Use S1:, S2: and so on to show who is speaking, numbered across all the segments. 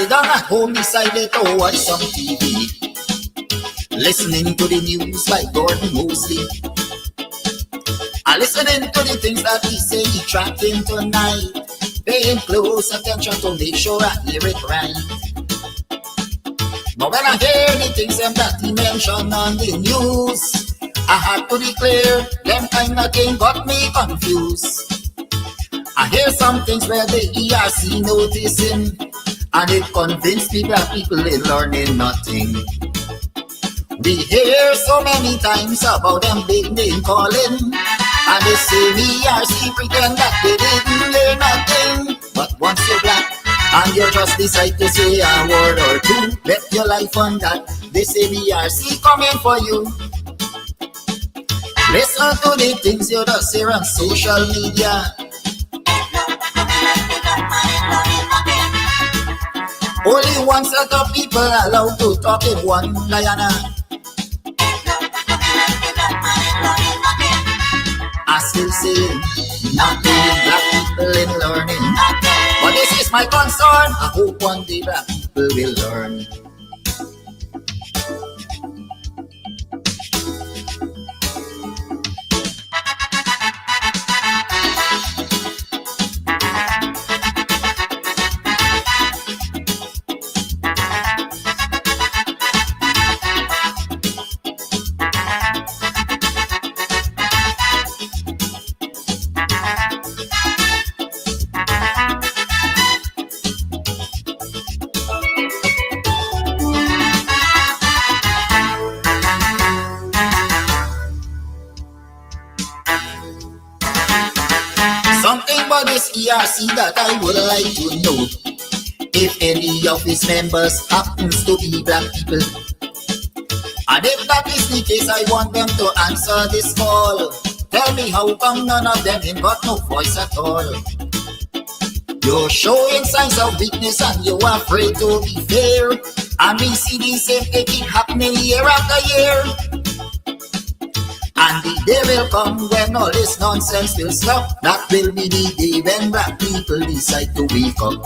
S1: sit down at home, decided to watch some TV, listening to the news by Gordon Mosley. I listening to the things that he say he tracking tonight, paying close attention to make sure I hear it right. But when I hear the things that he mentioned on the news, I had to declare them kind of thing got me confused. I hear some things where the ERC noticing, and it convinced me that people ain't learning nothing. We hear so many times about them big name calling, and they say ERC pretend that they didn't learn nothing. But once you're black and you just decide to say a word or two, bet your life on that they say ERC coming for you. Listen to the things you just hear on social media. Only one set of people allowed to talk in one Guyana. I still say nothing, black people in learning. But this is my concern. I hope one day black people will learn. ERC that I would like to know, if any of its members happens to be black people, and if that is the case, I want them to answer this call. Tell me how come none of them ain't got no voice at all. You're showing signs of weakness and you're afraid to be fair, and we see the same thing keep happening year after year. And the day will come when all this nonsense will stop. That will be the day when black people decide to wake up.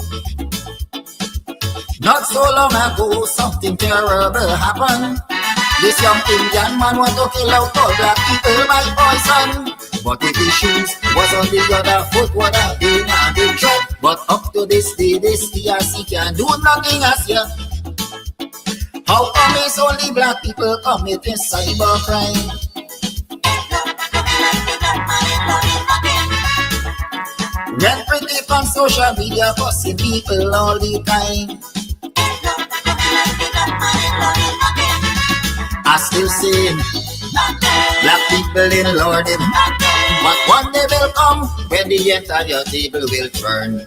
S1: Not so long ago, something terrible happened. This young Indian man want to kill out all black people by poison. But if his shoes was on the other foot, would have been a big threat. But up to this day, this ERC can do nothing as yet. How come it's only black people committing cybercrime? When pretty on social media fussing people all the time, I still say black people in learning. But one day will come when the entire table will turn.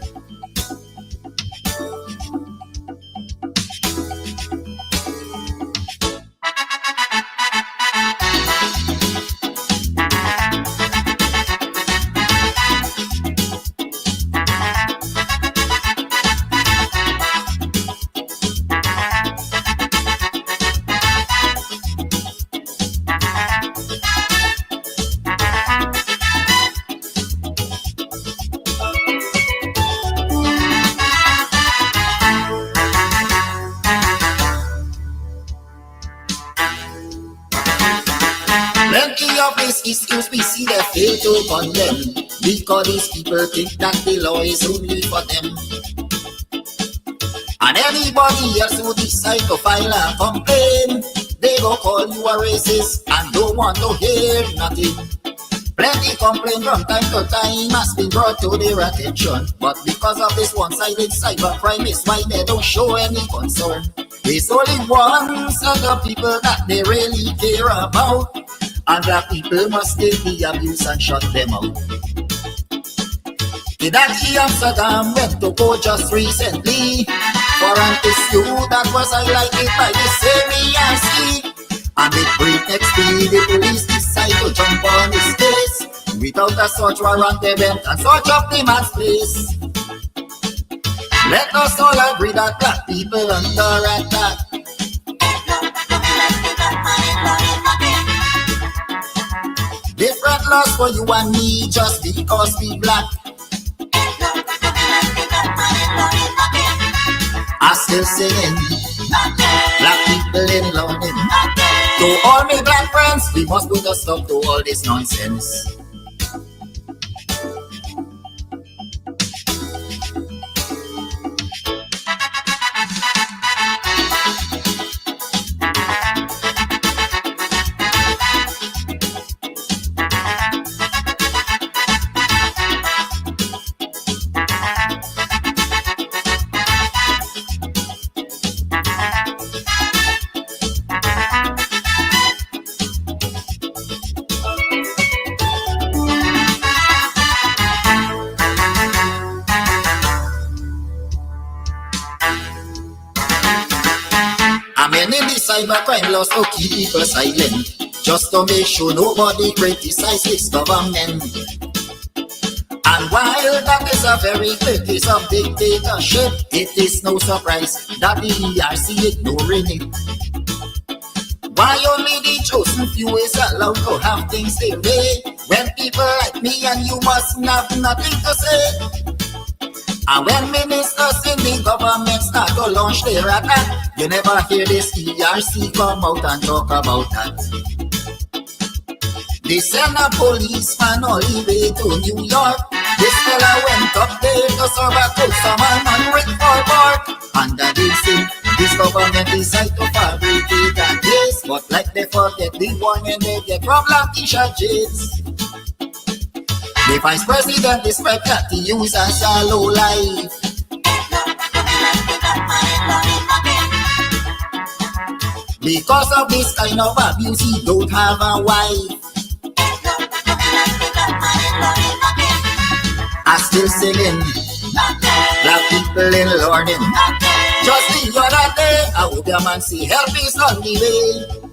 S1: Excuse me, see they fail to condemn, because these people think that the law is only for them. And anybody else who decide to file a complaint, they go call you a racist and don't want to hear nothing. Plenty complaint from time to time has been brought to their attention, but because of this one-sided cybercrime is why they don't show any concern. There's only one set of people that they really care about, and black people must take the abuse and shut them out. Did that Amsterdam went to court just recently for an issue that was highlighted by the same ERC. And with breakneck speed, the police decide to jump on his case. Without a search warrant, they went and search up the man's place. Let us all agree that black people under attack. Different laws for you and me just because we black. I still singing. Black people in London. To all my black friends, we must put a stop to all this nonsense. Cybercrime laws to keep people silent, just to make sure nobody criticizes this government. And while that is a very clear case of dictatorship, it is no surprise that the ERC ignoring it. Why only the chosen few is allowed to have things their way, when people like me and you must have nothing to say? And when ministers in the government start to launch their attack, you never hear this ERC come out and talk about that. They send a policeman all the way to New York. This fella went up there to serve a customer on Rick Forward. And they say this government decide to fabricate a case, but like they forget the warning they get from Latisha James. The vice president described that he use as a low life. Because of this kind of abuse, he don't have a wife. I still singing. Black people in learning. Just the other day, I hope your man see help is on the way.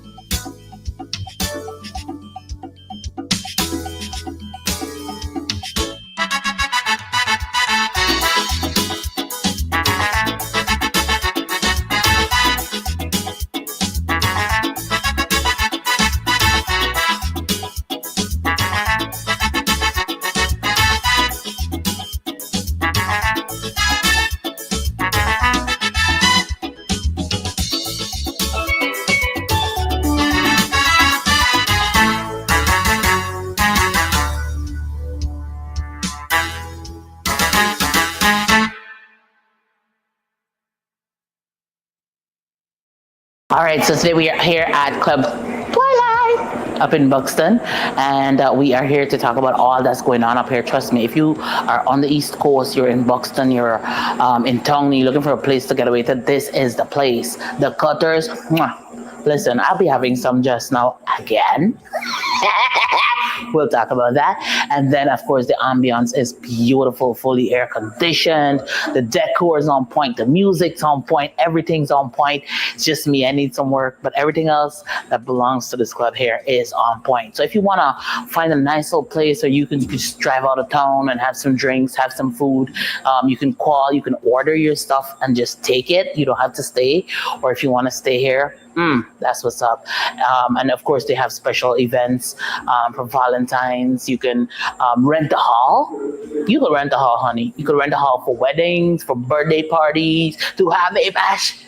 S2: All right, so today we are here at Club Twilight up in Buxton, and we are here to talk about all that's going on up here. Trust me, if you are on the East Coast, you're in Buxton, you're in town, you're looking for a place to get away to, this is the place. The Cutters, mwah. Listen, I'll be having some just now again. We'll talk about that. And then, of course, the ambience is beautiful, fully air conditioned. The decor is on point. The music's on point. Everything's on point. It's just me. I need some work. But everything else that belongs to this club here is on point. So if you want to find a nice little place where you can just drive out of town and have some drinks, have some food, you can call, you can order your stuff and just take it. You don't have to stay. Or if you want to stay here, that's what's up. And of course, they have special events for Valentine's. You can rent a hall. You can rent a hall, honey. You can rent a hall for weddings, for birthday parties, to have a bash.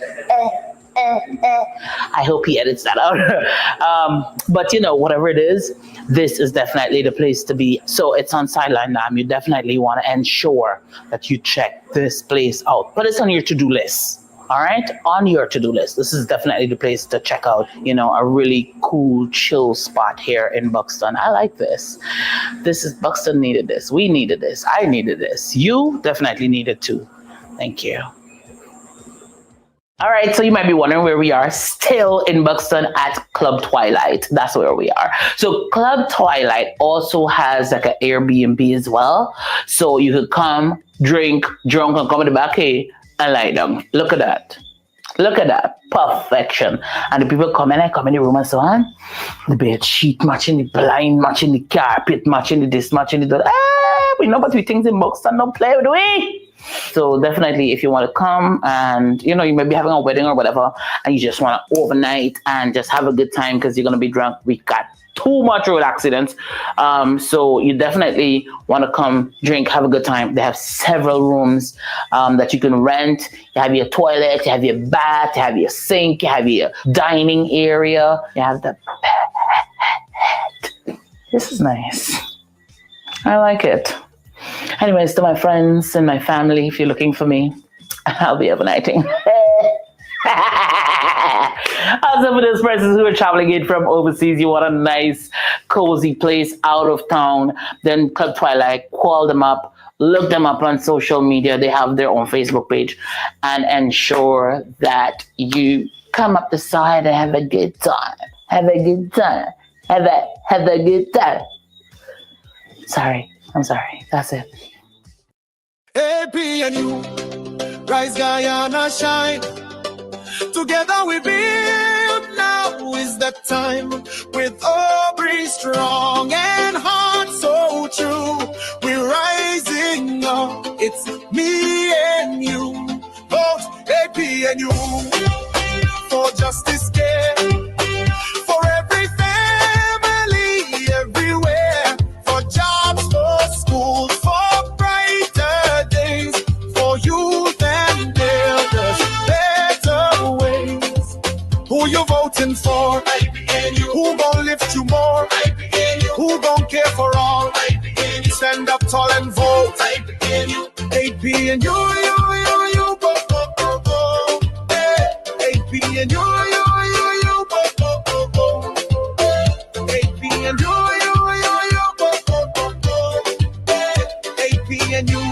S2: I hope he edits that out. But you know, whatever it is, this is definitely the place to be. So it's on Sideline Dam. You definitely want to ensure that you check this place out. But it's on your to-do list. All right, on your to-do list. This is definitely the place to check out, you know, a really cool, chill spot here in Buxton. I like this. This is, Buxton needed this. We needed this. I needed this. You definitely needed too. Thank you. All right, so you might be wondering where we are. Still in Buxton at Club Twilight. That's where we are. So Club Twilight also has like an Airbnb as well. So you could come, drink, drunk, and come in the back here and lie down. Look at that. Look at that. Perfection. And the people come in the room and so on. The bed sheet matching the blind, matching the carpet, matching the this, matching the that. We know but we things in Buxton don't play with we. So definitely, if you want to come and you may be having a wedding or whatever, and you just want to overnight and just have a good time because you're gonna be drunk. We got too much road accidents, so you definitely want to come drink, have a good time. They have several rooms that you can rent. You have your toilet, you have your bath, you have your sink, you have your dining area, you have the bed. This is nice. I like it. Anyways, to my friends and my family, if you're looking for me, I'll be overnighting. Also, for those persons who are traveling in from overseas, you want a nice, cozy place out of town, then Club Twilight, call them up, look them up on social media. They have their own Facebook page, and ensure that you come up the side and have a good time. Have a good time. Have a good time. Sorry. I'm sorry. That's it.
S3: AP and you, rise Guyana shine. Together we build, now is the time. With Aubrey strong and heart so true, we're rising up. It's me and you, vote AP and you, for justice care, for every family, everywhere, for jobs, for schools, for brighter days, for youth and elders, better ways. Who you voting for? Who gon' lift you more? Who gon' care for all? Stand up tall and vote. AP and you, go, go, go, go. AP and you, go, go, go, go. AP and you, go, go, go, go. AP and you.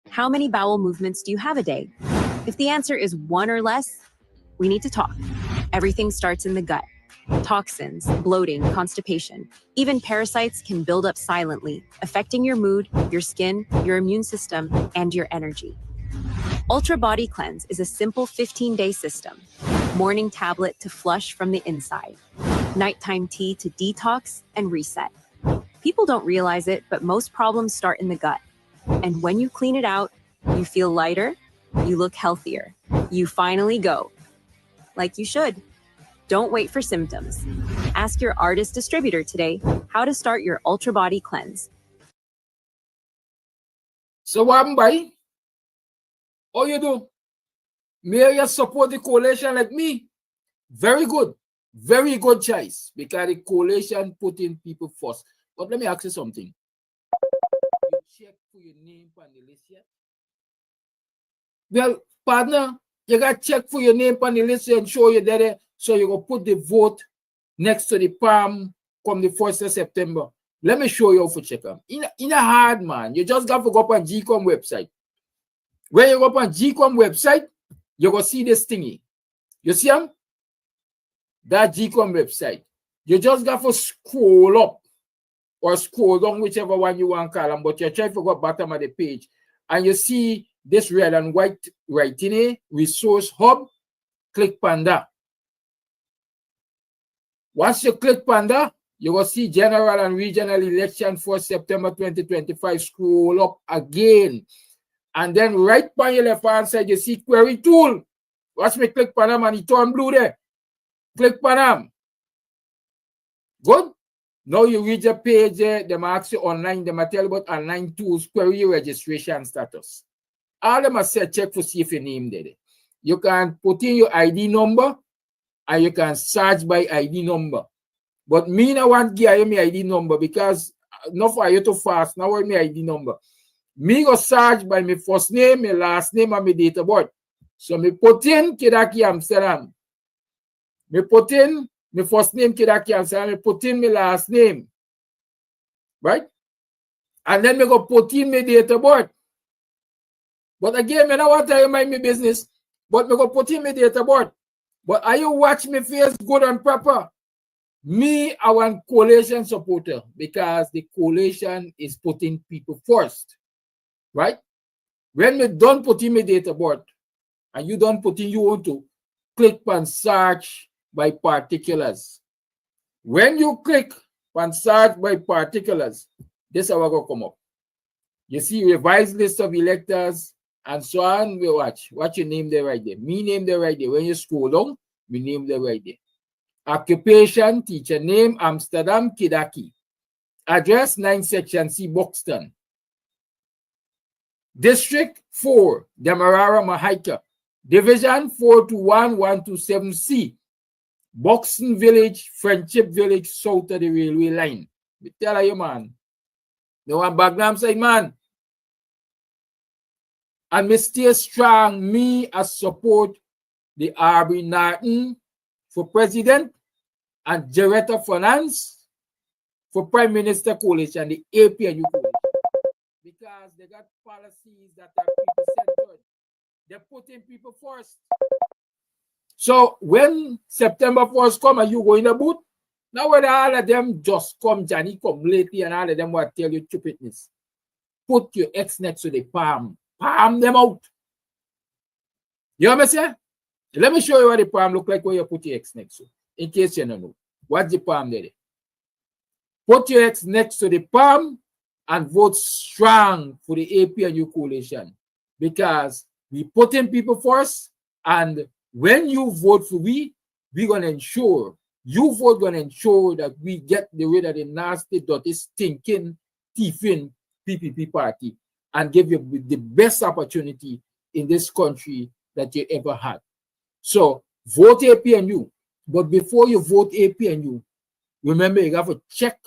S4: How many bowel movements do you have a day? If the answer is one or less, we need to talk. Everything starts in the gut. Toxins, bloating, constipation, even parasites can build up silently, affecting your mood, your skin, your immune system, and your energy. Ultra Body Cleanse is a simple 15-day system. Morning tablet to flush from the inside. Nighttime tea to detox and reset. People don't realize it, but most problems start in the gut. And when you clean it out, you feel lighter, you look healthier. You finally go. Like you should. Don't wait for symptoms. Ask your artist distributor today how to start your Ultra Body Cleanse.
S5: So what, boy? All you do? May you support the coalition like me? Very good choice, because the coalition putting people first. But let me ask you something. You check for your name on the list yet? Well, partner, you got to check for your name on the list and show you there. So you go put the vote next to the palm come the 1st of September. Let me show you how to check them. In a hard, man. You just got to go up on GCOM website. When you go up on GCOM website, you go see this thingy. You see them? That GCOM website. You just got to scroll up or scroll down, whichever one you want to call them, but you try to go bottom of the page. And you see this red and white writing here, Resource Hub, click on that. Once you click on that, you will see General and Regional Election for September 2025. Scroll up again. And then right on your left hand side, you see Query Tool. Watch me click on them and it turn blue there. Click on them. Good. Now you read the page, they ask you online, they tell you about online tools, query your registration status. All them are said check for see if your name there. You can put in your ID number and you can search by ID number. But me I want to give you my ID number because not for you too fast. Now what my ID number. Me go search by my first name, my last name, and my date of birth. So me put in Kidaki Amsterdam. Me put in my first name, Kidaki Amsterdam. Me put in my last name. Right? And then me go put in my date of birth. But again, I don't want to mind my business. But me go put in my date of birth. But are you watch me face good and proper? Me, I want coalition supporter because the coalition is putting people first. Right? When me don't put in my date of birth and you don't put in you want to click on search by particulars. When you click on search by particulars, this is how I go come up. You see, revised list of electors and so on. We watch. What you name there right there. Me name there right there. When you scroll down, we name there right there. Occupation, teacher name, Amsterdam, Kidaki. Address, 9 section C, Buxton. District 4, Demerara, Mahaika. Division 421-127C. Buxton Village, Friendship Village, south of the railway line. We tell you, man. No one background side, man. And me stay strong, me as support the RB Norton for president and director of finance for prime minister coalition, the APNU coalition. Because they got policies that are people centered. They're putting people first. So when September 1st come and you go in the booth, now whether all of them just come, Johnny come lately, and all of them will tell you stupidness. Put your X next to the palm. Palm them out. You know what I'm saying? Let me show you what the palm look like when you put your X next to. In case you don't know. What's the palm there? Put your X next to the palm and vote strong for the APNU coalition. Because we put in people first, and when you vote for we're going to ensure, you vote going to ensure that we get rid of the nasty, dirty, stinking, thieving PPP party and give you the best opportunity in this country that you ever had. So vote APNU. But before you vote APNU, remember you have to check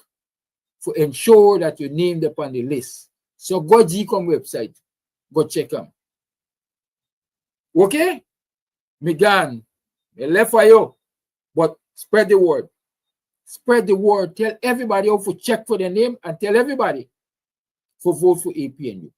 S5: to ensure that you're named upon the list. So go GCOM website. Go check them. Okay? Megan, I left for you. But spread the word. Spread the word. Tell everybody how to check for their name and tell everybody to vote for APNU.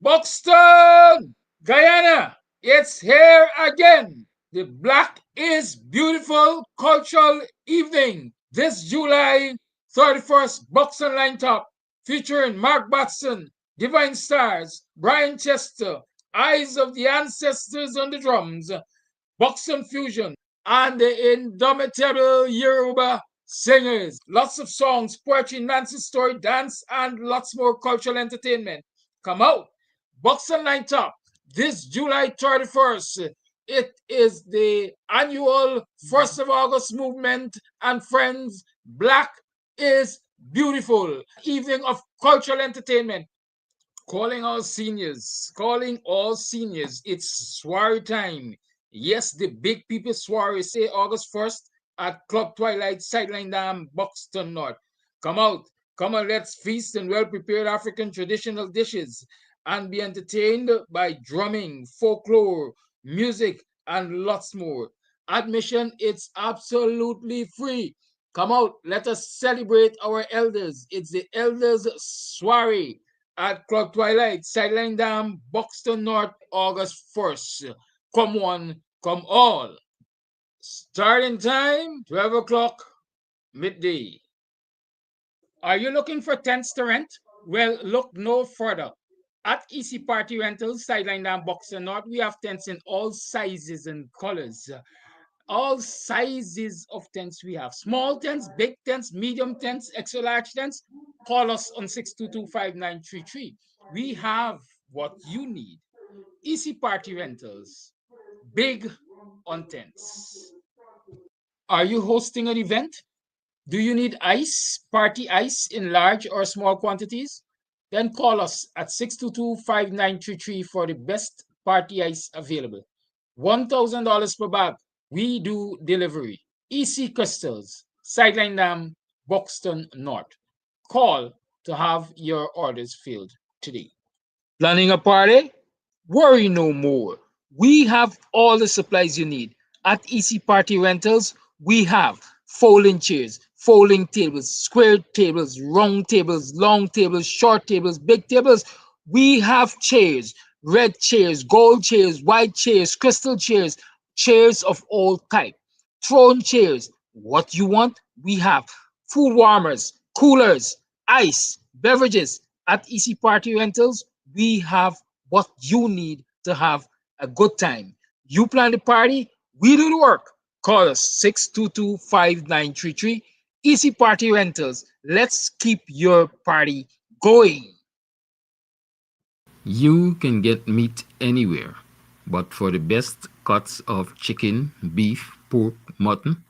S5: Buxton, Guyana, it's here again. The Black is Beautiful Cultural Evening this July 31st, Buxton Line Top, featuring Mark Batson, Divine Stars, Brian Chester, Eyes of the Ancestors on the drums, Buxton Fusion, and the indomitable Yoruba singers. Lots of songs, poetry, Nancy story, dance, and lots more cultural entertainment. Come out. Buxton Line Top, this July 31st. It is the annual 1st of August movement and friends. Black is Beautiful. Evening of cultural entertainment. Calling all seniors. It's soiree time. Yes, the big people soiree, say August 1st at Club Twilight, Sideline Dam, Buxton North. Come out. Come on, let's feast on well-prepared African traditional dishes and be entertained by drumming, folklore, music, and lots more. Admission, it's absolutely free. Come out, let us celebrate our elders. It's the Elders Soiree at Club Twilight, Sideline Dam, Buxton North, August 1st. Come one, come all. Starting time, 12 o'clock, midday. Are you looking for tents to rent? Well, look no further. At EC Party Rentals, Sideline Dam, Buxton North, we have tents in all sizes and colors. All sizes of tents we have. Small tents, big tents, medium tents, extra large tents. Call us on 622-5933. We have what you need. EC Party Rentals. Big on tents. Are you hosting an event? Do you need ice, party ice in large or small quantities? Then call us at 622-5933 for the best party ice available. $1,000 per bag. We do delivery. EC Crystals, Sideline Dam, Buxton North. Call to have your orders filled today. Planning a party? Worry no more. We have all the supplies you need. At EC Party Rentals, we have folding chairs, folding tables, square tables, round tables, long tables, short tables, big tables. We have chairs, red chairs, gold chairs, white chairs, crystal chairs, chairs of all type, throne chairs. What you want, we have. Food warmers, coolers, ice, beverages. At EC Party Rentals, we have what you need to have a good time. You plan the party, we do the work. Call us 622-5933. Easy Party Rentals. Let's keep your party going.
S6: You can get meat anywhere, but for the best cuts of chicken, beef, pork, mutton,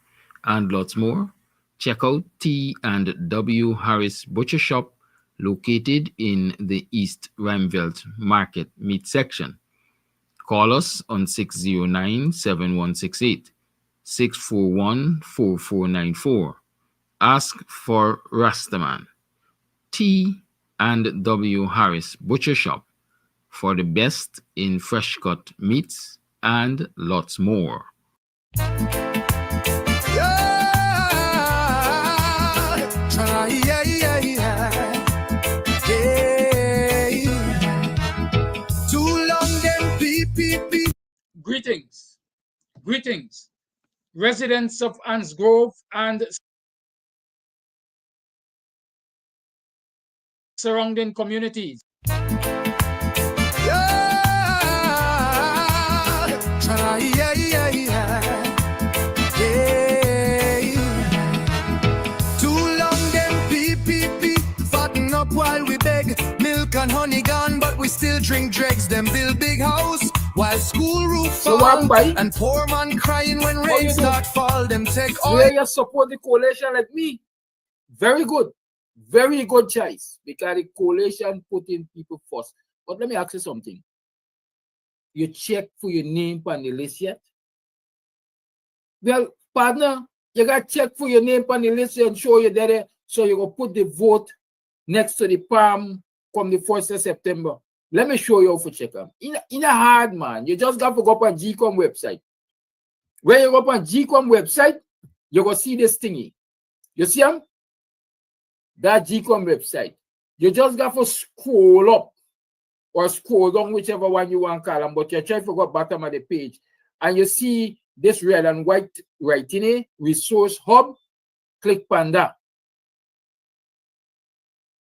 S6: and lots more, check out T and W Harris Butcher Shop located in the East Rheinveld Market Meat Section. Call us on 609-7168, 641-4494. Ask for Rastaman. T and W Harris Butcher Shop for the best in fresh cut meats and lots more.
S5: Greetings, greetings, residents of Anns Grove and surrounding communities.
S3: While we beg, milk and honey gone, but we still drink dregs. Them build big house while school roof fall, and poor man crying when rain start fall. Them take all.
S5: Where you support the coalition like me? Very good choice, because the coalition putting people first. But let me ask you something. You check for your name on the list yet? Well, partner, you got to check for your name on the list and show you there, so you go put the vote next to the palm come the 1st of September. Let me show you how to check them. In a hard, man. You just got to go up on GCOM website. When you go up on GCOM website, you go see this thingy. You see them? That GCOM website. You just got to scroll up or scroll down, whichever one you want to call them, but you try to go bottom of the page. And you see this red and white writing, Resource Hub. Click on that.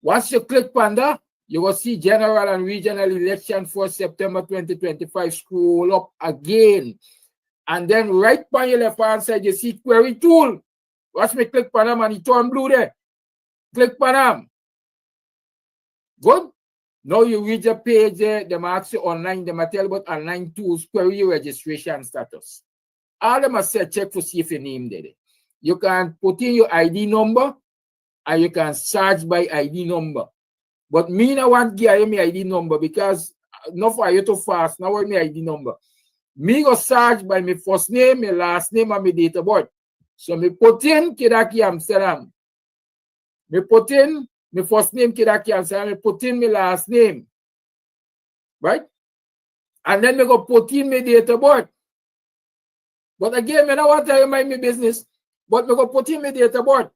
S5: Once you click on that, you will see general and regional election for September 2025. Scroll up again. And then right on your left hand side, you see query tool. Watch me click on them and it turn blue there. Click on them. Good. Now you read the page there. They might ask you online. They might tell you about online tools, query your registration status. All them must say check to see if your name there. You can put in your ID number. And you can search by ID number. But me I want to give me ID number because not for you too fast. Now what me ID number. Me go search by my first name, my last name, and my date of birth. So me put in Kidaki Amsterdam. Me put in my first name Kidaki Amsterdam. Me put in my last name. Right? And then me go put in my date of birth. But again, I don't want to mind my business. But me go put in my date of birth.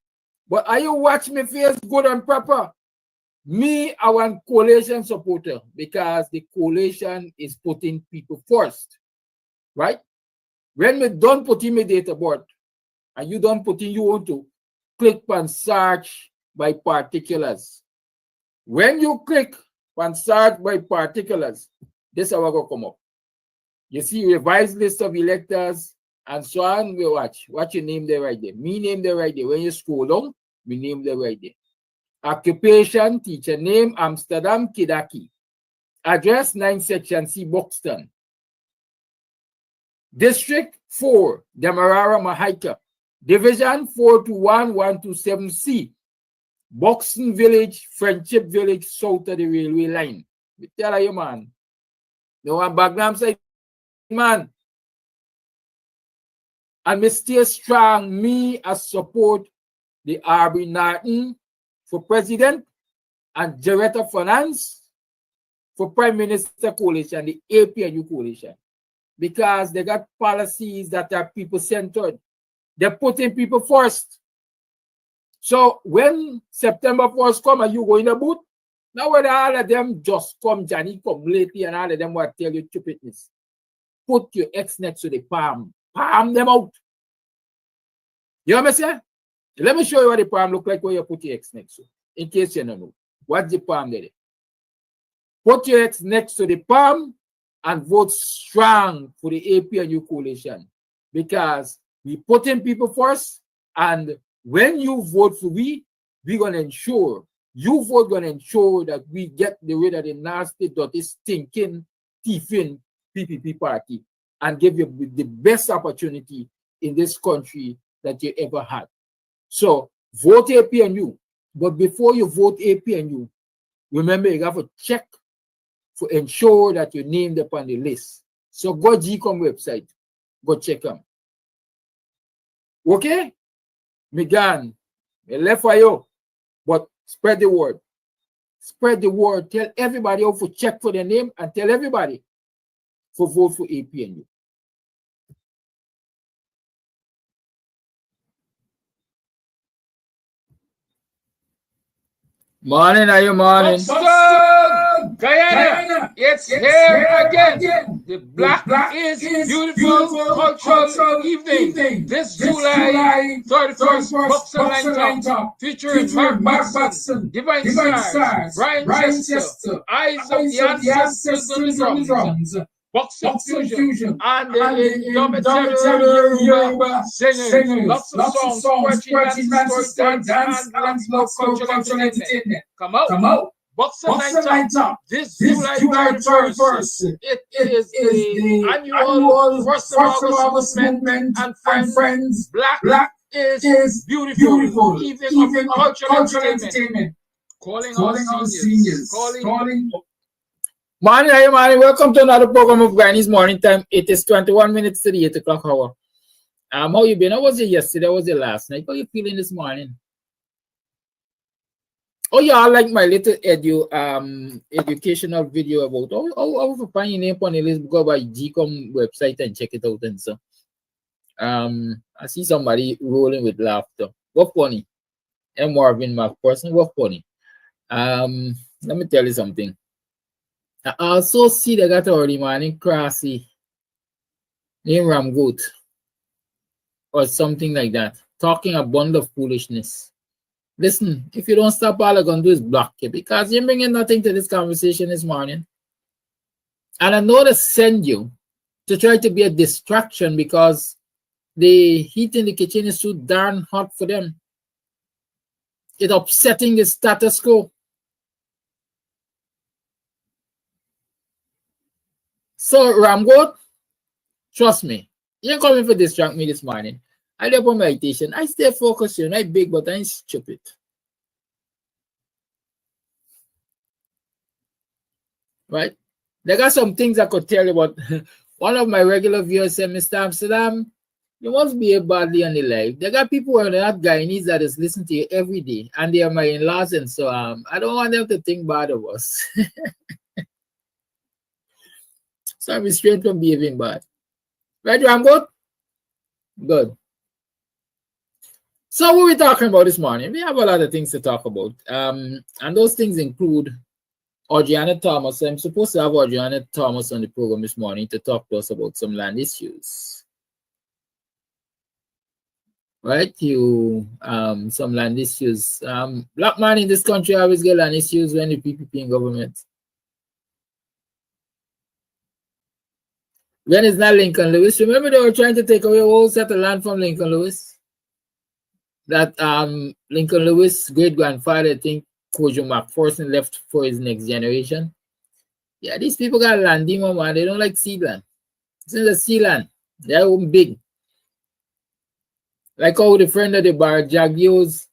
S5: But are you watch me face good and proper? Me, I want coalition supporter because the coalition is putting people first. Right? When we don't put in my date of birth and you don't put in you want to, click on search by particulars. When you click on search by particulars, this is how will come up. You see revised list of electors and so on. We watch your name there right there. Me name there right there. When you scroll down, we name there right there. Occupation, teacher name, Amsterdam, Kidaki. Address 9 section C, Buxton. District 4, Demerara, Mahaika. Division 421-127C. Buxton Village, Friendship Village, south of the railway line. We tell you, man. No one background side, man. And me stay strong, me as support the Arby Norton for president and director of finance for prime minister coalition, the APNU coalition. Because they got policies that are people-centered. They're putting people first. So when September 1st come and you go in the booth, now whether all of them just come, Johnny come lately and all of them will tell you stupidness. Put your X next to the palm. Palm them out. You know what I'm saying? Let me show you what the palm look like when you put your X next to it. In case you don't know. What's the palm there? Put your X next to the palm and vote strong for the APNU coalition. Because We put in people first, and when you vote for we're gonna ensure you vote gonna ensure that we get rid of the nasty, dirty, stinking, thieving PPP party and give you the best opportunity in this country that you ever had. So vote APNU, but before you vote APNU, remember you have to check to ensure that you're named upon the list. So go GCOM website, go check them. Okay? Megan, I left for you, but spread the word. Spread the word. Tell everybody how to check for their name and tell everybody to vote for APNU. Morning, are you morning?
S3: Buxton, Guyana, it's here again. The Black is Beautiful Cultural Evening. This July 31st, Buxton Line Top, featuring Mark Buxton, Divine Stars, Brian Chester, Eyes of the Ancestors on the drums, Buxton Fusion, and the indomitable Yoruba singers. Lots of songs, poetry, dance, story, dance, and cultural entertainment. Come out. Buxton Line Top, this July 31st. It is the annual 1st of August movement and friends. Black is beautiful. Evening of cultural entertainment. Calling all seniors. Calling.
S5: Morning, are you morning? Welcome to another program of GUYANESE Morning Time. It is 21 minutes to the 8 o'clock hour. How you been? How was it yesterday? How was it last night? How you feeling this morning? Oh yeah, I like my little educational video about how to find your name on the list. Go by GCOM website and check it out and so. I see somebody rolling with laughter. What funny? And Marvin McPherson, what funny? Let me tell you something. I also see they got already man in Krassy named Ramgoat or something like that, talking a bundle of foolishness. Listen, if you don't stop, all I'm going to do is block you because you're bringing nothing to this conversation this morning. And I know they send you to try to be a distraction because the heat in the kitchen is too darn hot for them. It's upsetting the status quo. So, Ramgoat, trust me, you ain't coming for distract me this morning. I do on meditation. I stay focused, you know, I'm big, but I ain't stupid. Right? There got some things I could tell you about. One of my regular viewers said, Mr. Amsterdam, you must be badly on the live. There got people who are not Guyanese that is listening to you every day, and they are my in-laws, and so I don't want them to think bad of us. So I'm restrained from behaving bad. Right, Ramgoat? Good. So what are we talking about this morning? We have a lot of things to talk about. And those things include Audreyanna Thomas. I'm supposed to have Audreyanna Thomas on the program this morning to talk to us about some land issues. Right? Some land issues. Black man in this country always get land issues when the PPP in government. When it's not Lincoln Lewis. Remember they were trying to take away a whole set of land from Lincoln Lewis? That Lincoln Lewis' great-grandfather, I think, Kojo McPherson, left for his next generation. Yeah, these people got land, man. They don't like seed land. This is a sea land. They're big. Like how the friend of the bar, Jagios,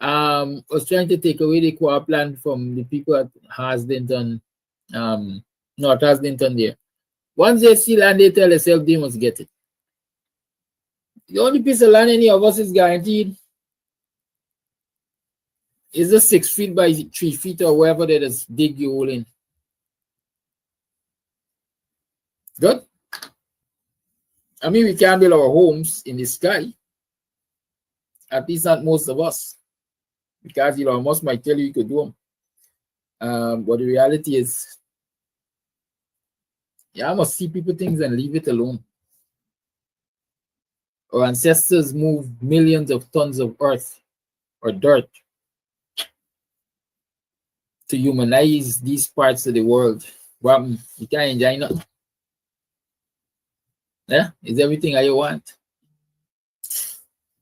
S5: was trying to take away the co-op land from the people at Haslington, North Haslington there. Once they see land, they tell themselves they must get it. The only piece of land any of us is guaranteed is the 6 feet by 3 feet or wherever they just dig you hole in. Good. I mean, we can't build our homes in the sky. At least not most of us. Because most might tell you could do them. But the reality is, I must see people things and leave it alone. Our ancestors moved millions of tons of earth or dirt to humanize these parts of the world. Well, you can't enjoy nothing. Yeah, it's everything I want.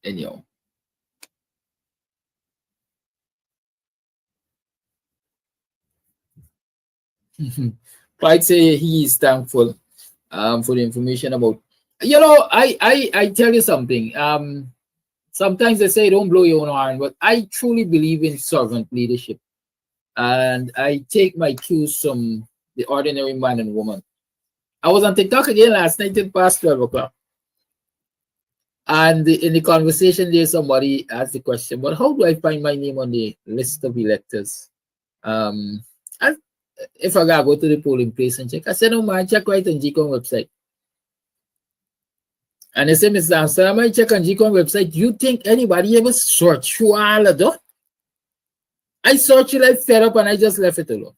S5: Anyhow. Clyde say he is thankful for the information about. I tell you something. Sometimes they say don't blow your own horn, but I truly believe in servant leadership, and I take my cues from the ordinary man and woman. I was on TikTok again last night till past 12 o'clock, and in the conversation there, somebody asked the question, "But how do I find my name on the list of electors?" And if I gotta go to the polling place and check, I said, "No man, check right on GCOM website." And they say, "Mr. Amsterdam, I check on GCOM website. You think anybody ever search through all of that?" I searched it, I fed up, and I just left it alone.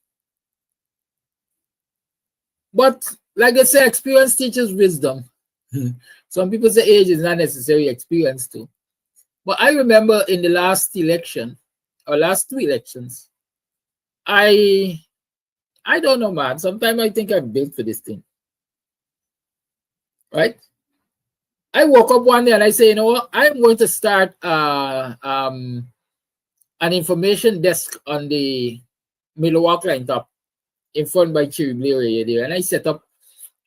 S5: But like I say, experience teaches wisdom. Some people say age is not necessary, experience too. But I remember in the last election, or last 2 elections, I don't know, man. Sometimes I think I'm built for this thing. Right? I woke up one day and I say, you know what? I'm going to start an information desk on the Milwaukee line top in front by Cherry Blair there. And I set up,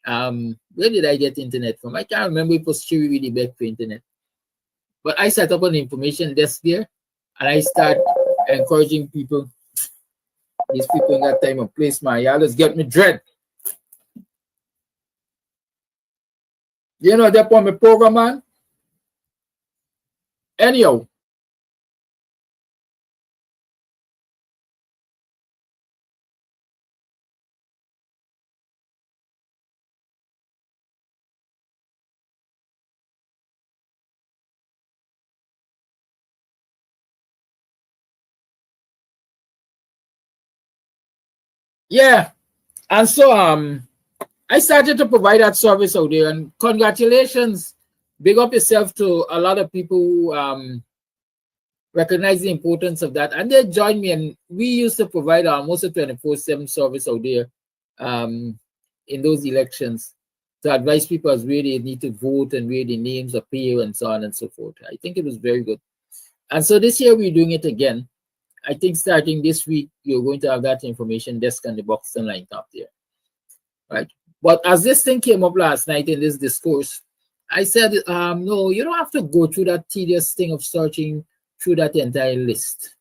S5: where did I get internet from? I can't remember. It was Cherry really back for internet. But I set up an information desk there and I start encouraging people. These people in that time and place, man, y'all just get me dread. You know, they're on my program, man. Anyhow. Yeah. And so I started to provide that service out there, and congratulations. Big up yourself to a lot of people who recognize the importance of that. And they joined me, and we used to provide almost a 24/7 service out there in those elections to advise people as where they need to vote and where the names appear and so on and so forth. I think it was very good. And so this year we're doing it again. I think starting this week, you're going to have that information desk on the Buxton line top there. Right. But as this thing came up last night in this discourse, I said, no, you don't have to go through that tedious thing of searching through that entire list.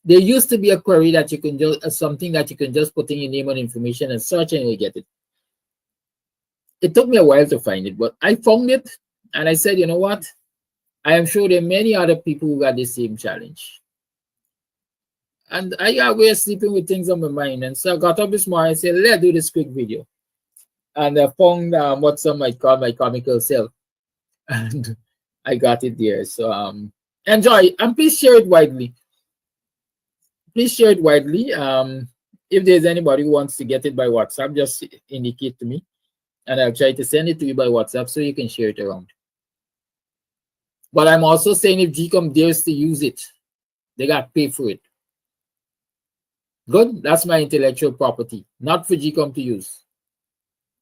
S5: There used to be a query that you can just, something that you can just put in your name and information and search and you get it. It took me a while to find it, but I found it and I said, you know what? I am sure there are many other people who got the same challenge. And I got way sleeping with things on my mind. And so I got up this morning and said, let's do this quick video. And I found what some might call my comical self. And I got it there. So enjoy and please share it widely. Please share it widely. If there's anybody who wants to get it by WhatsApp, just indicate to me. And I'll try to send it to you by WhatsApp so you can share it around. But I'm also saying if GCOM dares to use it, they got to pay for it. Good, that's my intellectual property, not for GCOM to use.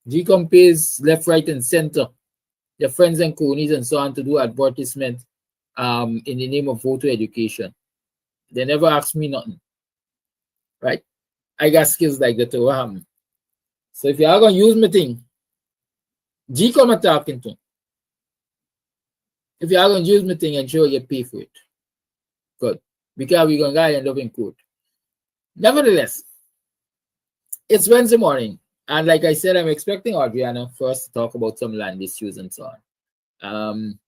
S5: GCOM pays left, right, and center, their friends and cronies and so on to do advertisement in the name of voter education. They never ask me nothing, right? I got skills like that to happen. So if you are going to use my thing, GCOM are talking to. If you are going to use my thing, ensure you pay for it. Good, because we're going to end up in court. Nevertheless, it's Wednesday morning, and like I said, I'm expecting Audreyanna for us to talk about some land issues and so on.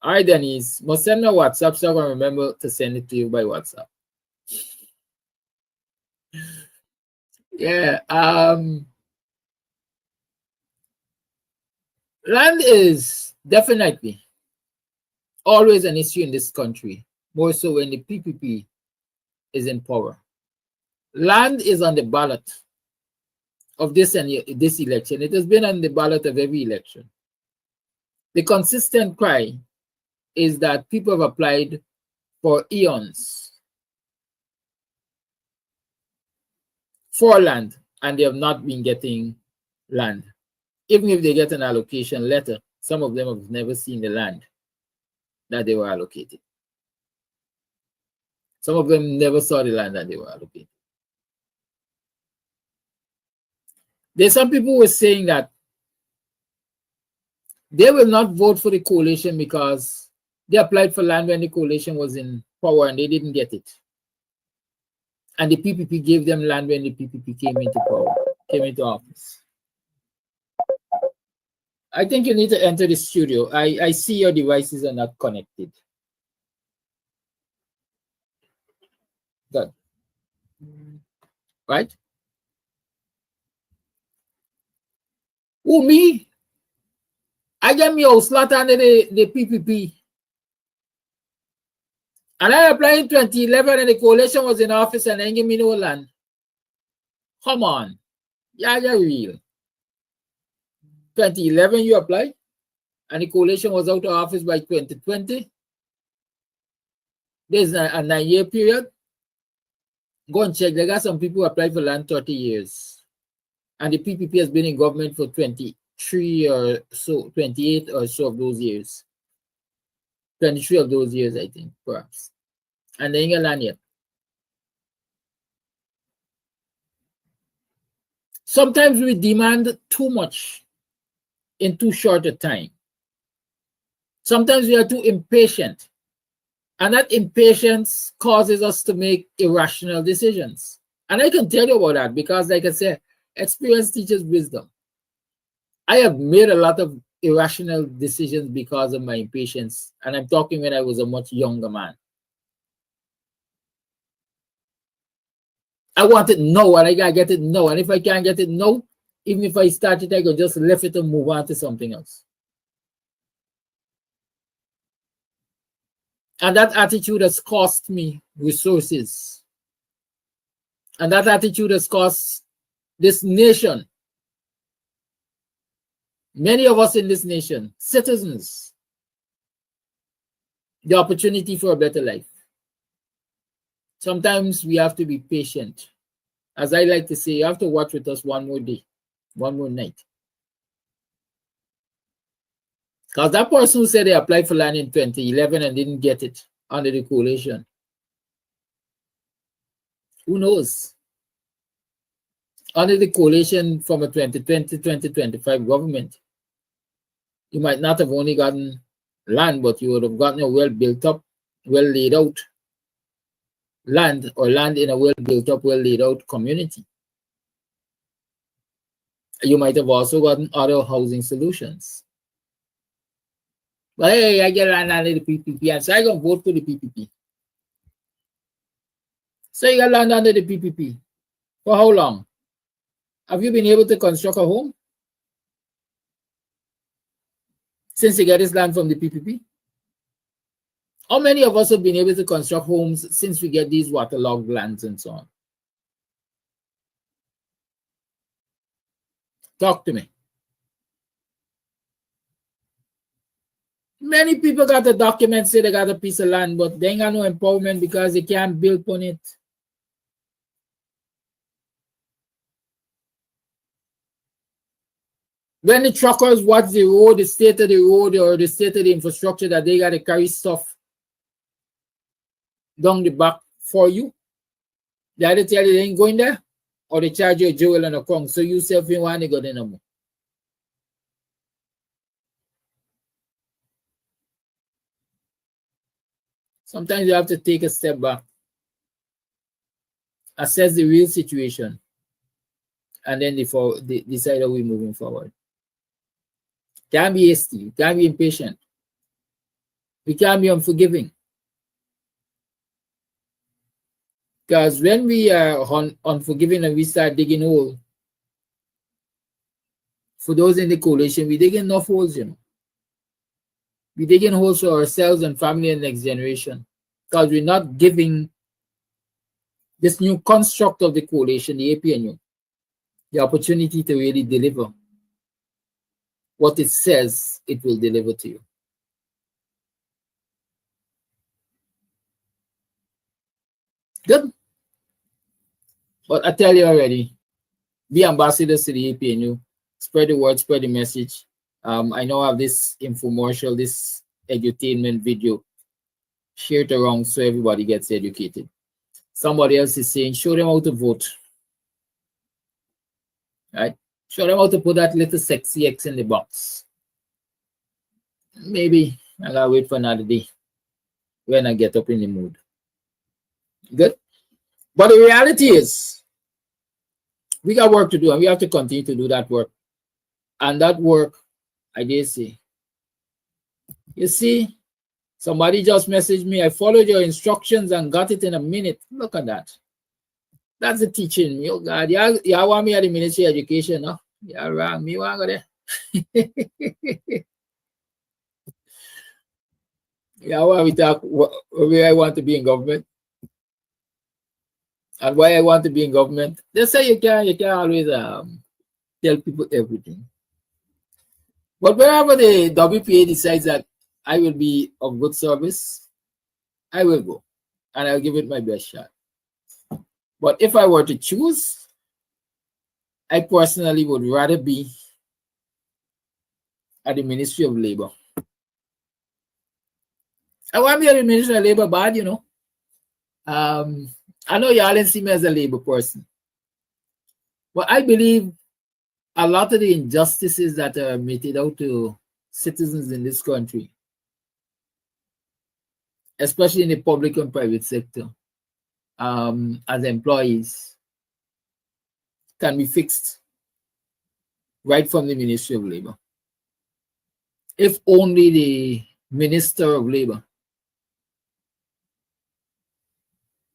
S5: All right, Denise, must send me a WhatsApp so I can remember to send it to you by WhatsApp. Yeah, land is definitely always an issue in this country, more so when the PPP is in power. Land is on the ballot of this election. It has been on the ballot of every election. The consistent cry is that people have applied for eons for land and they have not been getting land. Even if they get an allocation letter, Some of them have never seen the land that they were allocated. Some of them never saw the land that they were allocated. There's some people who were saying that they will not vote for the coalition because they applied for land when the coalition was in power and they didn't get it. And the PPP gave them land when the PPP came into power, came into office. I think you need to enter the studio. I see your devices are not connected. Good. Right? Who, me? I get me a slot under the PPP. And I applied in 2011 and the coalition was in office and they give me no land. Come on. Yeah, you're real. 2011 you applied and the coalition was out of office by 2020. There's a 9-year period. Go and check. They got some people who applied for land 30 years. And the PPP has been in government for 23 or so, 28 or so of those years. 23 of those years, I think, perhaps. And they ain't got land yet. Sometimes we demand too much in too short a time. Sometimes we are too impatient. And that impatience causes us to make irrational decisions. And I can tell you about that because, like I said, experience teaches wisdom. I have made a lot of irrational decisions because of my impatience. And I'm talking when I was a much younger man. I want it now, and I gotta get it now. And if I can't get it now, even if I start it, I could just lift it and move on to something else. And that attitude has cost me resources. And that attitude has cost this nation, many of us in this nation, citizens, the opportunity for a better life. Sometimes we have to be patient. As I like to say, you have to watch with us one more day, one more night. Because that person who said they applied for land in 2011 and didn't get it under the coalition, who knows? Under the coalition from a 2020-2025 government, you might not have only gotten land, but you would have gotten a well-built up, well-laid out land, or land in a well-built up, well-laid out community. You might have also gotten other housing solutions. But hey, I get land under the PPP, and so I can vote for the PPP. So you got land under the PPP. For how long? Have you been able to construct a home since you get this land from the PPP? How many of us have been able to construct homes since we get these waterlogged lands and so on? Talk to me. Many people got the document, say they got a piece of land, but they ain't got no empowerment because they can't build on it. When the truckers watch the road, the state of the road or the state of the infrastructure that they got to carry stuff down the back for you, they either tell you they ain't going there or they charge you a jewel and a crown. So you self you want to go there no more. Sometimes you have to take a step back, assess the real situation, and then decide how we're moving forward. Can't be hasty, can't be impatient. We can't be unforgiving. Because when we are unforgiving and we start digging holes, for those in the coalition, we dig enough holes, you know. We dig in holes for ourselves and family and next generation. Because we're not giving this new construct of the coalition, the APNU, the opportunity to really deliver what it says it will deliver to you. Good. But I tell you already, be ambassadors to the APNU, spread the word, spread the message, I now have this infomercial, this edutainment video. Share it around so everybody gets educated. Somebody else is saying, show them how to vote. Right? Show them how to put that little sexy X in the box. Maybe I gotta wait for another day when I get up in the mood. Good? But the reality is, we got work to do, and we have to continue to do that work. And that work, I did say, you see, somebody just messaged me, I followed your instructions and got it in a minute. Look at that. That's the teaching me. Oh God, you want me at the Ministry of Education, no? Yeah, wrong. Me want to go there. Yeah, want we talk where I want to be in government and why I want to be in government. They say you can't always tell people everything. But wherever the WPA decides that I will be of good service, I will go and I'll give it my best shot. But if I were to choose, I personally would rather be at the Ministry of Labor. I want to be at the Ministry of Labor bad, you know. I know y'all didn't see me as a labor person, but I believe a lot of the injustices that are meted out to citizens in this country, especially in the public and private sector, as employees, can be fixed right from the Ministry of Labor. If only the Minister of Labor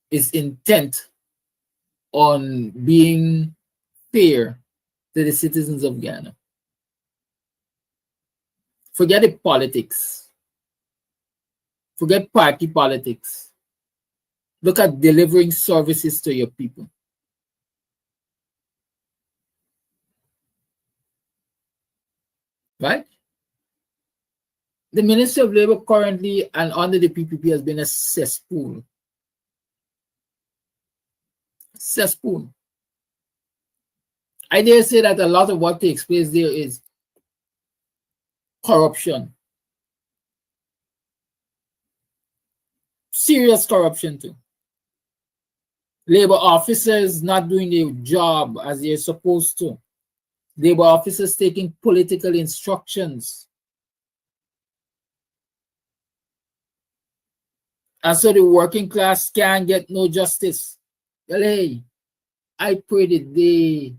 S5: is intent on being fair to the citizens of Ghana. Forget the politics. Forget party politics. Look at delivering services to your people. Right? The Ministry of Labor currently and under the PPP has been a cesspool. Cesspool. I dare say that a lot of what takes place there is corruption. Serious corruption too. Labor officers not doing their job as they're supposed to. Labor officers taking political instructions. And so the working class can't get no justice. Well, hey, I pray that the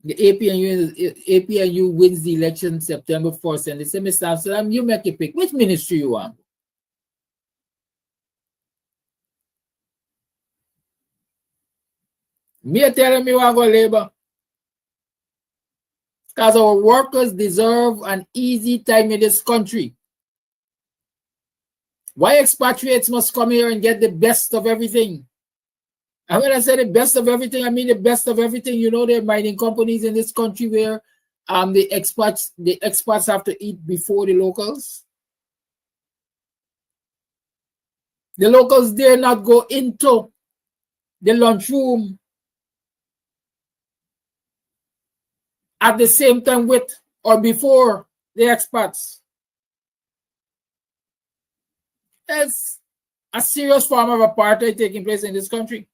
S5: APNU wins the election September 1st, and they say, Mr. Amsterdam, you make a pick. Which ministry you want? Me are telling me I go labor. Because our workers deserve an easy time in this country. Why expatriates must come here and get the best of everything? And when I say the best of everything, I mean the best of everything. You know, there are mining companies in this country where the expats have to eat before the locals. The locals dare not go into the lunchroom at the same time with or before the expats. There's a serious form of apartheid taking place in this country.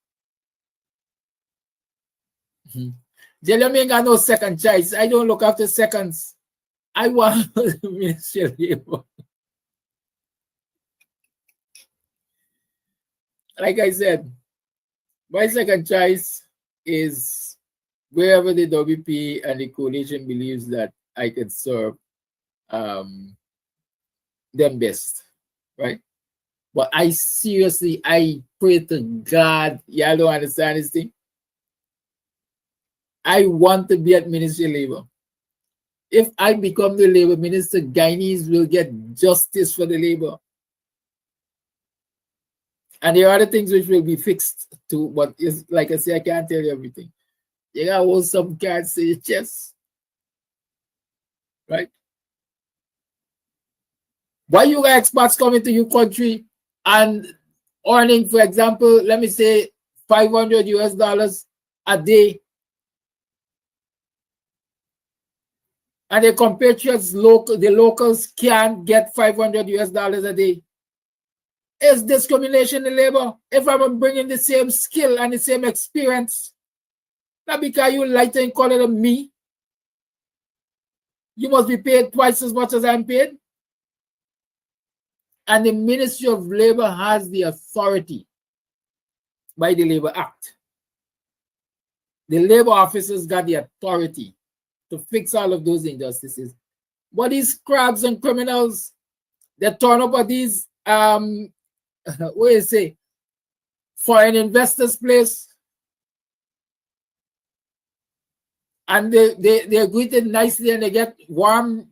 S5: Jelly ain't got no second choice. I don't look after seconds. I want the Ministry of Labor. Like I said, my second choice is wherever the WP and the coalition believes that I can serve them best, right? But I seriously, I pray to God, y'all don't understand this thing. I want to be at Ministry of Labor. If I become the Labor Minister, Guyanese will get justice for the labor. And there are other things which will be fixed too, but it's, like I say, I can't tell you everything. You gotta hold some cards to your chest. Right? Why you got expats coming to your country and earning, for example, let me say $500 a day? and the compatriots, the locals can't get $500 a day. Is discrimination in labor? If I'm bringing the same skill and the same experience, not because you lighter in color than me, you must be paid twice as much as I'm paid. And the Ministry of Labor has the authority by the Labor Act. The labor officers got the authority to fix all of those injustices. But these crabs and criminals, they turn up at these, what do you say, foreign investors' place, and they're greeted nicely and they get warm,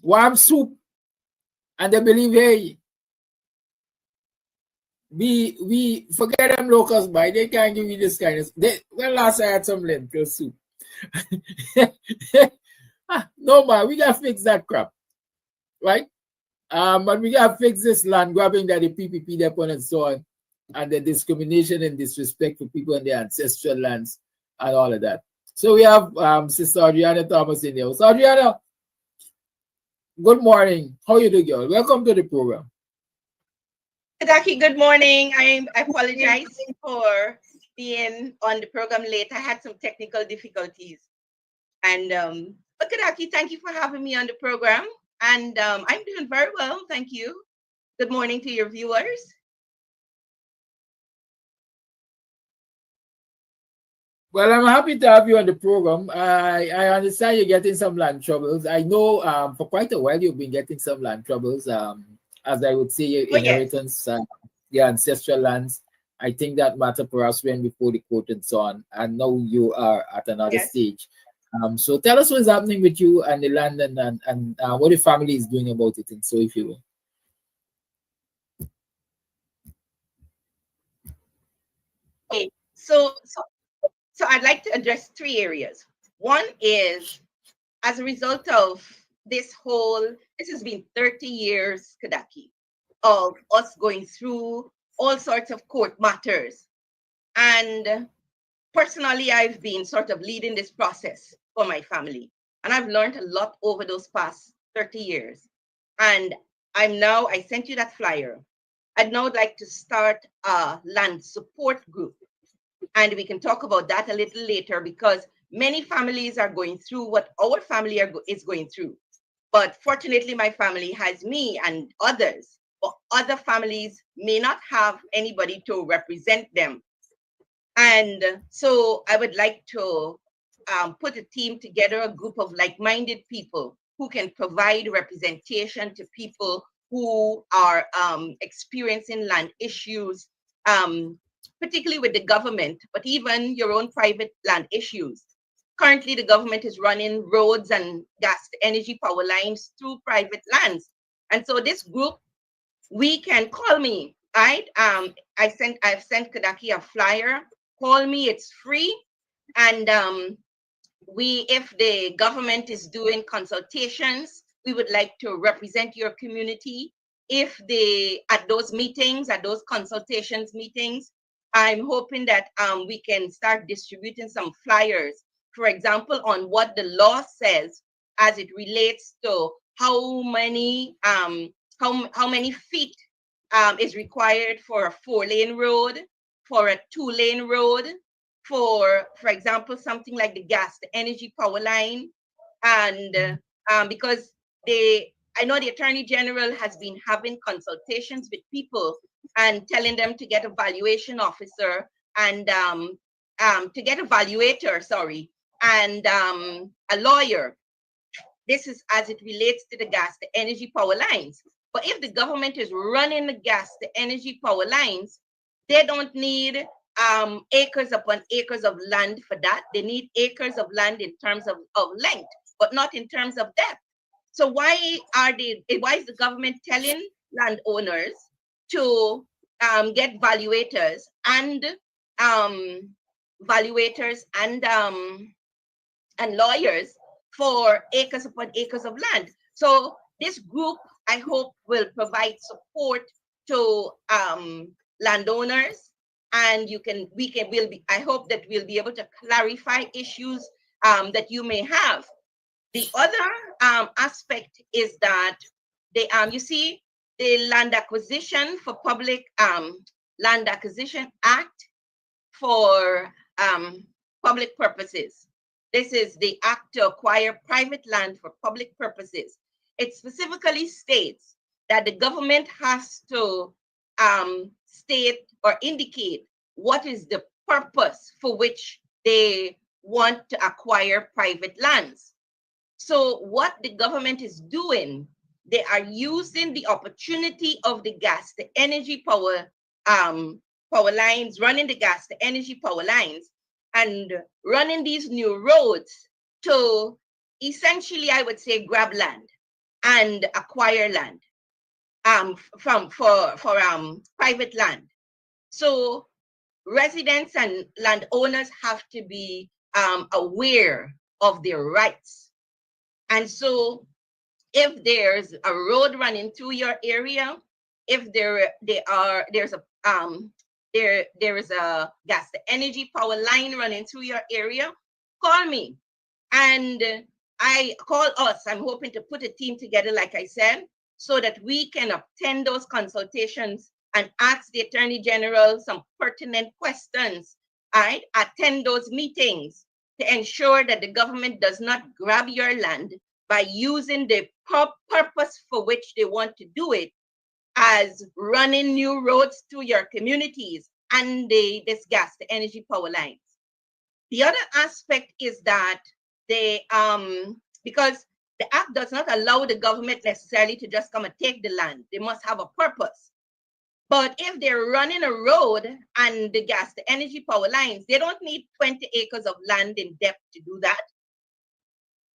S5: warm soup, and they believe, hey, we forget them locals, by they can't give you this kind of. When last I had some lentil soup. No man, we gotta fix that crap, right? But we gotta fix this land grabbing that the PPP depon and so on, and the discrimination and disrespect for people in their ancestral lands and all of that. So we have Sister Audreyanna Thomas in there. So Audreyanna, good morning. How you doing, girl? Welcome to the program.
S7: Taki, good morning. I apologize for being on the program late. I had some technical difficulties. And but Kadaki, thank you for having me on the program. And I'm doing very well, thank you. Good morning to your viewers.
S5: Well, I'm happy to have you on the program. I understand you're getting some land troubles. I know for quite a while you've been getting some land troubles. As I would say, your inheritance, your ancestral lands. I think that matter perhaps went before the court and so on. And now you are at another stage. So tell us what's happening with you and the land and what the family is doing about it. And so if you will.
S7: Okay, so I'd like to address three areas. One is as a result of this has been 30 years, Kadaki, of us going through all sorts of court matters. And personally, I've been sort of leading this process for my family. And I've learned a lot over those past 30 years. And I sent you that flyer. I'd now like to start a land support group. And we can talk about that a little later because many families are going through what our family is going through. But fortunately, my family has me and others. But other families may not have anybody to represent them. And so I would like to put a team together, a group of like-minded people who can provide representation to people who are experiencing land issues, particularly with the government, but even your own private land issues. Currently, the government is running roads and gas energy power lines through private lands. And so this group, we can call me, right? I've sent Kadaki a flyer. Call me, it's free. And if the government is doing consultations, we would like to represent your community. At those consultations meetings, I'm hoping that we can start distributing some flyers, for example, on what the law says as it relates to how many feet is required for a 4-lane road, for a 2-lane road, for example, something like the energy power line. And because I know the Attorney General has been having consultations with people and telling them to get a valuation officer and to get a valuator, and a lawyer. This is as it relates to the energy power lines. But if the government is running the energy power lines, they don't need acres upon acres of land for that. They need acres of land in terms of length, but not in terms of depth. So why is the government telling landowners to get valuators and lawyers for acres upon acres of land? So this group, I hope, will provide support to landowners, and I hope that we'll be able to clarify issues that you may have. The other aspect is that you see the Land Acquisition for Public Land Acquisition Act for public purposes. This is the act to acquire private land for public purposes. It specifically states that the government has to state or indicate what is the purpose for which they want to acquire private lands. So what the government is doing, they are using the opportunity of the gas to energy power lines, running the gas to energy power lines, and running these new roads to essentially, I would say, grab land and acquire land for private land. So residents and landowners have to be aware of their rights. And so if there's a road running through your area, if there is a gas to energy power line running through your area, call me. And I call us. I'm hoping to put a team together, like I said, so that we can attend those consultations and ask the Attorney General some pertinent questions. I attend those meetings to ensure that the government does not grab your land by using the purpose for which they want to do it as running new roads through your communities and this gas to energy power lines. The other aspect is that they because the act does not allow the government necessarily to just come and take the land. They must have a purpose. But if they're running a road and the gas to energy power lines, they don't need 20 acres of land in depth to do that.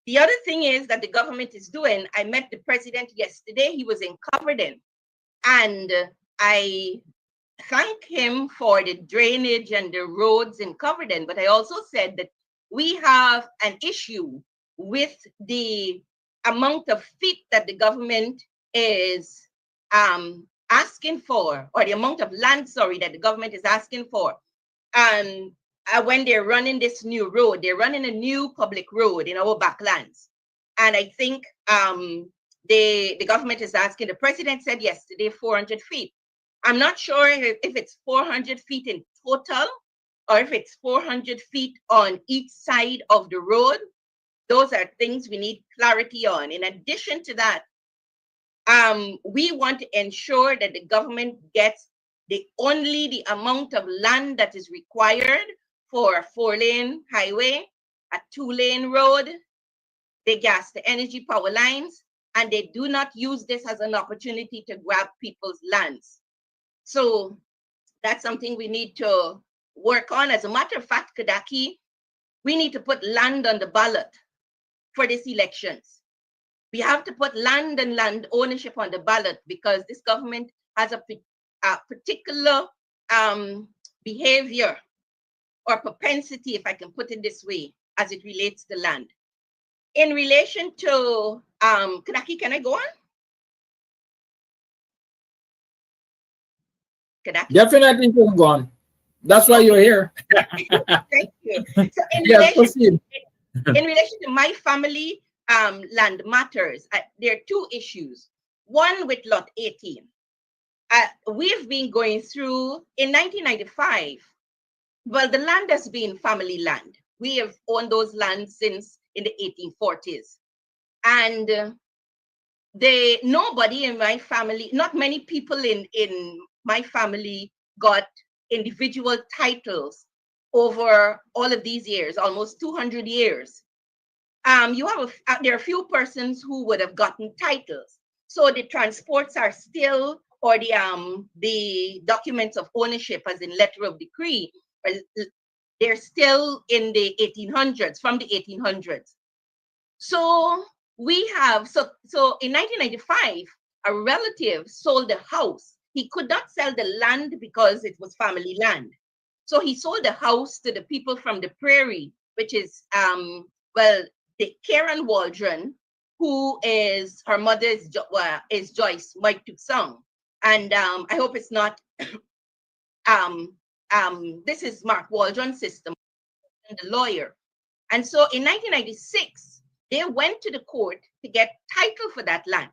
S7: The other thing is that the government is doing, I met the president yesterday, he was in Coverdon, and I thank him for the drainage and the roads in Coverdon, but I also said that we have an issue with the amount of feet that the government is asking for, or the amount of land, sorry, that the government is asking for. And when they're running this new road, they're running a new public road in our backlands. And I think the government is asking, the president said yesterday, 400 feet. I'm not sure if it's 400 feet in total, or if it's 400 feet on each side of the road. Those are things we need clarity on. In addition to that, we want to ensure that the government gets only the amount of land that is required for a 4-lane highway, a 2-lane road, the gas to energy power lines, and they do not use this as an opportunity to grab people's lands. So that's something we need to work on. As a matter of fact, Kadaki, we need to put land on the ballot for these elections. We have to put land and land ownership on the ballot because this government has a particular behavior or propensity, if I can put it this way, as it relates to land. In relation to, Kadaki, can I go on? Kadaki?
S5: Definitely you can go on. That's why you're here.
S7: Thank you. So in relation to my family land matters, there are two issues. One with Lot 18. We've been going through, in 1995, well, the land has been family land. We have owned those lands since in the 1840s. And nobody in my family, not many people in my family got individual titles over all of these years, almost 200 years. There are a few persons who would have gotten titles. So the transports are still, or the documents of ownership, as in letter of decree, they're still in the 1800s, from the 1800s. So we have, so in 1995, a relative sold a house. He could not sell the land because it was family land. So he sold the house to the people from the prairie, which is, the Karen Waldron, who is, her mother is Joyce Mike Tuksong. And I hope it's not, this is Mark Waldron's sister, the lawyer. And so in 1996, they went to the court to get title for that land.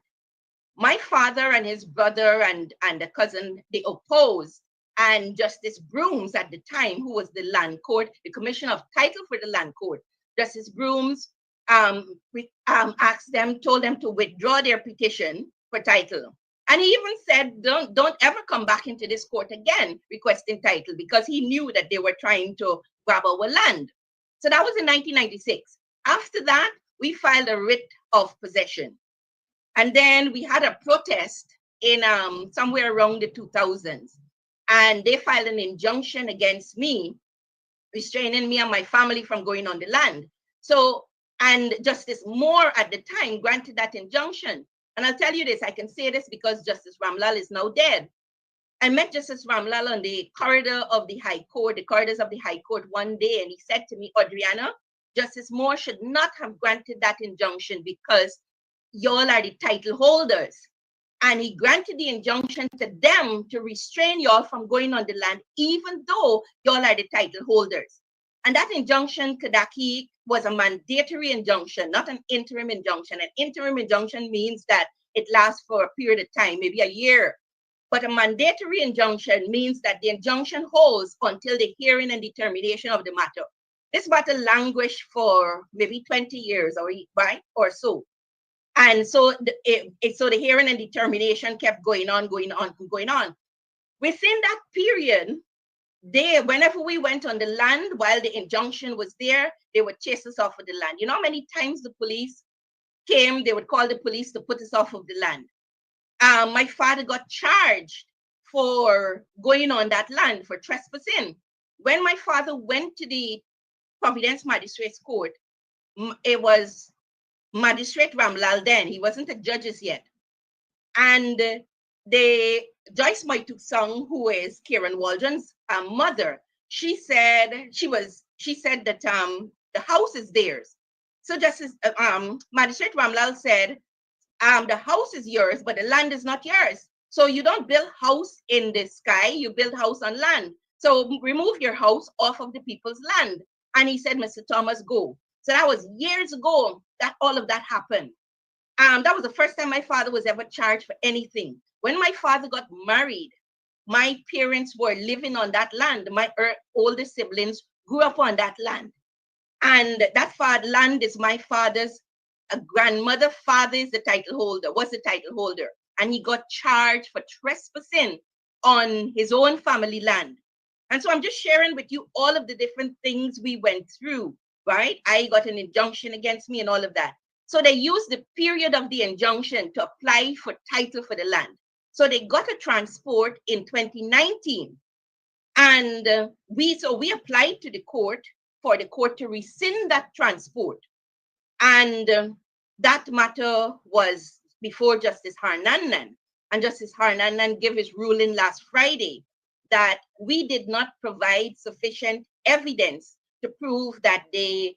S7: My father and his brother and a cousin, they opposed. And Justice Brooms at the time, who was the land court, the commissioner of title for the land court, Justice Brooms asked them, told them to withdraw their petition for title. And he even said, don't ever come back into this court again requesting title, because he knew that they were trying to grab our land. So that was in 1996. After that, we filed a writ of possession. And then we had a protest in somewhere around the 2000s. And they filed an injunction against me, restraining me and my family from going on the land. So, and Justice Moore at the time granted that injunction. And I'll tell you this, I can say this because Justice Ramlal is now dead. I met Justice Ramlal on the corridor of the High Court, the corridors of the High Court one day, and he said to me, Audreyanna, Justice Moore should not have granted that injunction because y'all are the title holders. And he granted the injunction to them to restrain y'all from going on the land, even though y'all are the title holders. And that injunction, Kadaki, was a mandatory injunction, not an interim injunction. An interim injunction means that it lasts for a period of time, maybe a year. But a mandatory injunction means that the injunction holds until the hearing and determination of the matter. This matter languished for maybe 20 years or so. And so so the hearing and determination kept going on. Within that period, whenever we went on the land, while the injunction was there, they would chase us off of the land. You know how many times the police came, they would call the police to put us off of the land. My father got charged for going on that land, for trespassing. When my father went to the Providence Magistrates Court, it was Magistrate Ramlal then, he wasn't a judge yet. And Joyce Moituk-Song, who is Karen Waldron's mother, she said that the house is theirs. So Justice Magistrate Ramlal said, the house is yours, but the land is not yours. So you don't build house in the sky, you build house on land. So remove your house off of the people's land. And he said, Mr. Thomas, go. So that was years ago that all of that happened. That was the first time my father was ever charged for anything. When my father got married, my parents were living on that land. My older siblings grew up on that land. And that land is my father's grandmother. Father is the title holder, was the title holder. And he got charged for trespassing on his own family land. And so I'm just sharing with you all of the different things we went through, right? I got an injunction against me and all of that. So they used the period of the injunction to apply for title for the land. So they got a transport in 2019. And we applied to the court for the court to rescind that transport. And that matter was before Justice Harnanan. And Justice Harnanan gave his ruling last Friday that we did not provide sufficient evidence to prove that the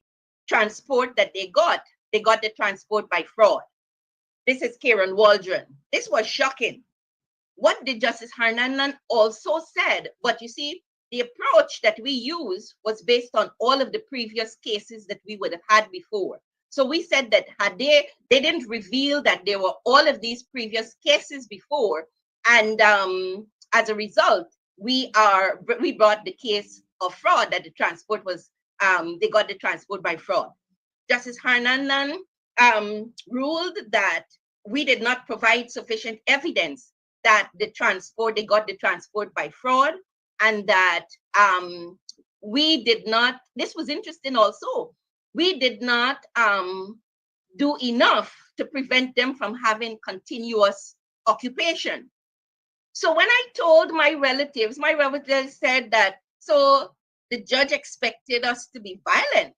S7: transport that they got the transport by fraud. This is Karen Waldron. This was shocking. What did Justice Harnanan also said? But you see, the approach that we used was based on all of the previous cases that we would have had before. So we said that had they didn't reveal that there were all of these previous cases before, and as a result, we brought the case of fraud, that the transport was they got the transport by fraud. Justice Harnanan ruled that we did not provide sufficient evidence that they got the transport by fraud, and that we did not, this was interesting also, we did not do enough to prevent them from having continuous occupation. So when I told my relatives said that, so the judge expected us to be violent,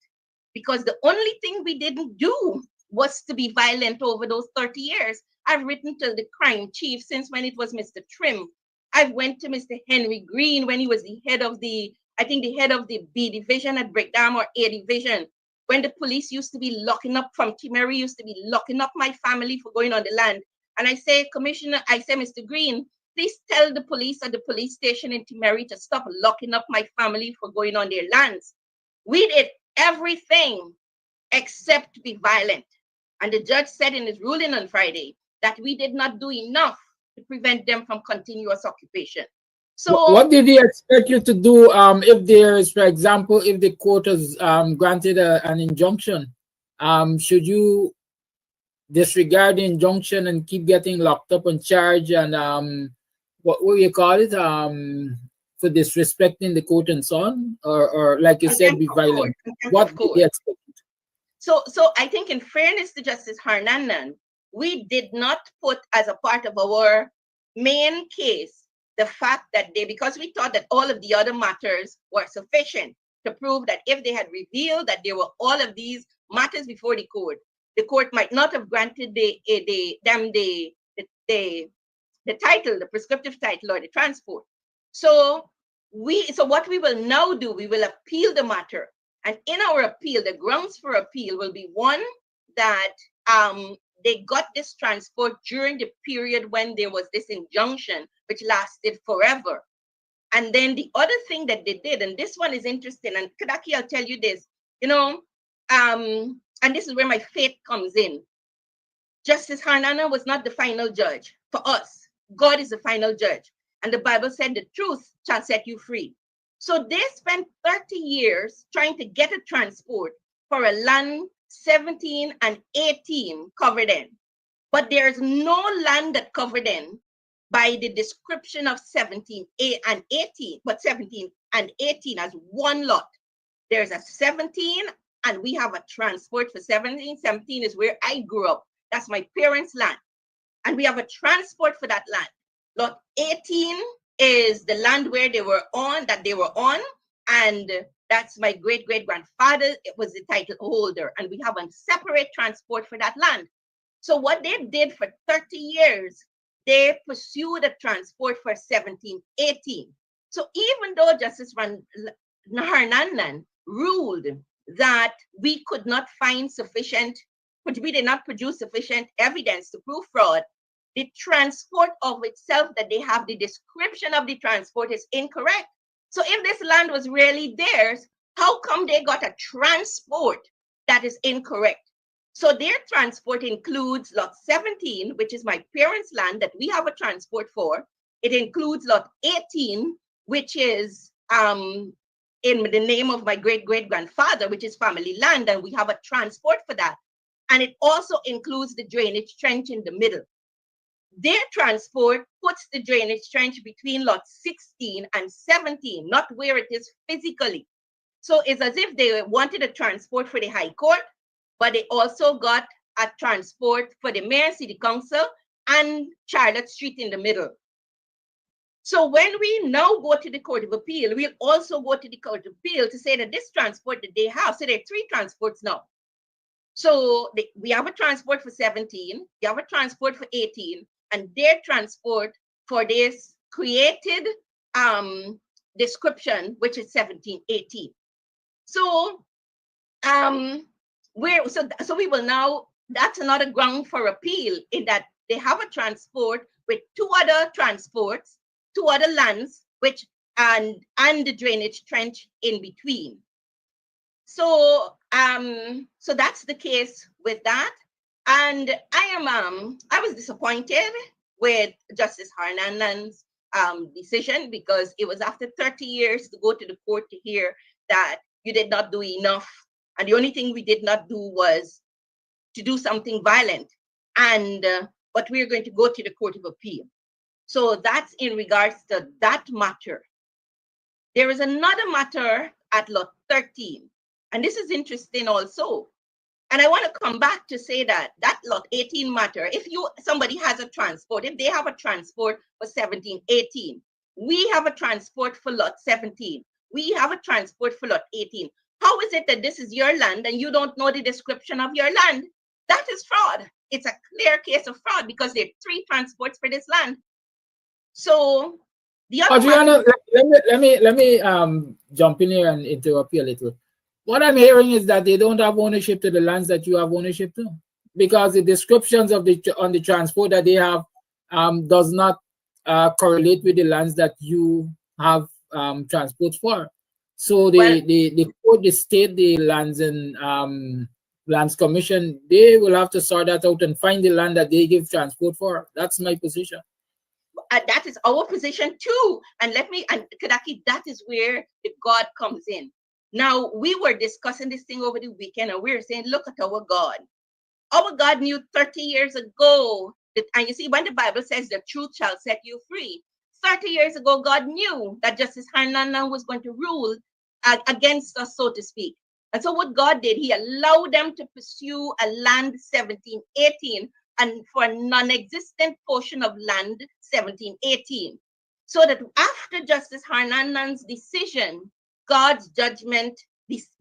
S7: because the only thing we didn't do was to be violent over those 30 years. I've written to the crime chief since when it was Mr. Trim. I went to Mr. Henry Green when he was the head of the B division at Breakdown, or A division, when the police used to be locking up from Timeri, used to be locking up my family for going on the land. And I say, Commissioner, Mr. Green, please tell the police at the police station in Timeri to stop locking up my family for going on their lands. We did everything except be violent. And the judge said in his ruling on Friday that we did not do enough to prevent them from continuous occupation. So
S5: what did he expect you to do if there is, for example, if the court has granted an injunction? Should you disregard the injunction and keep getting locked up and charged and what will you call it, for disrespecting the court and so on, or like you said, be violent? What did he expect?
S7: So I think, in fairness to Justice Harnanan, we did not put as a part of our main case the fact that because we thought that all of the other matters were sufficient to prove that if they had revealed that there were all of these matters before the court might not have granted the title, the prescriptive title, or the transport. So what we will now do, we will appeal the matter. And in our appeal, the grounds for appeal will be, one, that they got this transport during the period when there was this injunction, which lasted forever. And then the other thing that they did, and this one is interesting, and Kadaki, I'll tell you this, and this is where my faith comes in. Justice Harnanan was not the final judge. For us, God is the final judge. And the Bible said the truth shall set you free. So they spent 30 years trying to get a transport for a land 17 and 18 covered in. But there's no land that covered in by the description of 17 and 18, but 17 and 18 as one lot. There's a 17 and we have a transport for 17. 17 is where I grew up. That's my parents' land. And we have a transport for that land. Lot 18 is the land where they were on, and that's my great-great-grandfather. It was the title holder, and we have a separate transport for that land. So what they did for 30 years, they pursued a transport for 17, 18. So even though Justice Harnanan ruled that we could not find sufficient, we did not produce sufficient evidence to prove fraud, the transport of itself that they have, the description of the transport is incorrect. So if this land was really theirs, how come they got a transport that is incorrect? So their transport includes lot 17, which is my parents' land that we have a transport for. It includes lot 18, which is in the name of my great-great-grandfather, which is family land, and we have a transport for that. And it also includes the drainage trench in the middle. Their transport puts the drainage trench between lot 16 and 17, not where it is physically. So it's as if they wanted a transport for the High Court, but they also got a transport for the Mayor, City Council, and Charlotte Street in the middle. So when we now go to the Court of Appeal, we'll also go to the Court of Appeal to say that this transport that they have, so there are 3 transports now. So we have a transport for 17, we have a transport for 18, and their transport for this created description, which is 17, 18. So we will now, that's another ground for appeal, in that they have a transport with 2 other transports, 2 other lands, which and the drainage trench in between. So so that's the case with that. And I was disappointed with Justice Harnanan's decision, because it was after 30 years to go to the court to hear that you did not do enough. And the only thing we did not do was to do something violent. And but we're going to go to the Court of Appeal. So that's in regards to that matter. There is another matter at lot 13. And this is interesting also. And I want to come back to say that lot 18 matter, if somebody has a transport, if they have a transport for 17, 18, we have a transport for lot 17, we have a transport for lot 18. How is it that this is your land and you don't know the description of your land? That is fraud. It's a clear case of fraud, because there are 3 transports for this land. So the other
S5: Audreyanna, let me jump in here and interrupt you a little. What I'm hearing is that they don't have ownership to the lands that you have ownership to, because the descriptions of on the transport that they have does not correlate with the lands that you have transport for. So
S7: Well,
S5: the court, the state, the lands commission, they will have to sort that out and find the land that they give transport for. That's my position.
S7: that is our position too. And Kadaki, that is where the God comes in. Now, we were discussing this thing over the weekend, and we were saying, look at our God. Our God knew 30 years ago that, and you see, when the Bible says the truth shall set you free, 30 years ago, God knew that Justice Harnanan was going to rule against us, so to speak. And so what God did, he allowed them to pursue a land 1718 and for a non-existent portion of land 1718. So that after Justice Harnanan's decision, God's judgment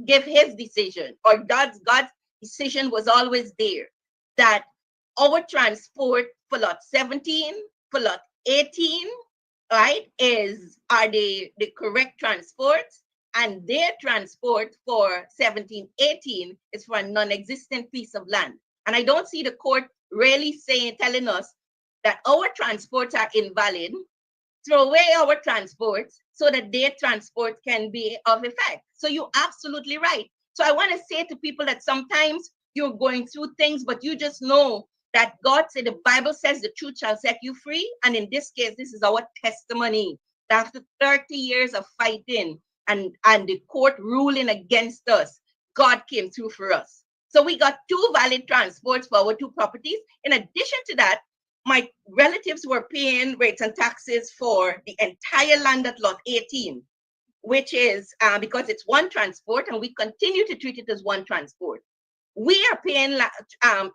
S7: gave his decision, or God's decision was always there, that our transport for lot 17, for lot 18, right, are the correct transports, and their transport for 1718 is for a non-existent piece of land. And I don't see the court really telling us that our transports are invalid, throw away our transports so that their transport can be of effect. So you're absolutely right. So I want to say to people that sometimes you're going through things, but you just know that God said, the Bible says the truth shall set you free. And in this case, this is our testimony. That after 30 years of fighting and the court ruling against us, God came through for us. So we got 2 valid transports for our 2 properties. In addition to that, my relatives were paying rates and taxes for the entire land at lot 18, which is because it's one transport, and we continue to treat it as one transport. We are paying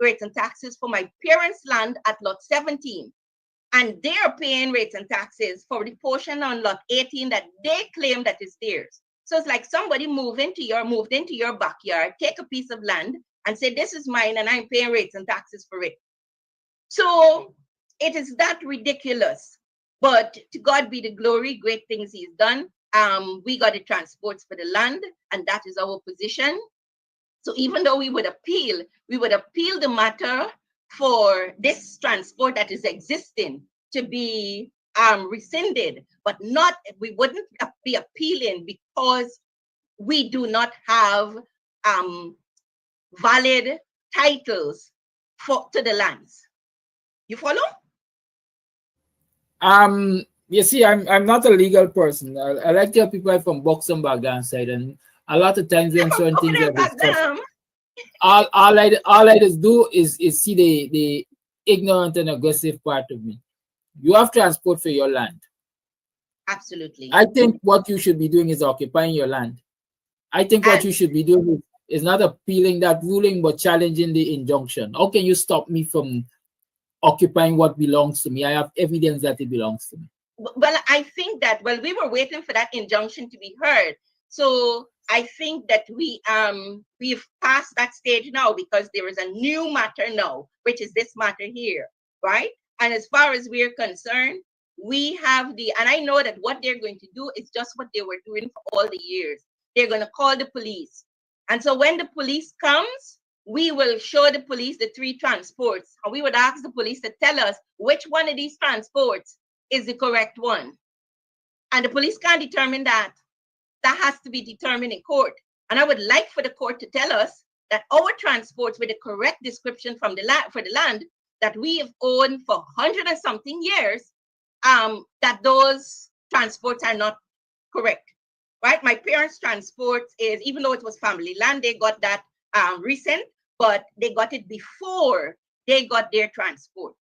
S7: rates and taxes for my parents' land at lot 17, and they are paying rates and taxes for the portion on lot 18 that they claim that is theirs. So it's like somebody moved into your backyard, take a piece of land and say, this is mine and I'm paying rates and taxes for it. So it is that ridiculous. But to God be the glory, great things he's done. We got the transports for the land, and that is our position. So even though we would appeal the matter for this transport that is existing to be rescinded, but we wouldn't be appealing because we do not have valid titles to the lands. You follow?
S5: You see, I'm not a legal person. I like to help people from Buxton background side, and a lot of times when certain things are discussed, all I just do is see the ignorant and aggressive part of me. You have transport for your land.
S7: Absolutely.
S5: I think what you should be doing is occupying your land. I think what you should be doing is not appealing that ruling, but challenging the injunction. How can you stop me from occupying what belongs to me? I have evidence that it belongs to me.
S7: Well, I think that, we were waiting for that injunction to be heard. So I think that we've passed that stage now, because there is a new matter now, which is this matter here, right? And as far as we're concerned, we have and I know that what they're going to do is just what they were doing for all the years. They're going to call the police. And so when the police comes, we will show the police the 3 transports, and we would ask the police to tell us which one of these transports is the correct one. And the police can't determine that. That has to be determined in court. And I would like for the court to tell us that our transports with the correct description from for the land that we have owned for 100 and something years, that those transports are not correct, right? My parents' transports is, even though it was family land, they got that recent, but they got it before they got their transport.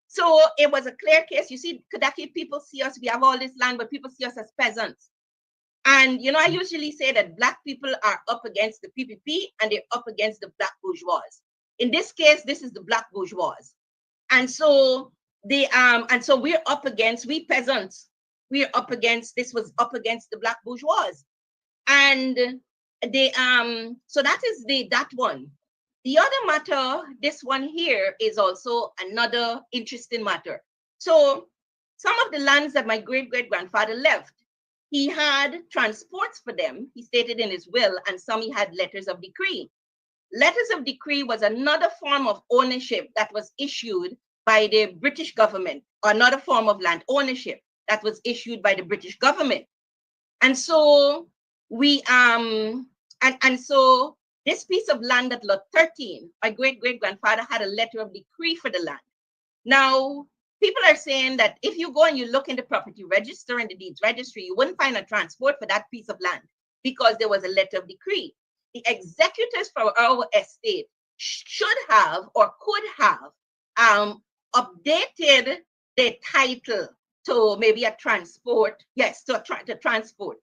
S7: So it was a clear case. You see, Kadaki, people see us, we have all this land, but people see us as peasants. And, I usually say that Black people are up against the PPP and they're up against the Black bourgeois. In this case, this is the Black bourgeois. And so we're up against, we peasants, this was up against the Black bourgeois. And so that is that one. The other matter, this one here, is also another interesting matter. So some of the lands that my great-great-grandfather left, he had transports for them, he stated in his will, and some he had letters of decree. Letters of decree was another form of ownership that was issued by the British government, or another form of land ownership that was issued by the British government. And so we and so this piece of land at lot 13, my great-great-grandfather had a letter of decree for the land. Now, people are saying that if you go and you look in the property register and the deeds registry, you wouldn't find a transport for that piece of land because there was a letter of decree. The executors for our estate should have or could have updated the title to maybe a transport, yes, to transport.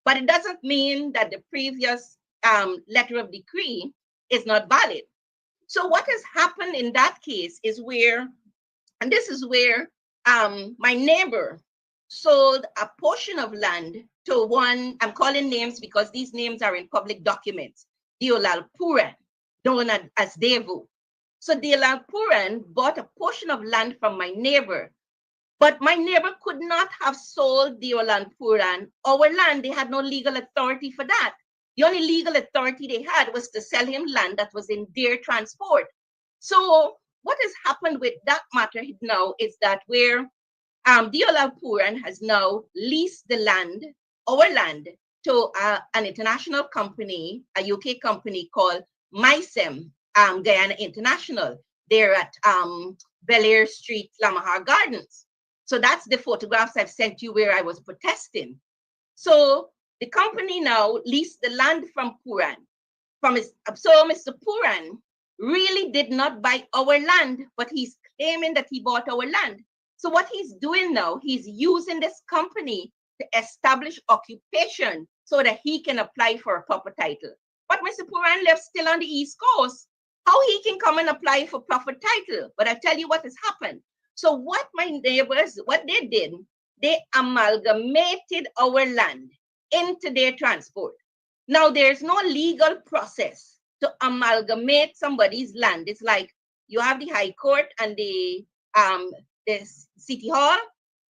S7: But it doesn't mean that the previous letter of decree is not valid. So what has happened in that case is where, and this is where my neighbor sold a portion of land to one, I'm calling names because these names are in public documents, Deolal Puran, known as Devu. So Deolal Puran bought a portion of land from my neighbor, but my neighbor could not have sold Deolal Puran our land. They had no legal authority for that. The only legal authority they had was to sell him land that was in their transport. So what has happened with that matter now is that where Deolal Puran has now leased the land, our land, to an international company, a UK company called MySem, Guyana International. They're at Bel-Air Street, Lamahar Gardens. So that's the photographs I've sent you where I was protesting. So the company now leased the land from Puran. So Mr. Puran really did not buy our land, but he's claiming that he bought our land. So what he's doing now, he's using this company to establish occupation so that he can apply for a proper title. But Mr. Puran lives still on the East Coast. How he can come and apply for proper title? But I tell you what has happened. So what my neighbors, what they did, they amalgamated our land into their transport. Now there's no legal process to amalgamate somebody's land. It's like you have the High Court and the City Hall,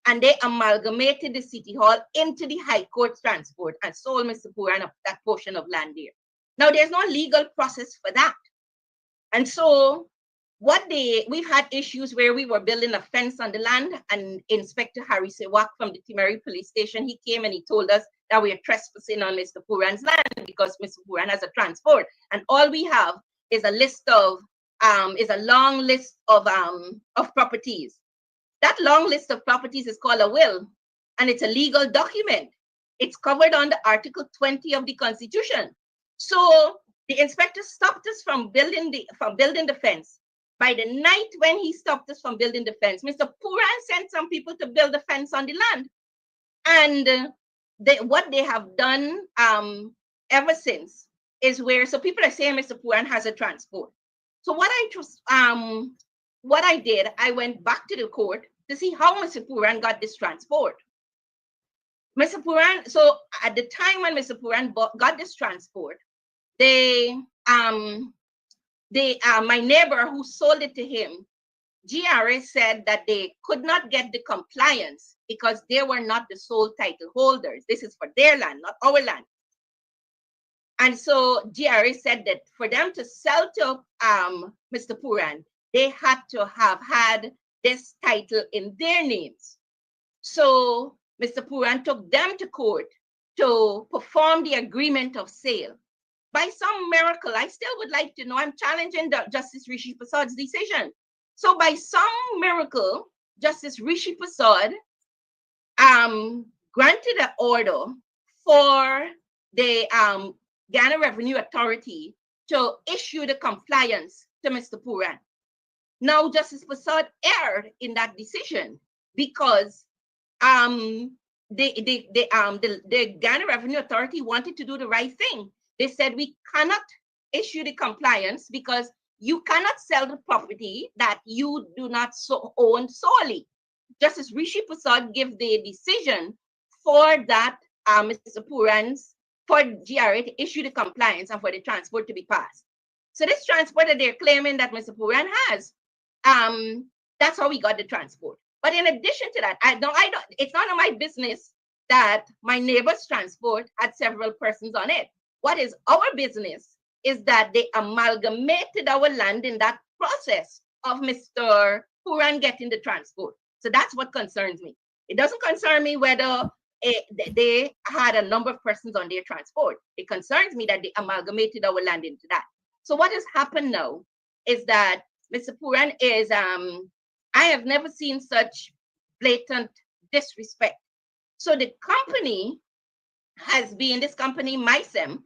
S7: and they amalgamated the City Hall into the High Court's transport and sold Mr. Puran that portion of land there. Now there's no legal process for that. And so we've had issues where we were building a fence on the land, and Inspector Harry Sewak from the Timeri police station, he came and he told us that we are trespassing on Mr. Puran's land because Mr. Puran has a transport. And all we have is a list of, is a long list of properties. That long list of properties is called a will, and it's a legal document. It's covered under Article 20 of the Constitution. So the inspector stopped us from building the fence. By the night when he stopped us from building the fence, Mr. Puran sent some people to build the fence on the land. And what they have done ever since is where, so people are saying Mr. Puran has a transport. So what I did, I went back to the court to see how Mr. Puran got this transport. Mr. Puran, so at the time when Mr. Puran got this transport, my neighbor who sold it to him, GRA said that they could not get the compliance because they were not the sole title holders. This is for their land, not our land. And so GRA said that for them to sell to Mr. Puran, they had to have had this title in their names. So Mr. Puran took them to court to perform the agreement of sale. By some miracle, I still would like to know, I'm challenging Justice Rishi Prasad's decision. So by some miracle, Justice Rishi Prasad granted an order for the Ghana Revenue Authority to issue the compliance to Mr. Puran. Now, Justice Prasad erred in that decision because the Ghana Revenue Authority wanted to do the right thing. They said we cannot issue the compliance because you cannot sell the property that you do not own solely. Justice Rishi Prasad gave the decision for that Mr. Puran's, for GRA to issue the compliance and for the transport to be passed. So this transport that they're claiming that Mr. Puran has, that's how we got the transport. But in addition to that, it's none of my business that my neighbor's transport had several persons on it. What is our business is that they amalgamated our land in that process of Mr. Puran getting the transport. So that's what concerns me. It doesn't concern me whether they had a number of persons on their transport. It concerns me that they amalgamated our land into that. So what has happened now is that Mr. Puran is, I have never seen such blatant disrespect. So the company has been, this company, MySem,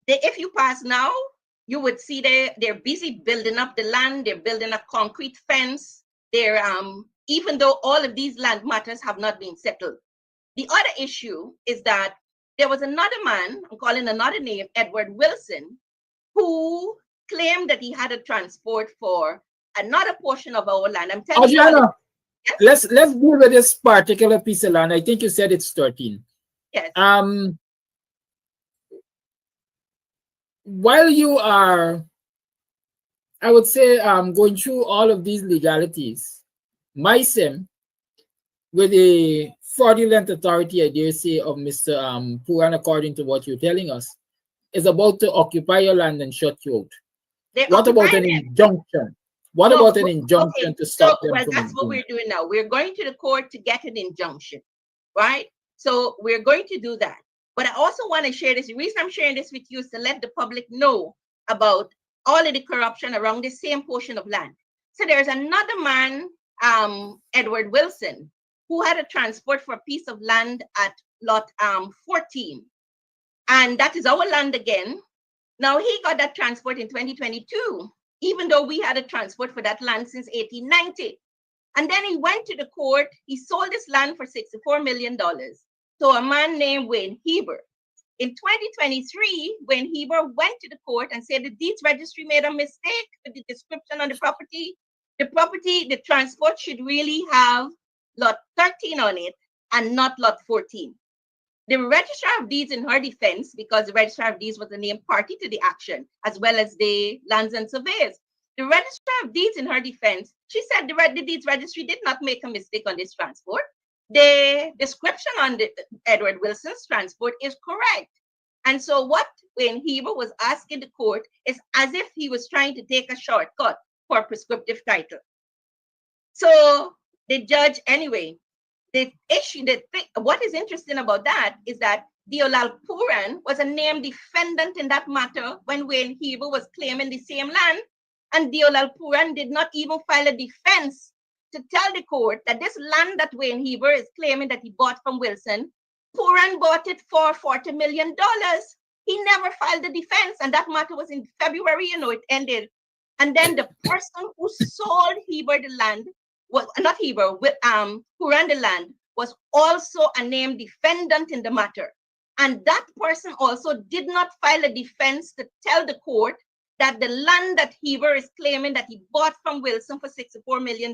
S7: if you pass now, you would see they're busy building up the land. They're building a concrete fence. They're, even though all of these land matters have not been settled. The other issue is that there was another man, I'm calling another name, Edward Wilson, who claimed that he had a transport for another portion of our land. I'm telling you.
S5: Audreyanna,
S7: yes?
S5: let's deal with this particular piece of land. I think you said it's 13.
S7: Yes.
S5: While you are, I would say, going through all of these legalities, MySem, with the fraudulent authority, I dare say, of Mr. Puran, according to what you're telling us, is about to occupy your land and shut you out. What about an injunction? What about an injunction to stop them from
S7: that's what we're doing now. We're going to the court to get an injunction, right? So we're going to do that. But I also want to share this. The reason I'm sharing this with you is to let the public know about all of the corruption around the same portion of land. So there's another man, Edward Wilson, who had a transport for a piece of land at lot 14. And that is our land again. Now he got that transport in 2022, even though we had a transport for that land since 1890. And then he went to the court. He sold this land for $64 million to a man named Wayne Heber. In 2023, Wayne Heber went to the court and said the deeds registry made a mistake with the description on the property. The transport should really have lot 13 on it and not lot 14. The registrar of deeds, in her defense, because the registrar of deeds was the named party to the action, as well as the lands and surveyors. The registrar of deeds, in her defense, she said the deeds registry did not make a mistake on this transport. The description on the Edward Wilson's transport is correct. And so what Wayne Heber was asking the court is as if he was trying to take a shortcut for a prescriptive title. So the judge, anyway, the issue, what is interesting about that is that Deolal Puran was a named defendant in that matter when Wayne Heber was claiming the same land, and Deolal Puran did not even file a defense to tell the court that this land that Wayne Heber is claiming that he bought from Wilson, Puran bought it for $40 million. He never filed a defense, and that matter was in February, it ended. And then the person who sold Heber the land, well, not Heber, Puran the land, was also a named defendant in the matter. And that person also did not file a defense to tell the court that the land that Heber is claiming that he bought from Wilson for $64 million,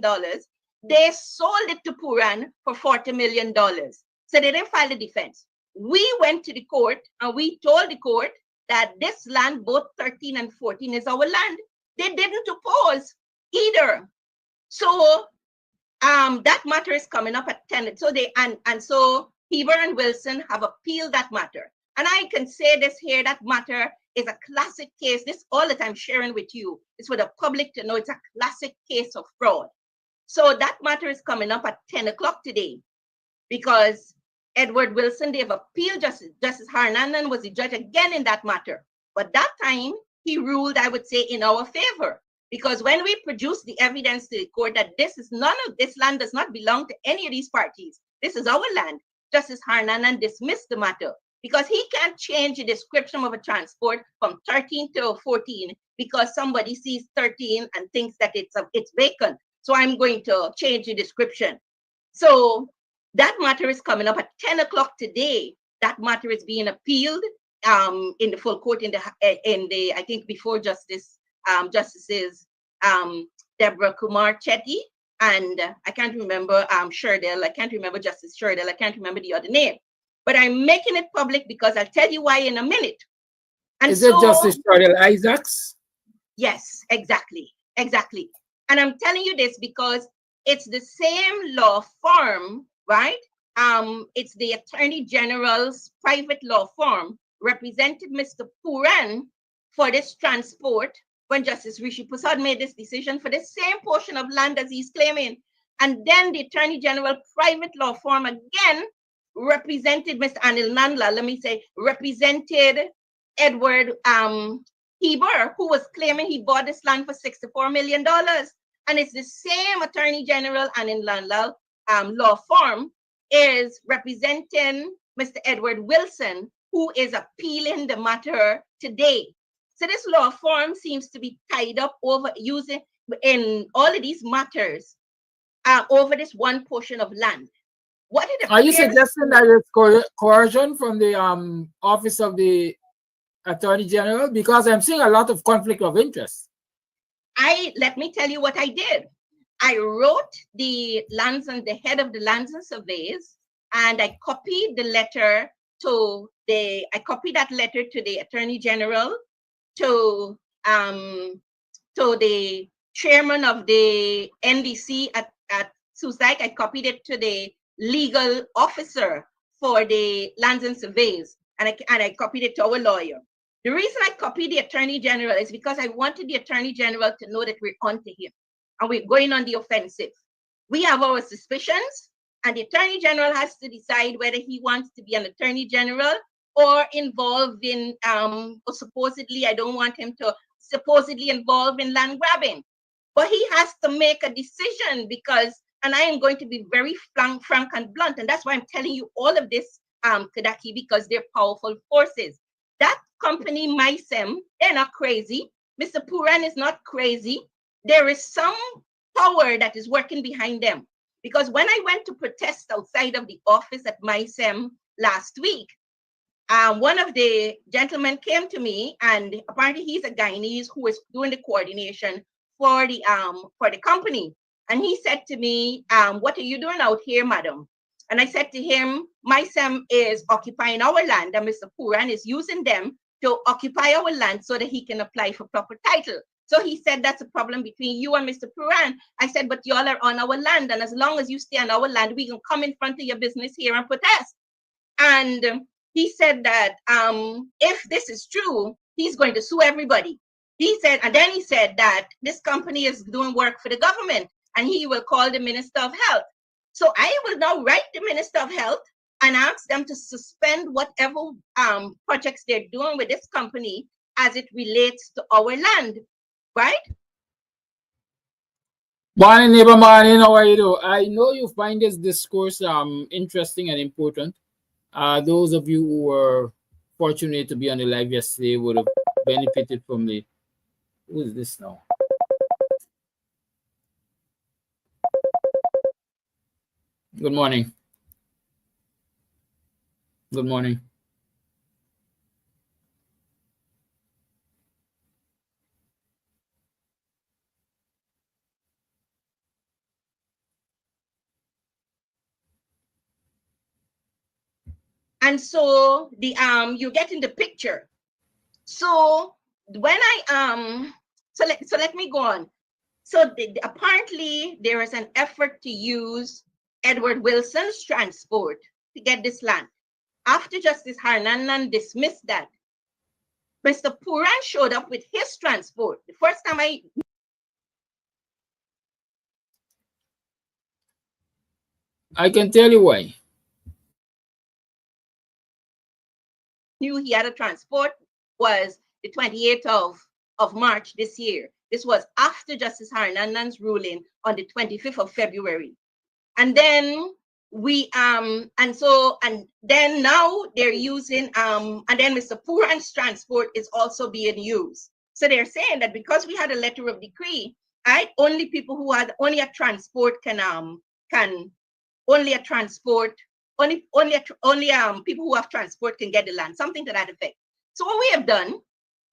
S7: they sold it to Puran for $40 million. So they didn't file a defense. We went to the court and we told the court that this land, both 13 and 14, is our land. They didn't oppose either. So that matter is coming up at 10. So so Heber and Wilson have appealed that matter. And I can say this here, that matter is a classic case. This all that I'm sharing with you is for the public to know it's a classic case of fraud. So that matter is coming up at 10 o'clock today because Edward Wilson, they have appealed. Justice Harnanan was the judge again in that matter. But that time he ruled, I would say, in our favor. Because when we produced the evidence to the court that none of this land does not belong to any of these parties, this is our land, Justice Harnanan dismissed the matter because he can't change the description of a transport from 13 to 14 because somebody sees 13 and thinks that it's vacant. So I'm going to change the description. So that matter is coming up at 10 o'clock today. That matter is being appealed in the full court in the I think before Justices Deborah Kumar Chetty and I can't remember Sherdell. I can't remember Justice Sherdell. I can't remember the other name. But I'm making it public because I'll tell you why in a minute. And
S5: is it Justice Sherdell Isaacs?
S7: Yes, exactly. And I'm telling you this because it's the same law firm, right? It's the Attorney General's private law firm represented Mr. Puran for this transport when Justice Rishi Prasad made this decision for the same portion of land as he's claiming. And then the Attorney General private law firm again represented Mr. Anil Nandla, let me say, represented Edward Heber, who was claiming he bought this land for $64 million. And it's the same Attorney General Anil Nandla law firm is representing Mr. Edward Wilson, who is appealing the matter today. So this law firm seems to be tied up over using in all of these matters over this one portion of land. What it
S5: Are you suggesting that it's coercion from the office of the Attorney General? Because I'm seeing a lot of conflict of interest.
S7: Let me tell you what I did. I wrote the lands and the head of the lands and surveys, and I copied the letter to the Attorney General, to the chairman of the NDC at Susdike. I copied it to the legal officer for the lands and surveys, and I copied it to our lawyer. The reason I copied the Attorney General is because I wanted the Attorney General to know that we're on to him and we're going on the offensive. We have our suspicions, and the Attorney General has to decide whether he wants to be an Attorney General or involved in, or supposedly, I don't want him to supposedly involved in land grabbing. But he has to make a decision because, and I am going to be very frank and blunt, and that's why I'm telling you all of this, Kadaki, because they're powerful forces. That company, MySem, they're not crazy. Mr. Puran is not crazy. There is some power that is working behind them. Because when I went to protest outside of the office at MySem last week, one of the gentlemen came to me, and apparently he's a Guyanese who is doing the coordination for the company. And he said to me, what are you doing out here, madam? And I said to him, MySem is occupying our land, and Mr. Puran is using them to occupy our land so that he can apply for proper title. So he said, that's a problem between you and Mr. Puran. I said, but y'all are on our land, and as long as you stay on our land, we can come in front of your business here and protest. And he said that if this is true, he's going to sue everybody. He said, and then he said that this company is doing work for the government, and he will call the Minister of Health. So I will now write the Minister of Health and ask them to suspend whatever projects they're doing with this company as it relates to our land, right?
S5: Morning, neighbor, morning. How are you doing? I know you find this discourse interesting and important. Those of you who were fortunate to be on the live yesterday would have benefited from the. Who is this now? Good morning. Good morning.
S7: And so the you get in the picture. So when I so let me go on. So apparently there is an effort to use Edward Wilson's transport to get this land. After Justice Harnanan dismissed that, Mr. Puran showed up with his transport. The first time I
S5: can tell you why.
S7: knew he had a transport was the 28th of March this year. This was after Justice Harnanan's ruling on the 25th of February. And then and then now they're using and then Mr. Puran's transport is also being used. So they're saying that because we had a letter of decree, right, only people who had only a transport people who have transport can get the land, something to that effect. So what we have done,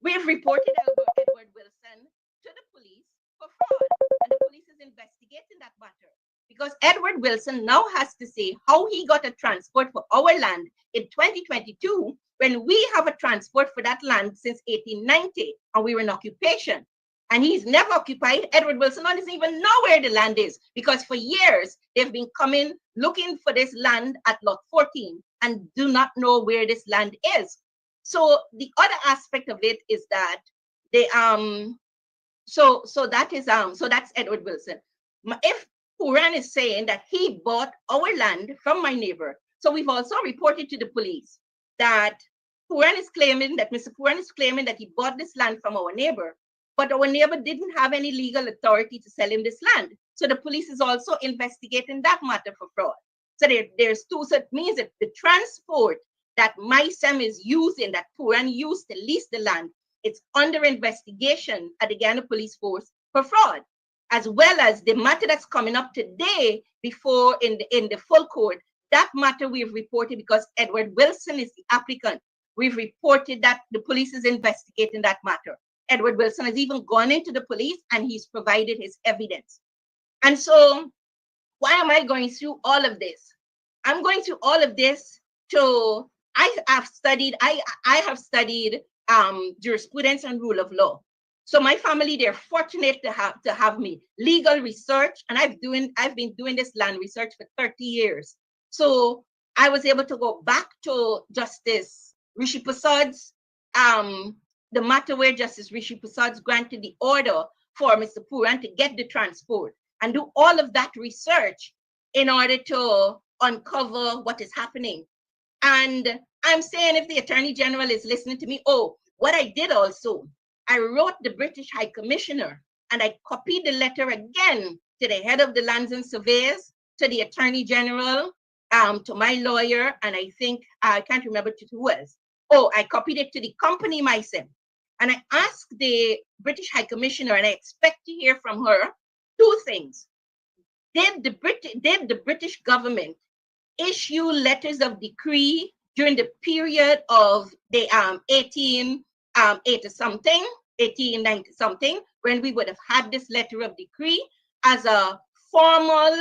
S7: we have reported Edward Wilson to the police for fraud, and the police is investigating that matter. Because Edward Wilson now has to say how he got a transport for our land in 2022 when we have a transport for that land since 1890 and we were in occupation. And he's never occupied. Edward Wilson doesn't even know where the land is because for years they've been coming looking for this land at lot 14 and do not know where this land is. So the other aspect of it is that they so that's Edward Wilson. If Puran is saying that he bought our land from my neighbor So we've also reported to the police that Puran is claiming that Mr. Puran is claiming that he bought this land from our neighbor, but our neighbor didn't have any legal authority to sell him this land. So the police is also investigating that matter for fraud. So there's two. So it means that the transport that MySem is using, that Puran used to lease the land, it's under investigation at the Ghana Police Force for fraud, as well as the matter that's coming up today before in the full court. That matter we've reported because Edward Wilson is the applicant. We've reported that the police is investigating that matter. Edward Wilson has even gone into the police and he's provided his evidence. And so why am I going through all of this? I'm going through all of this to, I have studied jurisprudence and rule of law. So my family, they're fortunate to have me legal research, and I've been doing this land research for 30 years. So I was able to go back to Justice Rishi Prasad's, the matter where Justice Rishi Prasad's granted the order for Mr. Puran to get the transport and do all of that research in order to uncover what is happening. And I'm saying, if the Attorney General is listening to me, what I did also, I wrote the British High Commissioner and I copied the letter again to the head of the Lands and Surveyors, to the Attorney General, to my lawyer, and I think, I can't remember to who else. I copied it to the company myself. And I asked the British High Commissioner, and I expect to hear from her two things. Did the British government issue letters of decree during the period of the 1890 something, when we would have had this letter of decree as a formal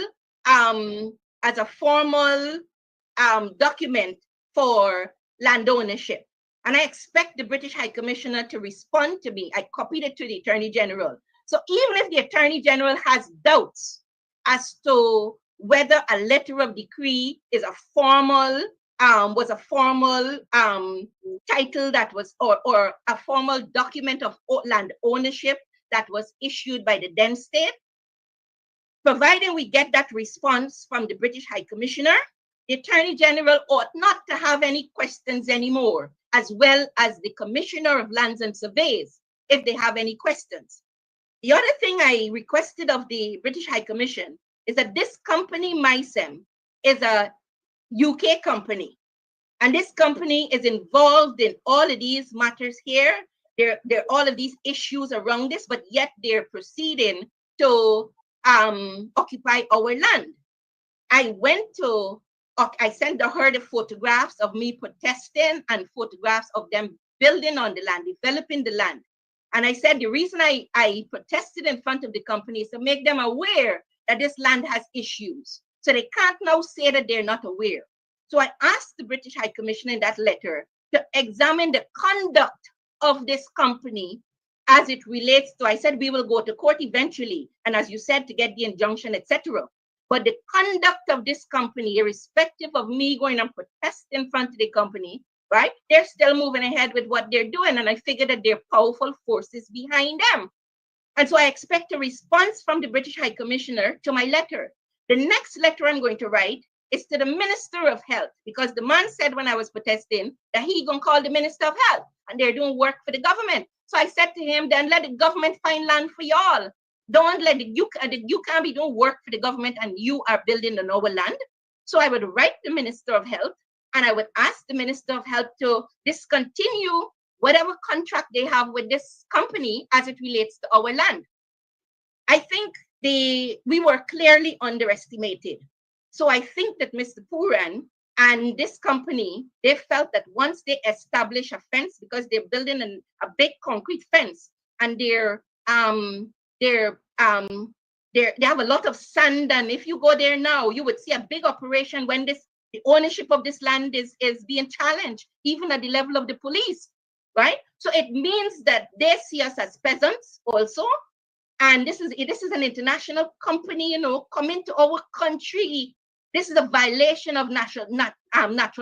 S7: document for land ownership? And I expect the British High Commissioner to respond to me. I copied it to the Attorney General. So even if the Attorney General has doubts as to whether a letter of decree is a formal, was a formal title that was, or a formal document of land ownership that was issued by the then state, providing we get that response from the British High Commissioner, the Attorney General ought not to have any questions anymore, as well as the Commissioner of Lands and Surveys, if they have any questions. The other thing I requested of the British High Commission is that this company, MySem, is a UK company. And this company is involved in all of these matters here. There are all of these issues around this, but yet they're proceeding to occupy our land. I sent her the photographs of me protesting and photographs of them building on the land, developing the land. And I said, the reason I protested in front of the company is to make them aware that this land has issues. So they can't now say that they're not aware. So I asked the British High Commission in that letter to examine the conduct of this company as it relates to, I said, we will go to court eventually. And as you said, to get the injunction, etc. But the conduct of this company, irrespective of me going and protest in front of the company, right? They're still moving ahead with what they're doing. And I figured that there are powerful forces behind them. And so I expect a response from the British High Commissioner to my letter. The next letter I'm going to write is to the Minister of Health, because the man said when I was protesting that he gonna call the Minister of Health and they're doing work for the government. So I said to him, then let the government find land for y'all. Don't let you can't be doing work for the government and you are building on our land. So I would write the Minister of Health and I would ask the Minister of Health to discontinue whatever contract they have with this company as it relates to our land. I think we were clearly underestimated. So I think that Mr. Puran and this company, they felt that once they establish a fence, because they're building a big concrete fence, and they have a lot of sand, and if you go there now, you would see a big operation when the ownership of this land is being challenged, even at the level of the police, right? So it means that they see us as peasants also, and this is an international company, coming to our country. This is a violation of natural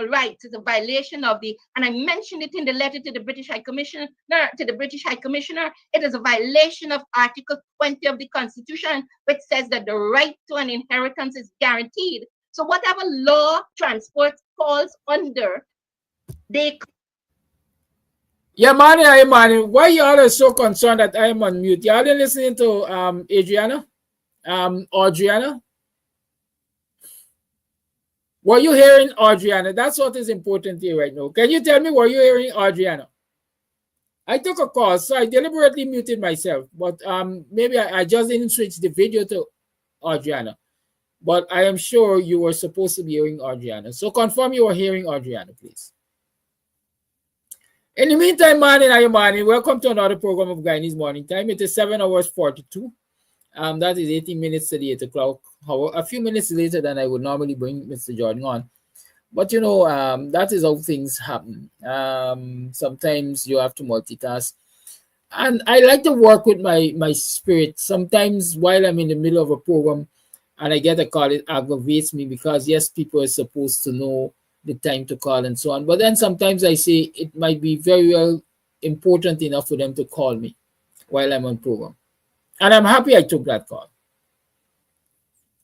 S7: rights. It's a violation of and I mentioned it in the letter to the British High Commissioner. It is a violation of Article 20 of the Constitution, which says that the right to an inheritance is guaranteed. So whatever law transport falls under, they.
S5: Yeah, Manny, why y'all are so concerned that I am on mute? Y'all been listening to Adriana? Audreyanna? Were you hearing Audreyanna? That's what is important here right now. Can you tell me, were you hearing Audreyanna? I took a call, so I deliberately muted myself, but maybe I just didn't switch the video to Audreyanna. But I am sure you were supposed to be hearing Audreyanna. So confirm you were hearing Audreyanna, please. In the meantime, Manny, welcome to another program of Guyanese Morning Time. It is 7 hours 42. That is 18 minutes to the 8 o'clock. A few minutes later than I would normally bring Mr. Jordan on. But you know, that is how things happen. Sometimes you have to multitask. And I like to work with my spirit. Sometimes while I'm in the middle of a program and I get a call, it aggravates me because yes, people are supposed to know the time to call and so on. But then sometimes I say it might be very well important enough for them to call me while I'm on program. And I'm happy I took that call.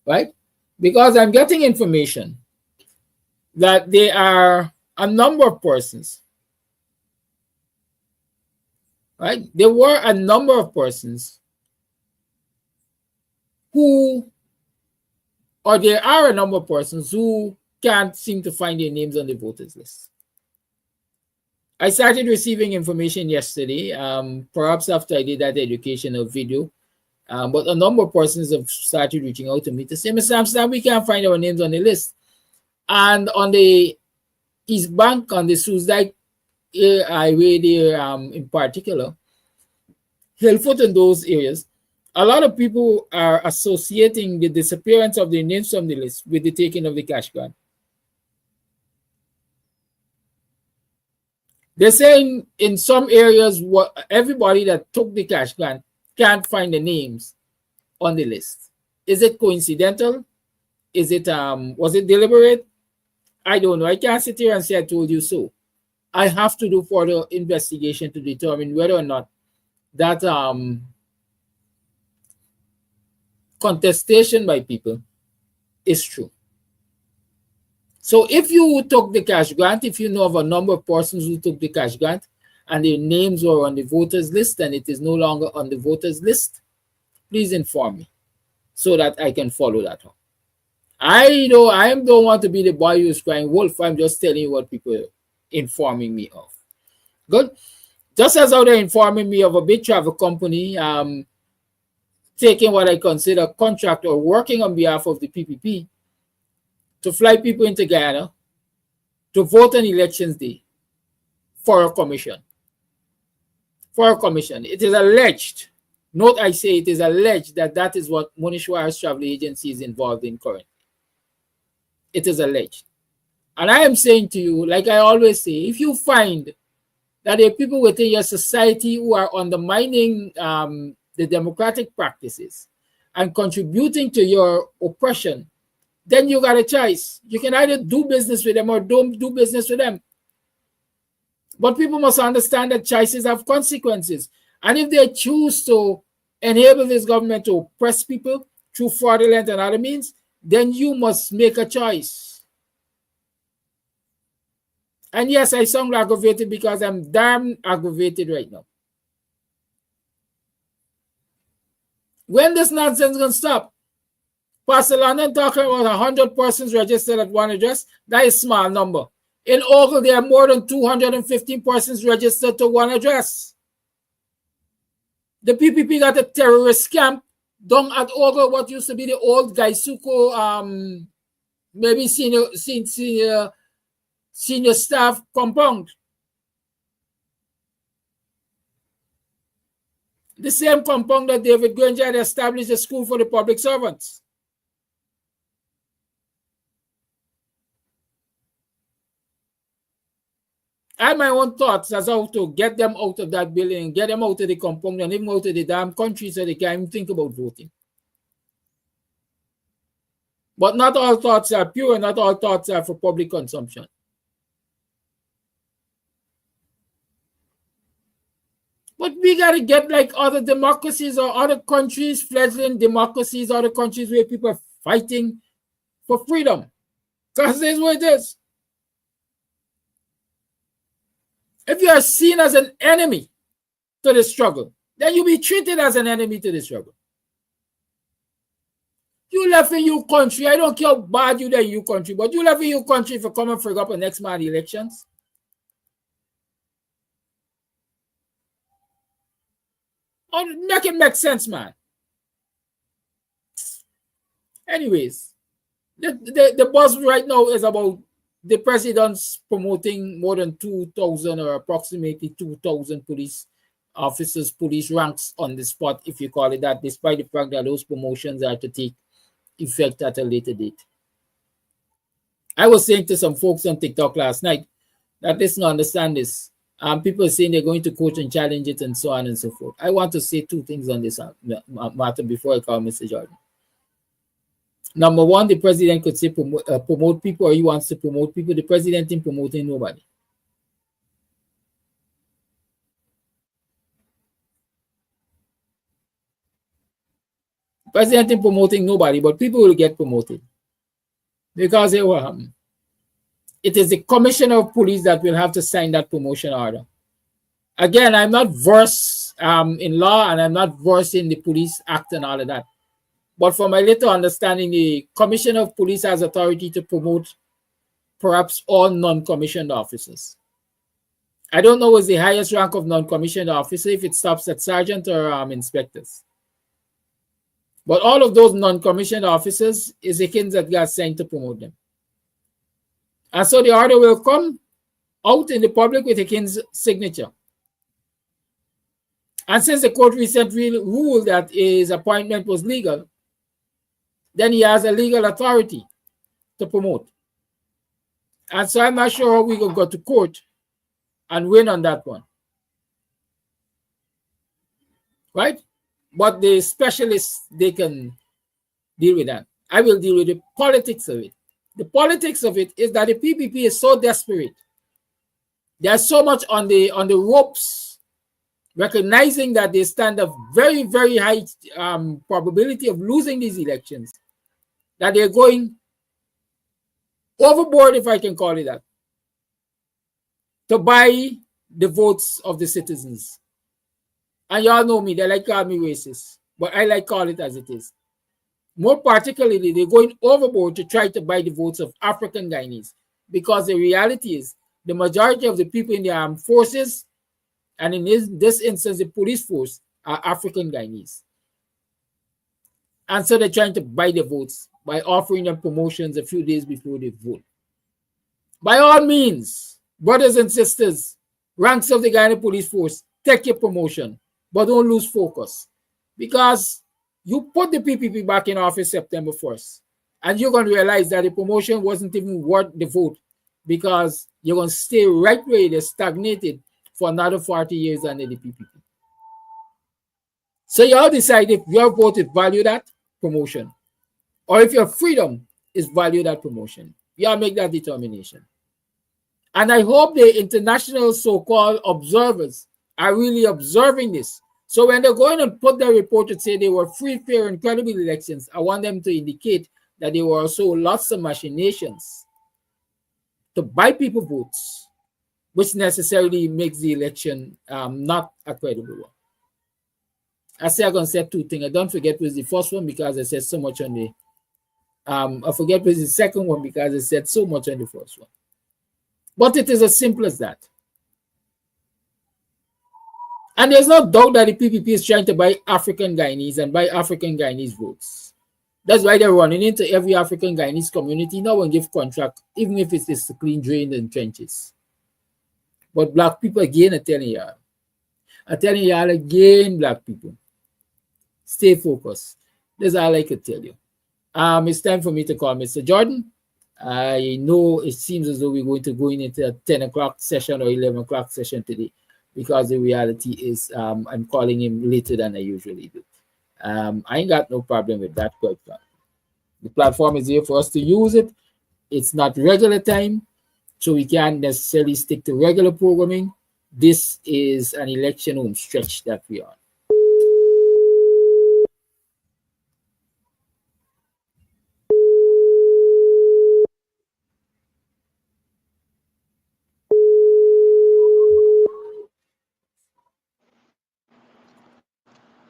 S5: Right? Because I'm getting information that there are a number of persons. Right? There were a number of persons who, or there are a number of persons who can't seem to find their names on the voters list. I started receiving information yesterday, perhaps after I did that educational video, but a number of persons have started reaching out to me to say, Mr. Amsterdam, we can't find our names on the list. And on the East Bank, on the Suzdijk highway there in particular, Hillfoot and those areas, a lot of people are associating the disappearance of their names from the list with the taking of the cash grant. They're saying in some areas, everybody that took the cash grant can't find the names on the list. Is it coincidental? Is it was it deliberate? I don't know. I can't sit here and say I told you so. I have to do further investigation to determine whether or not that contestation by people is true. So if you took the cash grant, if you know of a number of persons who took the cash grant and their names were on the voters list and it is no longer on the voters list, please inform me so that I can follow that up. I don't want to be the boy who's crying wolf. I'm just telling you what people are informing me of. Good. Just as how they're informing me of a big travel company taking what I consider contract or working on behalf of the PPP to fly people into Guyana to vote on elections day for a commission. For a commission. It is alleged, note I say it is alleged that that is what Monishwara's travel agency is involved in currently. It is alleged. And I am saying to you, like I always say, if you find that there are people within your society who are undermining the democratic practices and contributing to your oppression, then you got a choice. You can either do business with them or don't do business with them. But people must understand that choices have consequences. And if they choose to enable this government to oppress people through fraudulent and other means, then you must make a choice. And yes, I sound aggravated because I'm damn aggravated right now. When this nonsense gonna stop? Pastor London talking about 100 persons registered at one address. That is a small number. In Ogle, there are more than 215 persons registered to one address. The PPP got a terrorist camp down at Ogle, what used to be the old Gaisuko, maybe senior staff compound. The same compound that David Granger had established a school for the public servants. I have my own thoughts as how to get them out of that building, get them out of the compound, and even out of the damn country so they can't even think about voting. But not all thoughts are pure, not all thoughts are for public consumption. But we got to get like other democracies or other countries, fledgling democracies, other countries where people are fighting for freedom. Because this is what it is. If you are seen as an enemy to the struggle, then you be treated as an enemy to the struggle. You left in your country. I don't care how bad you there in your country, but you left in your country for come and frig up the next man elections. Oh, make it make sense, man. Anyways, the buzz right now is about the president's promoting more than 2,000 or approximately 2,000 police officers, police ranks on the spot, if you call it that, despite the fact that those promotions are to take effect at a later date. I was saying to some folks on TikTok last night that let's not understand this. People are saying they're going to coach and challenge it and so on and so forth. I want to say two things on this matter before I call Mr. Jordan. Number one, the president could say promote people, or he wants to promote people. The president isn't promoting nobody. The president isn't promoting nobody, but people will get promoted because it is the commissioner of police that will have to sign that promotion order. Again, I'm not versed in law, and I'm not versed in the police act and all of that. But from my little understanding, the commissioner of police has authority to promote perhaps all non-commissioned officers. I don't know what's the highest rank of non-commissioned officer, if it stops at sergeant or inspectors. But all of those non-commissioned officers is the kins that got sent to promote them. And so the order will come out in the public with a king's signature. And since the court recently ruled that his appointment was legal, then he has a legal authority to promote. And so I'm not sure how we can go to court and win on that one. Right? But the specialists, they can deal with that. I will deal with the politics of it. The politics of it is that the PPP is so desperate. There's so much on the ropes, recognizing that they stand a very, very high probability of losing these elections, that they're going overboard, if I can call it that, to buy the votes of the citizens. And y'all know me, they like to call me racist, but I like to call it as it is. More particularly, they're going overboard to try to buy the votes of African Guyanese, because the reality is the majority of the people in the armed forces, and in this instance, the police force, are African Guyanese. And so they're trying to buy the votes by offering them promotions a few days before they vote. By all means, brothers and sisters, ranks of the Guyana police force, take your promotion, but don't lose focus. Because you put the PPP back in office September 1st, and you're going to realize that the promotion wasn't even worth the vote, because you're going to stay right where they're stagnated for another 40 years under the PPP. So you all decide if your vote is valued at promotion, or if your freedom is valued at promotion. You all make that determination. And I hope the international so-called observers are really observing this. So when they're going and put their report to say they were free, fair, and credible elections, I want them to indicate that there were also lots of machinations to buy people votes, which necessarily makes the election not a credible one. I say I'm going to say two things. I don't forget what was the first one, because I said so much on the I forget what was the second one, because I said so much on the first one. But it is as simple as that. And there's no doubt that the PPP is trying to buy African Guyanese and buy African Guyanese votes. That's why they're running into every African Guyanese community now and give contract, even if it's just clean drained in trenches. But black people, again, I'm telling y'all again, black people, stay focused. That's all I could tell you. It's time for me to call Mr. Jordan. I know it seems as though we're going to go into a 10 o'clock session or 11 o'clock session today, because the reality is I'm calling him later than I usually do. I ain't got no problem with that. The platform is here for us to use it. It's not regular time, so we can't necessarily stick to regular programming. This is an election home stretch that we are.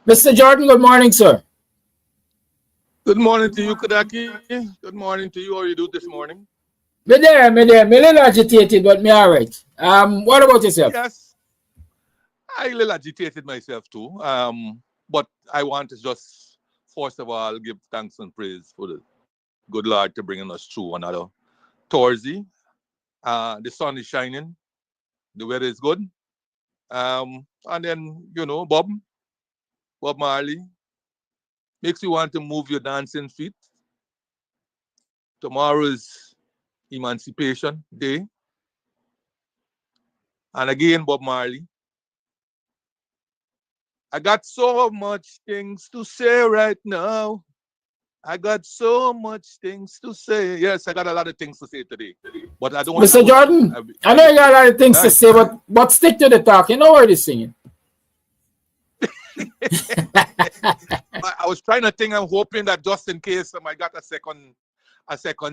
S5: Mr. Jordan, good morning, sir.
S8: Good morning to you, Kadaki. Good morning to you. How you do this morning?
S5: Me there. Me a little agitated, but me all right. What about yourself?
S8: Yes, I a little agitated myself too. But I want to just first of all give thanks and praise for the good Lord to bringing us through another Thursday. The sun is shining, the weather is good. And then Bob Marley makes you want to move your dancing feet. Tomorrow is Emancipation Day, and again Bob Marley. I got so much things to say right now. I got so much things to say. Yes, I got a lot of things to say today, but I don't want to
S5: Mr.
S8: push.
S5: Jordan, I know you got a lot of things to
S8: Right.
S5: say, but stick to the talk. You know where they're singing.
S8: I was trying to think. I'm hoping that just in case I got a second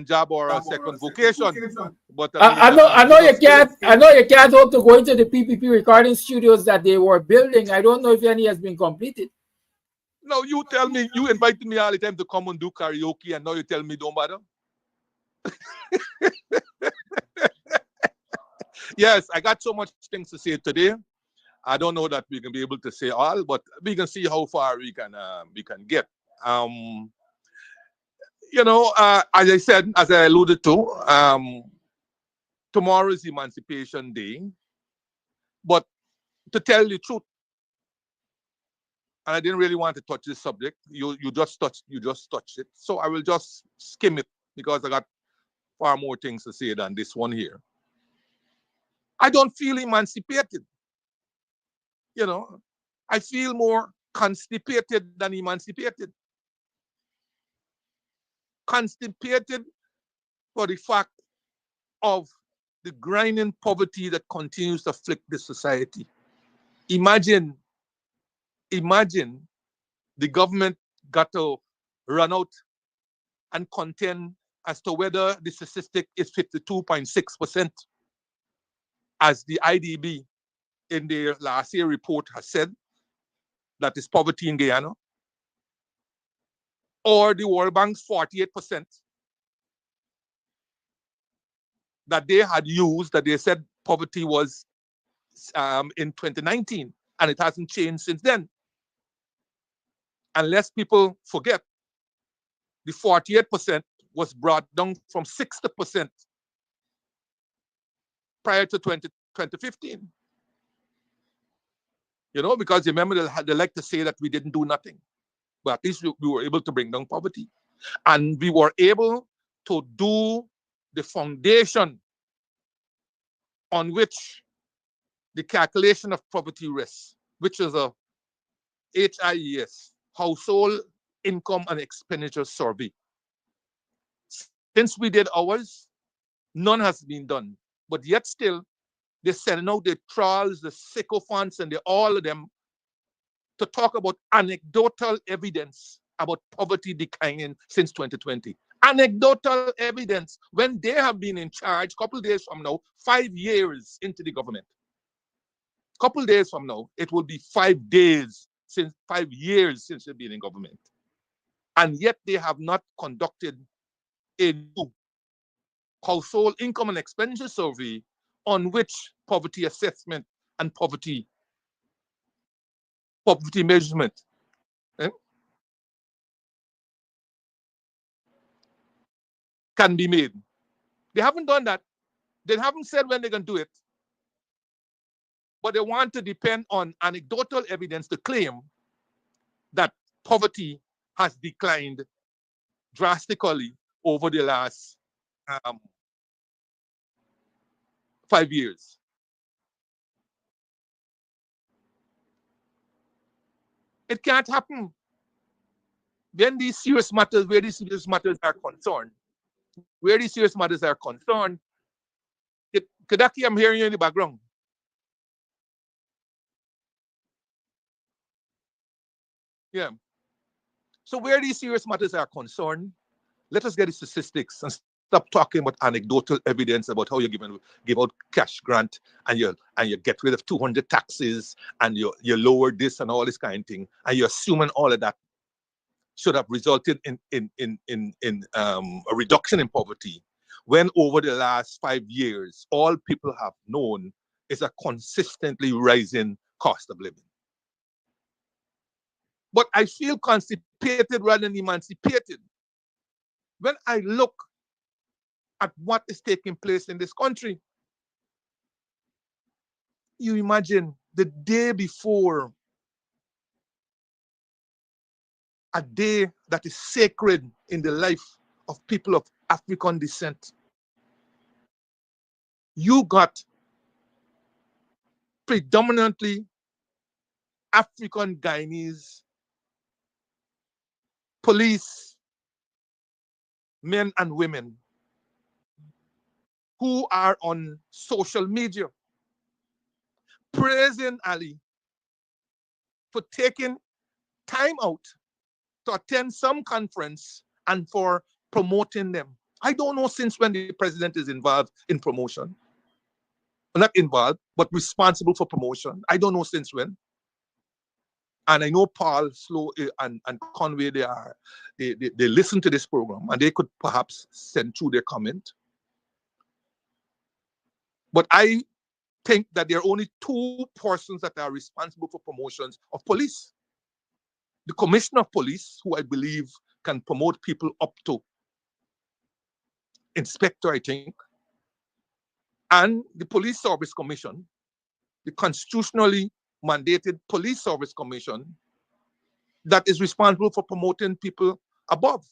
S8: job or a second vocation. But
S5: I know you can't hope to go into the PPP recording studios that they were building. I don't know if any has been completed.
S8: No, you tell me. You invited me all the time to come and do karaoke, and now you tell me don't bother. Yes, I got so much things to say today. I don't know that we can be able to say all, but we can see how far we can get. Um, as I said, as I alluded to, tomorrow is Emancipation Day. But to tell you the truth, and I didn't really want to touch this subject. You just touched it. So I will just skim it because I got far more things to say than this one here. I don't feel emancipated. I feel more constipated than emancipated. Constipated for the fact of the grinding poverty that continues to afflict this society. Imagine the government got to run out and contend as to whether the statistic is 52.6%, as the IDB in their last year report has said, that is poverty in Guyana, or the World Bank's 48% that they had used, that they said poverty was in 2019, and it hasn't changed since then. Unless people forget, the 48% was brought down from 60% prior to 2015. Because remember, they like to say that we didn't do nothing. But at least we were able to bring down poverty. And we were able to do the foundation on which the calculation of poverty rests, which is a HIES, Household Income and Expenditure Survey. Since we did ours, none has been done. But yet still, they're sending out the trials, the sycophants, and all of them to talk about anecdotal evidence about poverty declining since 2020. Anecdotal evidence when they have been in charge a couple days from now, 5 years into the government. Couple days from now, it will be 5 years since they've been in government. And yet they have not conducted a new household income and expenditure survey on which poverty assessment and poverty measurement can be made. They haven't done that. They haven't said when they're going to do it. But they want to depend on anecdotal evidence to claim that poverty has declined drastically over the last 5 years. It can't happen. When these serious matters, where these serious matters are concerned, Kadaki, I'm hearing you in the background. Yeah. So where these serious matters are concerned, let us get the statistics and Stop talking about anecdotal evidence about how you give out cash grant and you get rid of 200 taxes and you lower this and all this kind of thing, and you're assuming all of that should have resulted in a reduction in poverty, when over the last 5 years all people have known is a consistently rising cost of living. But I feel constipated rather than emancipated when I look at what is taking place in this country. You imagine the day before, a day that is sacred in the life of people of African descent. You got predominantly African Guyanese police, men and women, who are on social media praising Ali for taking time out to attend some conference and for promoting them. I don't know since when the president is involved in promotion. Not involved, but responsible for promotion. I don't know since when. And I know Paul, Slow, and Conway, they listen to this program and they could perhaps send through their comment. But I think that there are only two persons that are responsible for promotions of police. The commissioner of police, who I believe can promote people up to inspector, I think, and the police service commission, the constitutionally mandated police service commission that is responsible for promoting people above.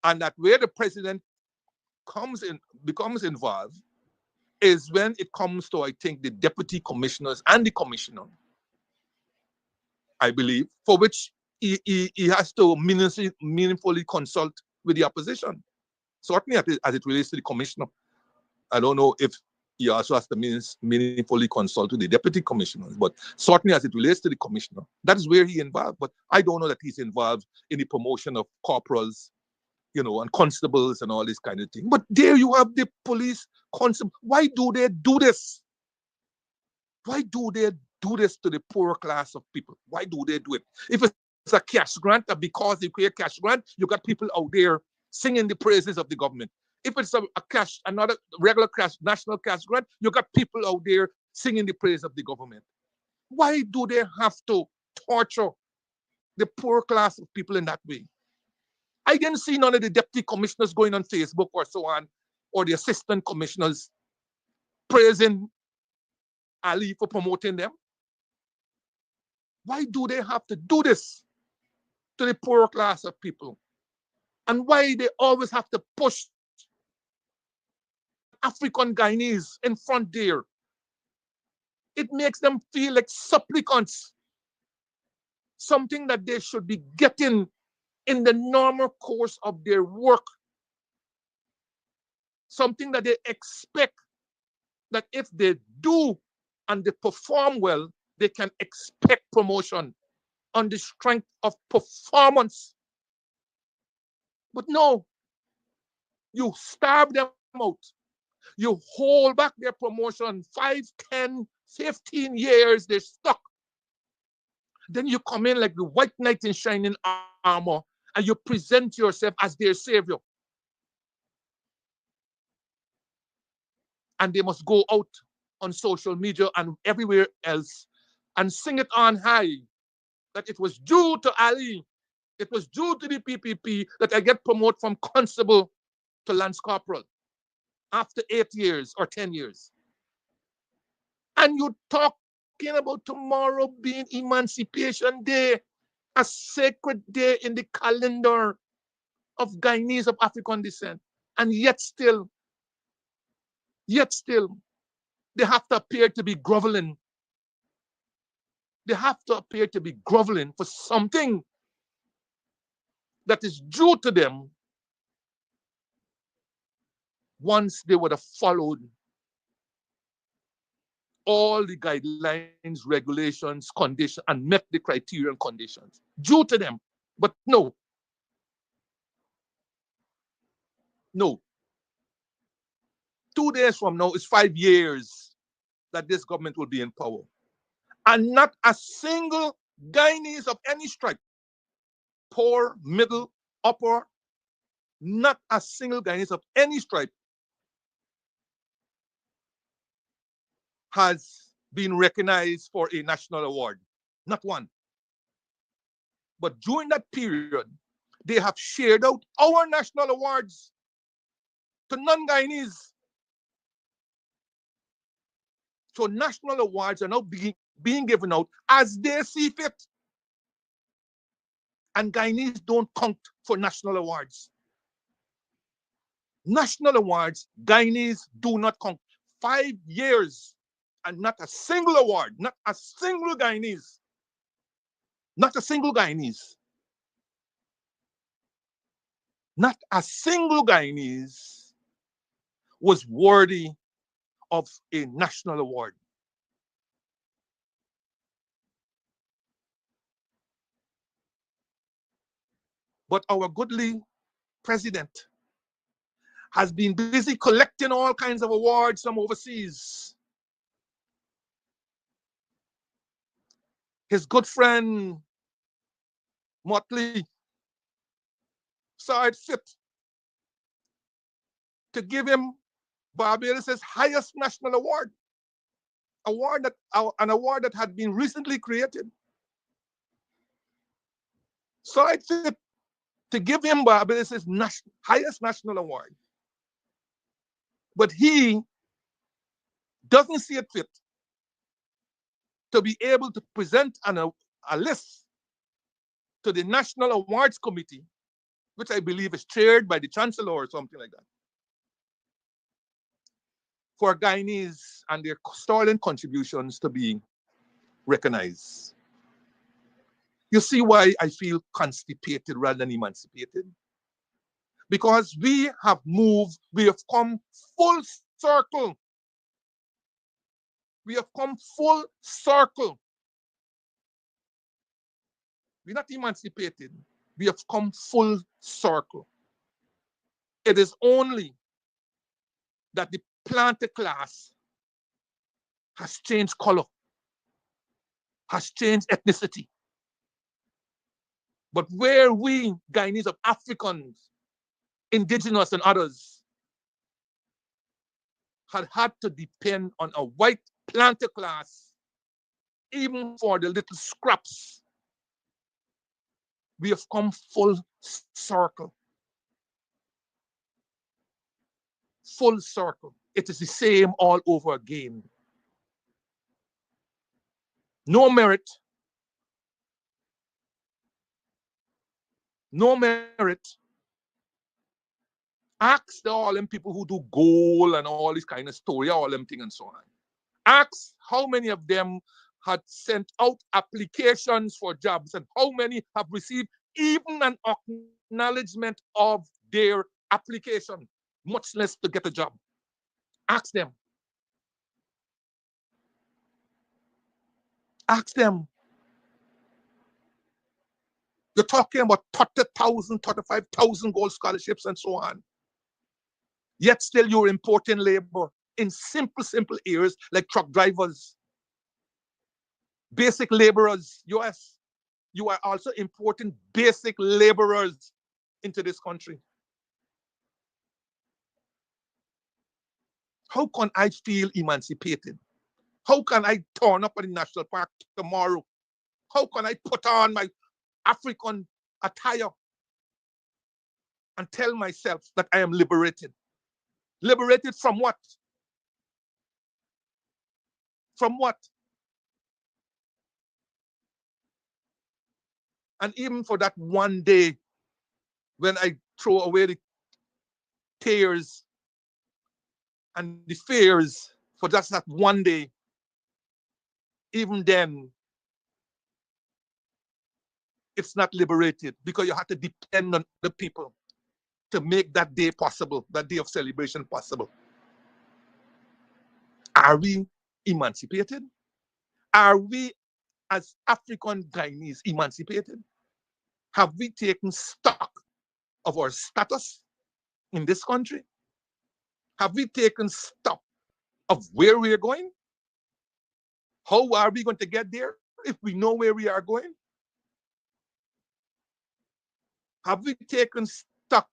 S8: And that where the president becomes involved is when it comes to, I think, the deputy commissioners and the commissioner, I believe, for which he has to meaningfully consult with the opposition. Certainly as it relates to the commissioner. I don't know if he also has to meaningfully consult with the deputy commissioners, but certainly as it relates to the commissioner, that is where he involved. But I don't know that he's involved in the promotion of corporals, and constables and all this kind of thing. But there you have the police constable. Why do they do this? Why do they do this to the poor class of people? Why do they do it? If it's a cash grant, because you create cash grant, you got people out there singing the praises of the government. If it's another regular cash, national cash grant, you got people out there singing the praise of the government. Why do they have to torture the poor class of people in that way? I didn't see none of the deputy commissioners going on Facebook or so on, or the assistant commissioners praising Ali for promoting them. Why do they have to do this to the poor class of people? And why they always have to push African Guyanese in front there? It makes them feel like supplicants, something that they should be getting in the normal course of their work, something that they expect that if they do and they perform well, they can expect promotion on the strength of performance. But no, you starve them out. You hold back their promotion 5, 10, 15 years, they're stuck. Then you come in like the white knight in shining armor and you present yourself as their savior. And they must go out on social media and everywhere else and sing it on high that it was due to Ali, it was due to the PPP that I get promoted from constable to lance corporal after 8 years or 10 years. And you're talking about tomorrow being Emancipation Day, a sacred day in the calendar of Guyanese of African descent. And yet still, they have to appear to be groveling. They have to appear to be groveling for something that is due to them once they would have followed all the guidelines, regulations, conditions, and met the criteria and conditions due to them. But no. No. 2 days from now is 5 years that this government will be in power. And not a single Guyanese of any stripe, poor, middle, upper, not a single Guyanese of any stripe has been recognized for a national award. Not one. But during that period, they have shared out our national awards to non-Guyanese. So national awards are now being given out as they see fit. And Guyanese don't count for national awards. National awards, Guyanese do not count. 5 years and not a single award, not a single Guyanese. Not a single Guyanese. Not a single Guyanese was worthy of a national award. But our goodly president has been busy collecting all kinds of awards from overseas. His good friend, Motley, saw it fit to give him Barbados' highest national award, an award that had been recently created. Saw it fit to give him Barbados' highest national award. But he doesn't see it fit to be able to present a list to the National Awards Committee, which I believe is chaired by the Chancellor or something like that, for Guyanese and their sterling contributions to be recognized. You see why I feel constipated rather than emancipated? Because we have moved, we have come full circle. We have come full circle. We're not emancipated. We have come full circle. It is only that the planter class has changed color, has changed ethnicity. But where we, Guyanese of Africans, indigenous and others, had to depend on a white planter class, even for the little scraps, we have come full circle. Full circle. It is the same all over again. No merit. No merit. Ask all them people who do goal and all this kind of story, all them thing and so on. Ask how many of them had sent out applications for jobs and how many have received even an acknowledgement of their application, much less to get a job. Ask them. Ask them. You're talking about 30,000, 35,000 gold scholarships and so on. Yet still you're importing labor in simple areas like truck drivers, basic laborers. Yes, you are also importing basic laborers into this country. How can I feel emancipated? How can I turn up at the national park tomorrow? How can I put on my African attire and tell myself that I am liberated? Liberated from what? From what? And even for that one day when I throw away the tears and the fears for just that one day, even then, it's not liberated because you have to depend on the people to make that day possible, that day of celebration possible. Are we emancipated? Are we as African Guyanese emancipated? Have we taken stock of our status? in this country? Have we taken stock of where we are going? How are we going to get there if we know where we are going? Have we taken stock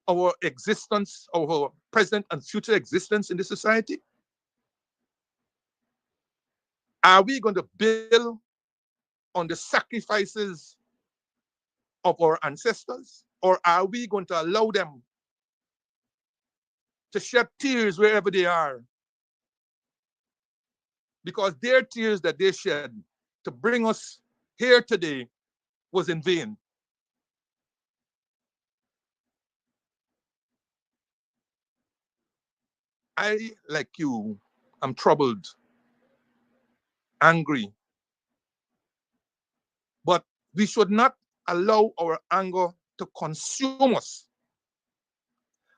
S8: of our existence, of our present and future existence in this society? Are we going to build on the sacrifices of our ancestors? Or are we going to allow them to shed tears wherever they are? Because their tears that they shed to bring us here today was in vain. I, like you, am troubled, angry, but we should not allow our anger to consume us,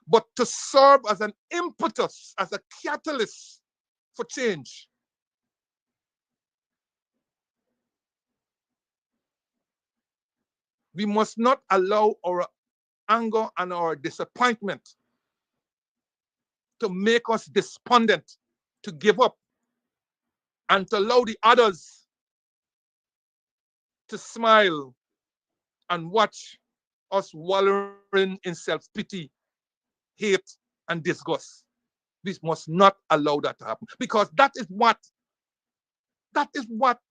S8: but to serve as an impetus, as a catalyst for change. We must not allow our anger and our disappointment to make us despondent, to give up, and to allow the others to smile and watch us wallowing in self-pity, hate, and disgust. We must not allow that to happen, because that is what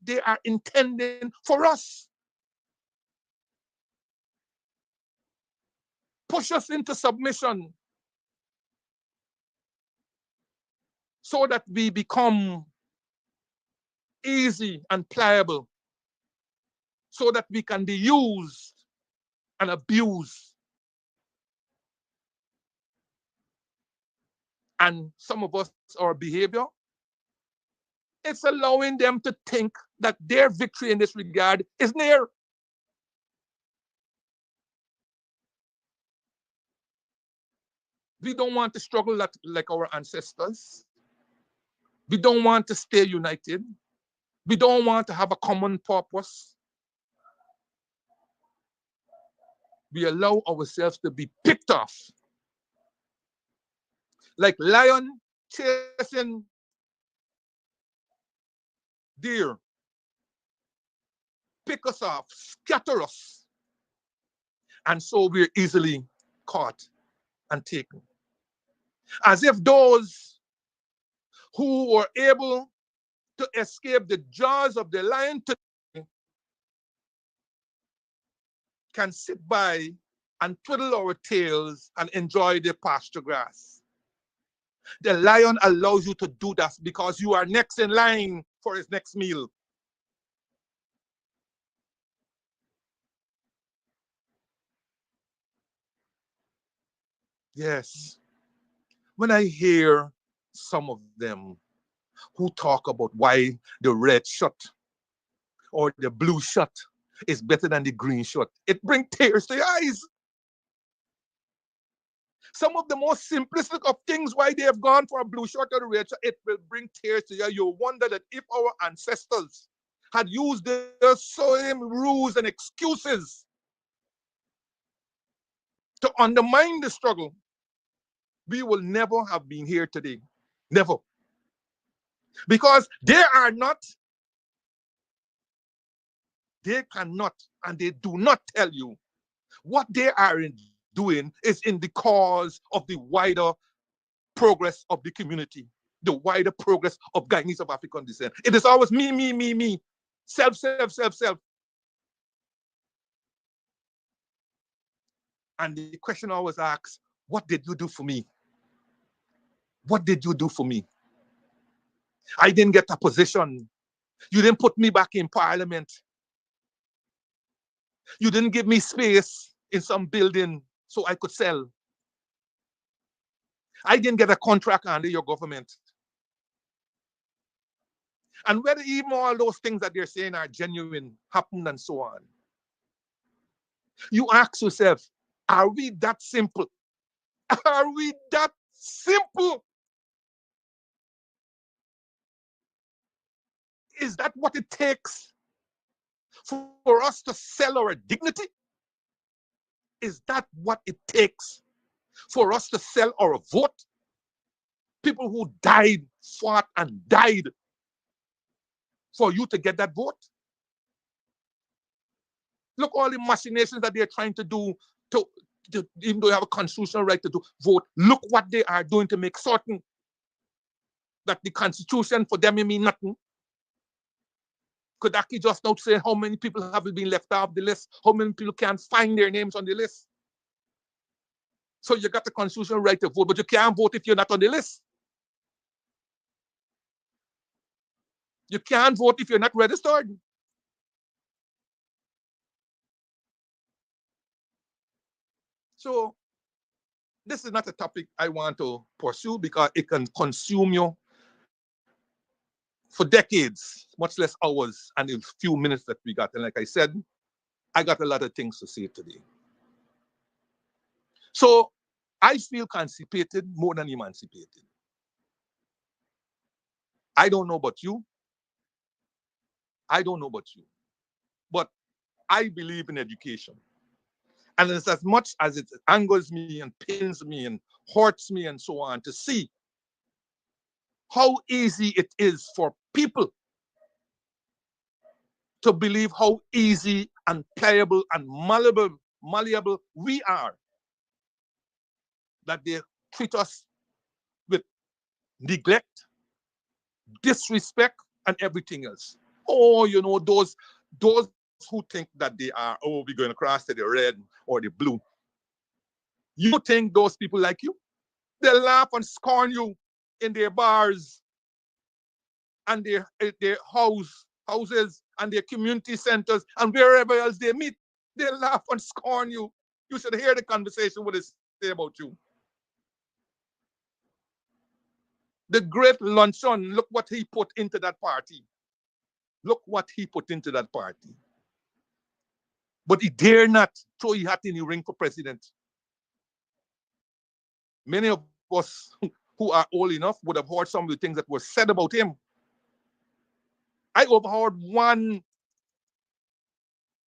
S8: they are intending for us. Push us into submission so that we become easy and pliable, so that we can be used and abused. And some of us, our behavior, it's allowing them to think that their victory in this regard is near. We don't want to struggle like our ancestors. We don't want to stay united. We don't want to have a common purpose. We allow ourselves to be picked off. Like lion chasing deer. Pick us off, scatter us. And so we're easily caught and taken. As if those who were able to escape the jaws of the lion today can sit by and twiddle our tails and enjoy the pasture grass. The lion allows you to do that because you are next in line for his next meal. Yes. When I hear some of them who talk about why the red shirt or the blue shirt is better than the green shirt, it brings tears to your eyes. Some of the most simplistic of things why they have gone for a blue shirt or a red shirt, it will bring tears to you. You wonder that if our ancestors had used their same rules and excuses to undermine the struggle, we will never have been here today. Never. Because they cannot, and they do not tell you what they are doing is in the cause of the wider progress of the community, the wider progress of Guyanese of African descent. It is always me, me, me, me. Self, self, self, self. And the question always asks, what did you do for me? What did you do for me? I didn't get a position. You didn't put me back in parliament. You didn't give me space in some building so I could sell. I didn't get a contract under your government. And whether even all those things that they're saying are genuine, happened and so on, you ask yourself, are we that simple? Are we that simple? Is that what it takes for us to sell our dignity? Is that what it takes for us to sell our vote. People who died, fought, and died for you to get that vote. Look all the machinations that they're trying to do to even though you have a constitutional right to vote. Look what they are doing to make certain that the Constitution for them mean nothing. Kodaki just now say how many people have been left off the list, how many people can't find their names on the list. So you got the constitutional right to vote, but you can't vote if you're not on the list. You can't vote if you're not registered. So this is not a topic I want to pursue because it can consume you for decades, much less hours and the few minutes that we got. And like I said, I got a lot of things to say today. So I feel constipated more than emancipated. I don't know about you. I don't know about you. But I believe in education. And it's as much as it angers me and pains me and hurts me and so on to see how easy it is for people to believe how easy and pliable and malleable we are, that they treat us with neglect, disrespect, and everything else. Oh, you know, those who think that they are, oh, we're going to cross to the red or the blue. You think those people like you? They laugh and scorn you in their bars and their houses and their community centers and wherever else they meet. They laugh and scorn you. You should hear the conversation what they say about you. The great luncheon, look what he put into that party. Look what he put into that party. But he dare not throw his hat in the ring for president. Many of us who are old enough would have heard some of the things that were said about him. I overheard one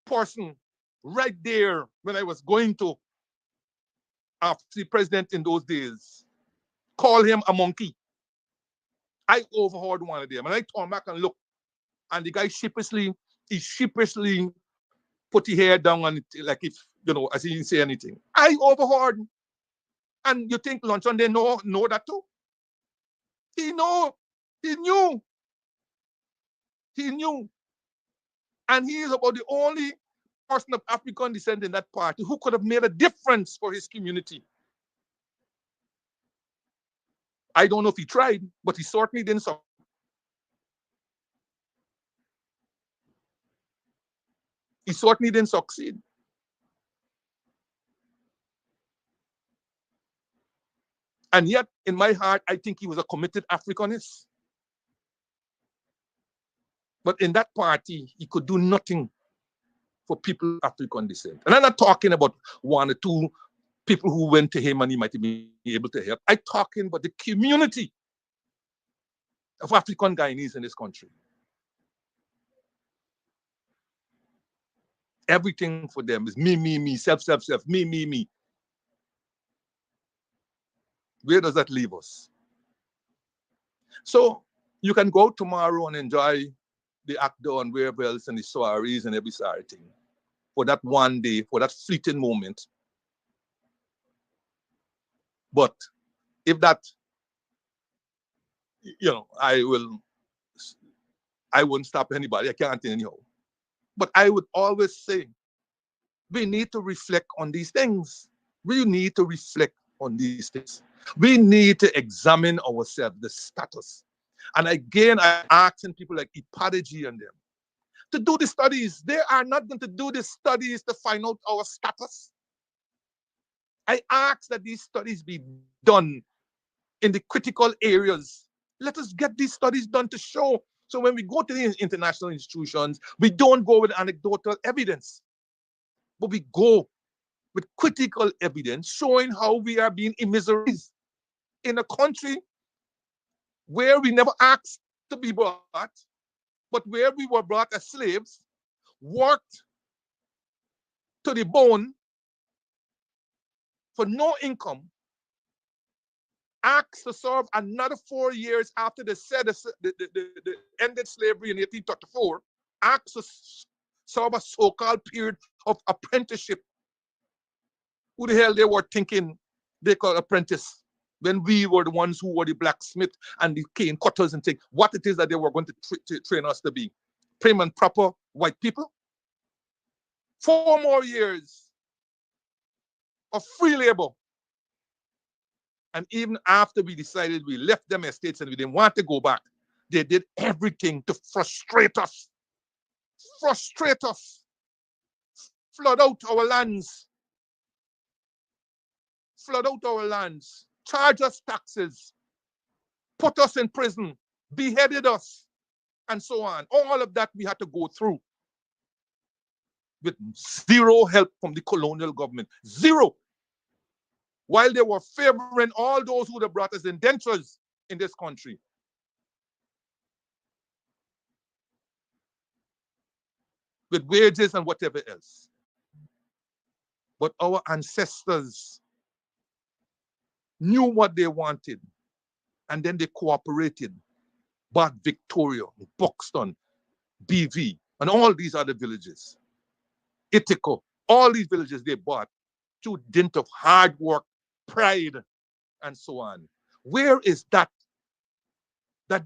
S8: person right there when I was going to after the president in those days call him a monkey. I overheard one of them and I turned back and looked, and the guy sheepishly put his hair down on it like if, you know, as he didn't say anything. I overheard. And you think Luncheon they know that too? He knew. And he is about the only person of African descent in that party who could have made a difference for his community. I don't know if he tried, but he certainly didn't succeed. He certainly didn't succeed. And yet, in my heart, I think he was a committed Africanist. But in that party, he could do nothing for people of African descent. And I'm not talking about one or two people who went to him and he might be able to help. I'm talking about the community of African Guyanese in this country. Everything for them is me, self, me. Where does that leave us? So you can go tomorrow and enjoy the actor and wherever else and the soirees and every sorry thing for that one day, for that fleeting moment. But if that, you know, I wouldn't stop anybody. I can't anyhow. But I would always say, we need to reflect on these things. We need to reflect on these things. We need to examine ourselves, the status. And again, I'm asking people like Ipadaji and them to do the studies. They are not going to do the studies to find out our status. I ask that these studies be done in the critical areas. Let us get these studies done to show. So when we go to the international institutions, we don't go with anecdotal evidence, but we go with critical evidence showing how we are being immiserized in a country where we never asked to be brought, but where we were brought as slaves, worked to the bone for no income, asked to serve another 4 years after they said the ended slavery in 1834, asked to serve a so-called period of apprenticeship. Who the hell they were thinking they call apprentice when we were the ones who were the blacksmith and the cane cutters and things? What it is that they were going to train us to be? Prim and proper white people? 4 more years of free labor. And even after we decided we left them estates and we didn't want to go back, they did everything to frustrate us, flood out our lands, charge us taxes, put us in prison, beheaded us, and so on. All of that we had to go through with zero help from the colonial government. Zero. While they were favoring all those who would have brought us indentures in this country. With wages and whatever else. But our ancestors knew what they wanted, and then they cooperated. Bought Victoria, Buxton, BV, and all these other villages. Ithaca, all these villages they bought through dint of hard work, pride, and so on. Where is that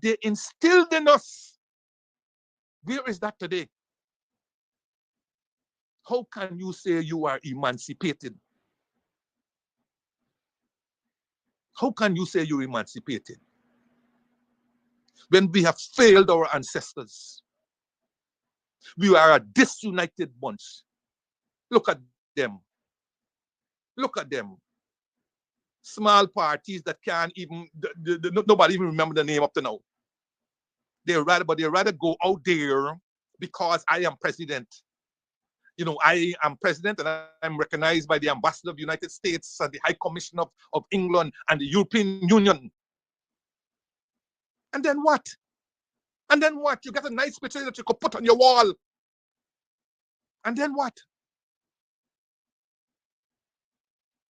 S8: they instilled in us? Where is that today? How can you say you are emancipated? How can you say you're emancipated when we have failed our ancestors? We are a disunited bunch. Look at them. Look at them. Small parties that can't even, nobody even remember the name up to now. They rather go out there because I am president. You know, I am president and I'm recognized by the ambassador of the United States and the High Commission of England and the European Union. And then what? And then what? You get a nice picture that you could put on your wall. And then what?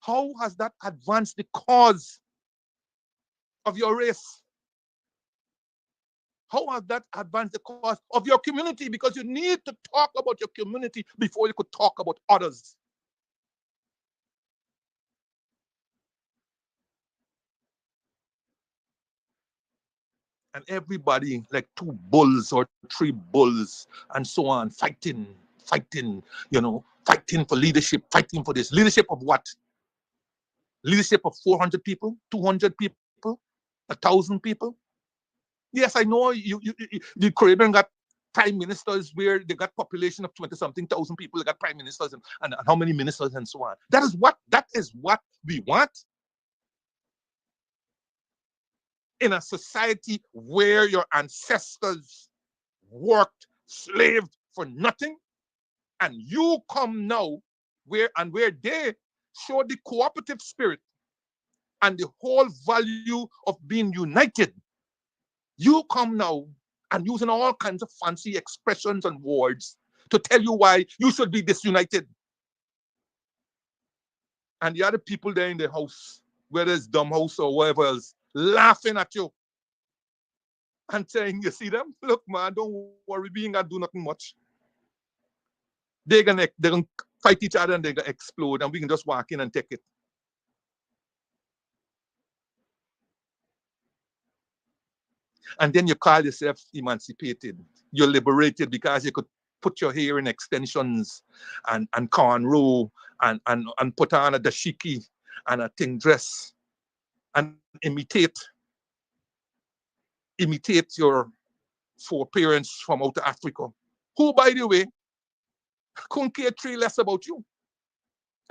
S8: How has that advanced the cause of your race? How has that advanced the cause of your community? Because you need to talk about your community before you could talk about others. And everybody like 2 bulls or 3 bulls and so on, fighting, you know, fighting for leadership, fighting for this. Leadership of what? Leadership of 400 people, 200 people, 1,000 people? Yes, I know the Caribbean got prime ministers where they got population of 20-something thousand people. They got prime ministers and how many ministers and so on. That is what we want. In a society where your ancestors worked, slaved for nothing, and you come now where they show the cooperative spirit and the whole value of being united. You come now and using all kinds of fancy expressions and words to tell you why you should be disunited. And the other people there in the house, whether it's dumb house or whatever else, laughing at you and saying, you see them? Look, man, don't worry, we ain't gonna do nothing much. They're gonna fight each other and they're gonna explode and we can just walk in and take it. And then you call yourself emancipated. You're liberated because you could put your hair in extensions and cornrow and put on a dashiki and a thing dress and imitate your foreparents from out of Africa, who, by the way, couldn't care 3 less about you.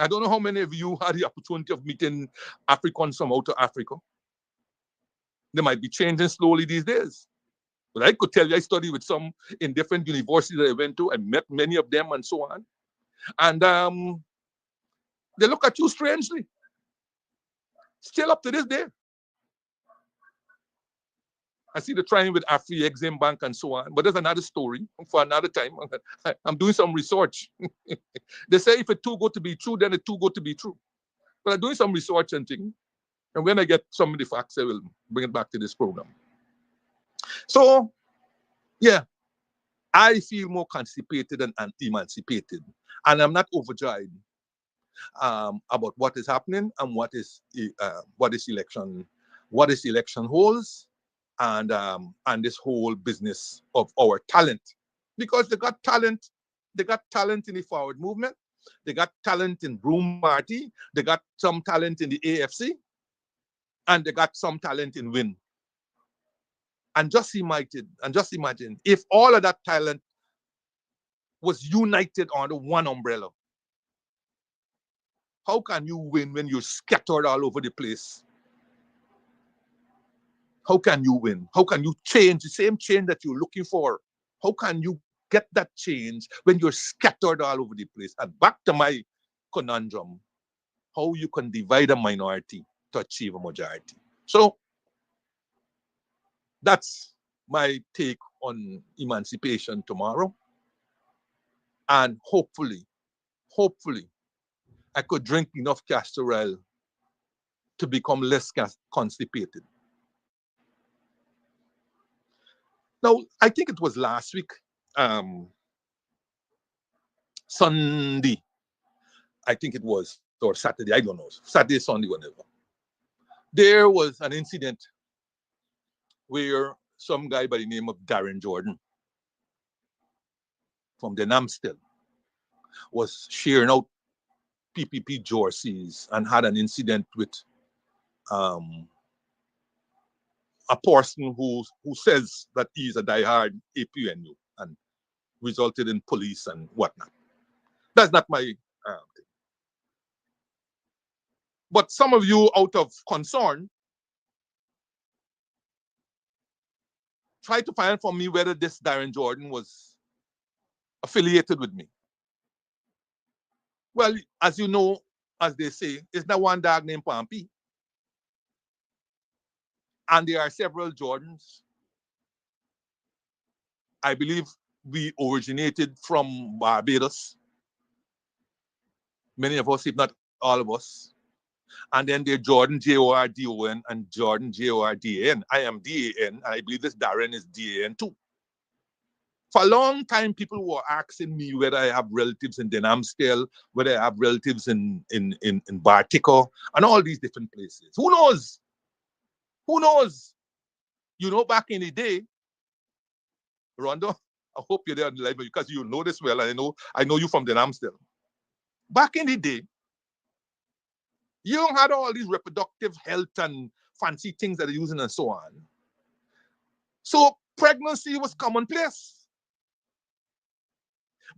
S8: I don't know how many of you had the opportunity of meeting Africans from out of Africa. They might be changing slowly these days. But I could tell you, I studied with some in different universities that I went to. I met many of them and so on. And they look at you strangely. Still up to this day. I see the trying with Afri, Exim Bank and so on. But there's another story for another time. I'm doing some research. They say if it's too good to be true, then it's too good to be true. But I'm doing some research and things. And when I get some of the facts, I will bring it back to this program. So, yeah, I feel more constipated and emancipated. And I'm not overjoyed about what is happening and what is election holds, and this whole business of our talent, because they got talent in the forward movement, they got talent in Broom Party, they got some talent in the AFC, and they got some talent in Win. And just imagine if all of that talent was united under one umbrella. How can you win when you're scattered all over the place? How can you win? How can you change the same change that you're looking for? How can you get that change when you're scattered all over the place? And back to my conundrum, how you can divide a minority to achieve a majority. So that's my take on emancipation tomorrow. And hopefully, I could drink enough castor oil to become less constipated. Now, I think it was last week, Sunday, I think it was, or Saturday, I don't know, Saturday, Sunday, whatever. There was an incident where some guy by the name of Darren Jordan from the Namstel was sharing out PPP jerseys and had an incident with a person who says that he's a diehard APNU and resulted in police and whatnot. That's not my thing. But some of you, out of concern, try to find for me whether this Darren Jordan was affiliated with me. Well, as you know, as they say, it's not one dog named Pampy. And there are several Jordans. I believe we originated from Barbados. Many of us, if not all of us. And then there's Jordan, Jordon, and Jordan, Jordan. I am Dan, and I believe this Darren is Dan too. For a long time, people were asking me whether I have relatives in Denamstel, whether I have relatives in Bartico, and all these different places. Who knows? Who knows? You know, back in the day, Rondo, I hope you're there on the live because you know this well, and I know you from Denamstel. Back in the day, you don't have all these reproductive health and fancy things that they're using and so on. So pregnancy was commonplace.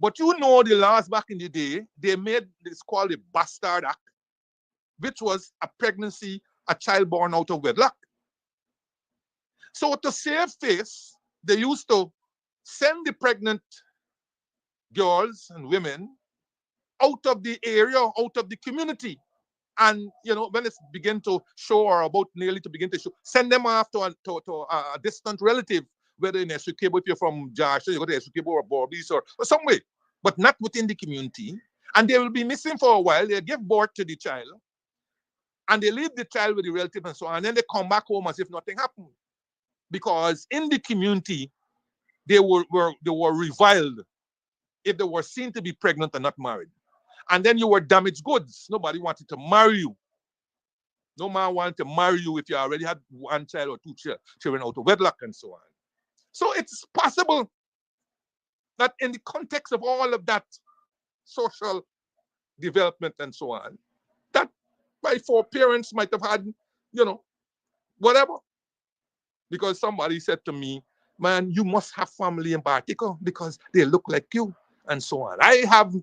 S8: But you know the laws back in the day, they made this called the Bastard Act, which was a pregnancy, a child born out of wedlock. So to save face, they used to send the pregnant girls and women out of the area, out of the community. And, you know, when it's begin to show or about nearly to begin to show, send them off to a distant relative, whether in Essequibo, if you're from Joshua, you go to Essequibo or Borbies or some way, but not within the community. And they will be missing for a while. They give birth to the child and they leave the child with the relative and so on. And then they come back home as if nothing happened. Because in the community, they were reviled if they were seen to be pregnant and not married. And then you were damaged goods. Nobody wanted to marry you. No man wanted to marry you if you already had one child or two children out of wedlock and so on. So it's possible that in the context of all of that social development and so on, that my four parents might have had, you know, whatever. Because somebody said to me, man, you must have family in Bartico because they look like you and so on.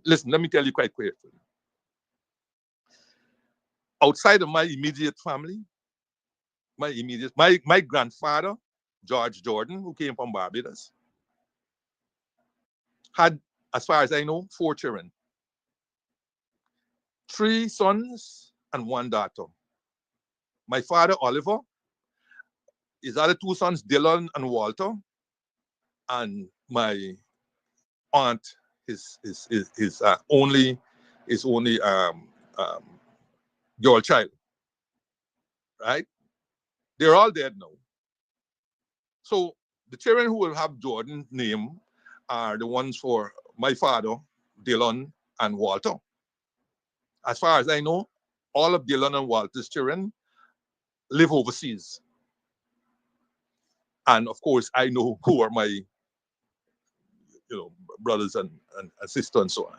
S8: Listen, let me tell you quite quickly. Outside of my immediate family, my grandfather, George Jordan, who came from Barbados, had, as far as I know, 4 children. 3 sons and 1 daughter. My father, Oliver, his other 2 sons, Dylan and Walter, and my aunt, his only girl child. right? They're all dead now. So the children who will have Jordan's name are the ones for my father, Dylan, and Walter. As far as I know, all of Dylan and Walter's children live overseas. And of course, I know who are my brothers and sisters and so on.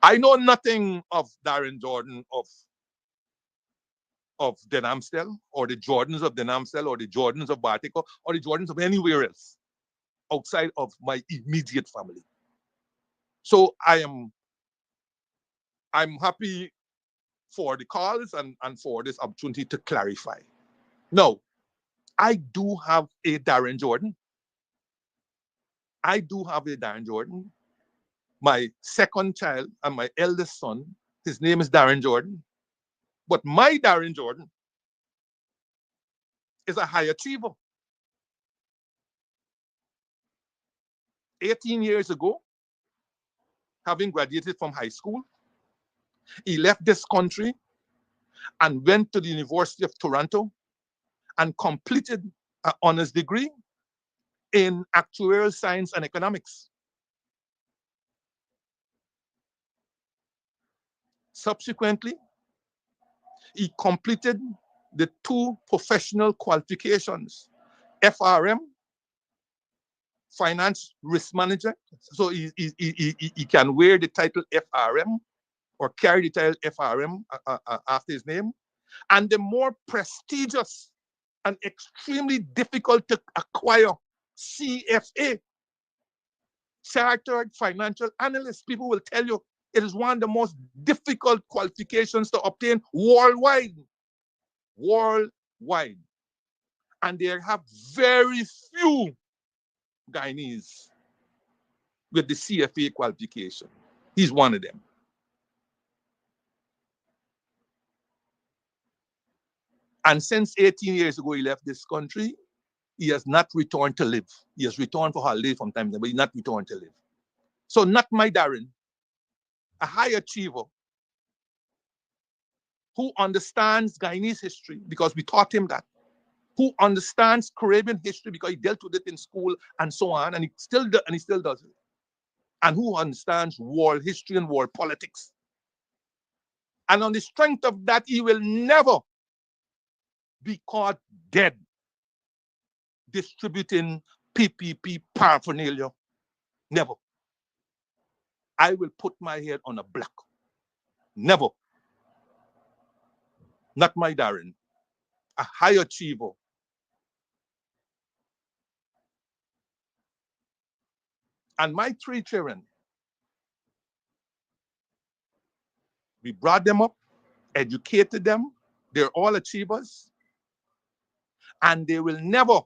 S8: I know nothing of Darren Jordan of Denamstel, or the Jordans of Denamstel, or the Jordans of Bartico, or the Jordans of anywhere else outside of my immediate family. So I'm happy for the calls and for this opportunity to clarify. No, I do have a Darren Jordan. I do have a Darren Jordan. My second child and my eldest son, his name is Darren Jordan. But my Darren Jordan is a high achiever. 18 years ago, having graduated from high school, he left this country and went to the University of Toronto and completed an honors degree in actuarial science and economics. Subsequently, he completed the 2 professional qualifications, FRM, Finance Risk Manager. So he can wear the title FRM or carry the title FRM after his name. And the more prestigious and extremely difficult to acquire CFA, Chartered Financial Analyst. People will tell you it is one of the most difficult qualifications to obtain worldwide. Worldwide. And they have very few Guyanese with the CFA qualification. He's one of them. And since 18 years ago he left this country, he has not returned to live. He has returned for holiday from time to time, but he's not returned to live. So not my Darren, a high achiever who understands Guyanese history because we taught him that, who understands Caribbean history because he dealt with it in school and so on, and he still does it, and who understands world history and world politics. And on the strength of that, he will never be caught dead distributing PPP paraphernalia. Never. I will put my head on a block. Never. Not my Darren. A high achiever. And my 3 children, we brought them up, educated them. They're all achievers. And they will never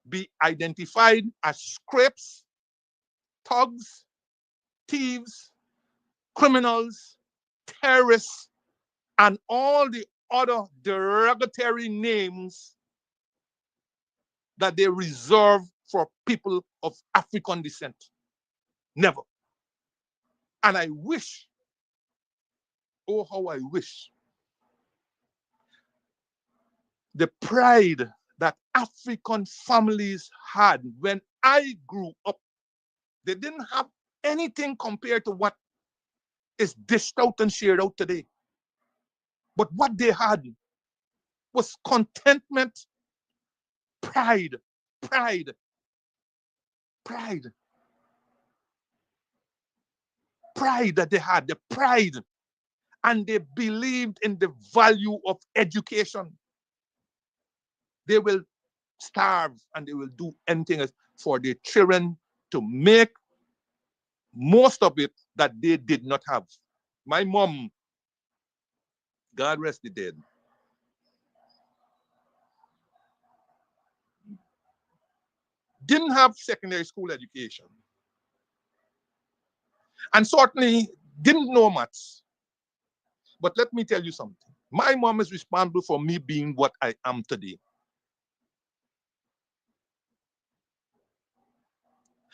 S8: be identified as scrapes, thugs, thieves, criminals, terrorists, and all the other derogatory names that they reserve for people of African descent. Never. And I wish, oh, how I wish, the pride that African families had when I grew up, they didn't have anything compared to what is dished out and shared out today. But what they had was contentment, pride, pride, pride. Pride that they had, the pride. And they believed in the value of education. They will starve and they will do anything else for their children to make most of it that they did not have. My mom, God rest the dead, didn't have secondary school education. And certainly didn't know much. But let me tell you something. My mom is responsible for me being what I am today.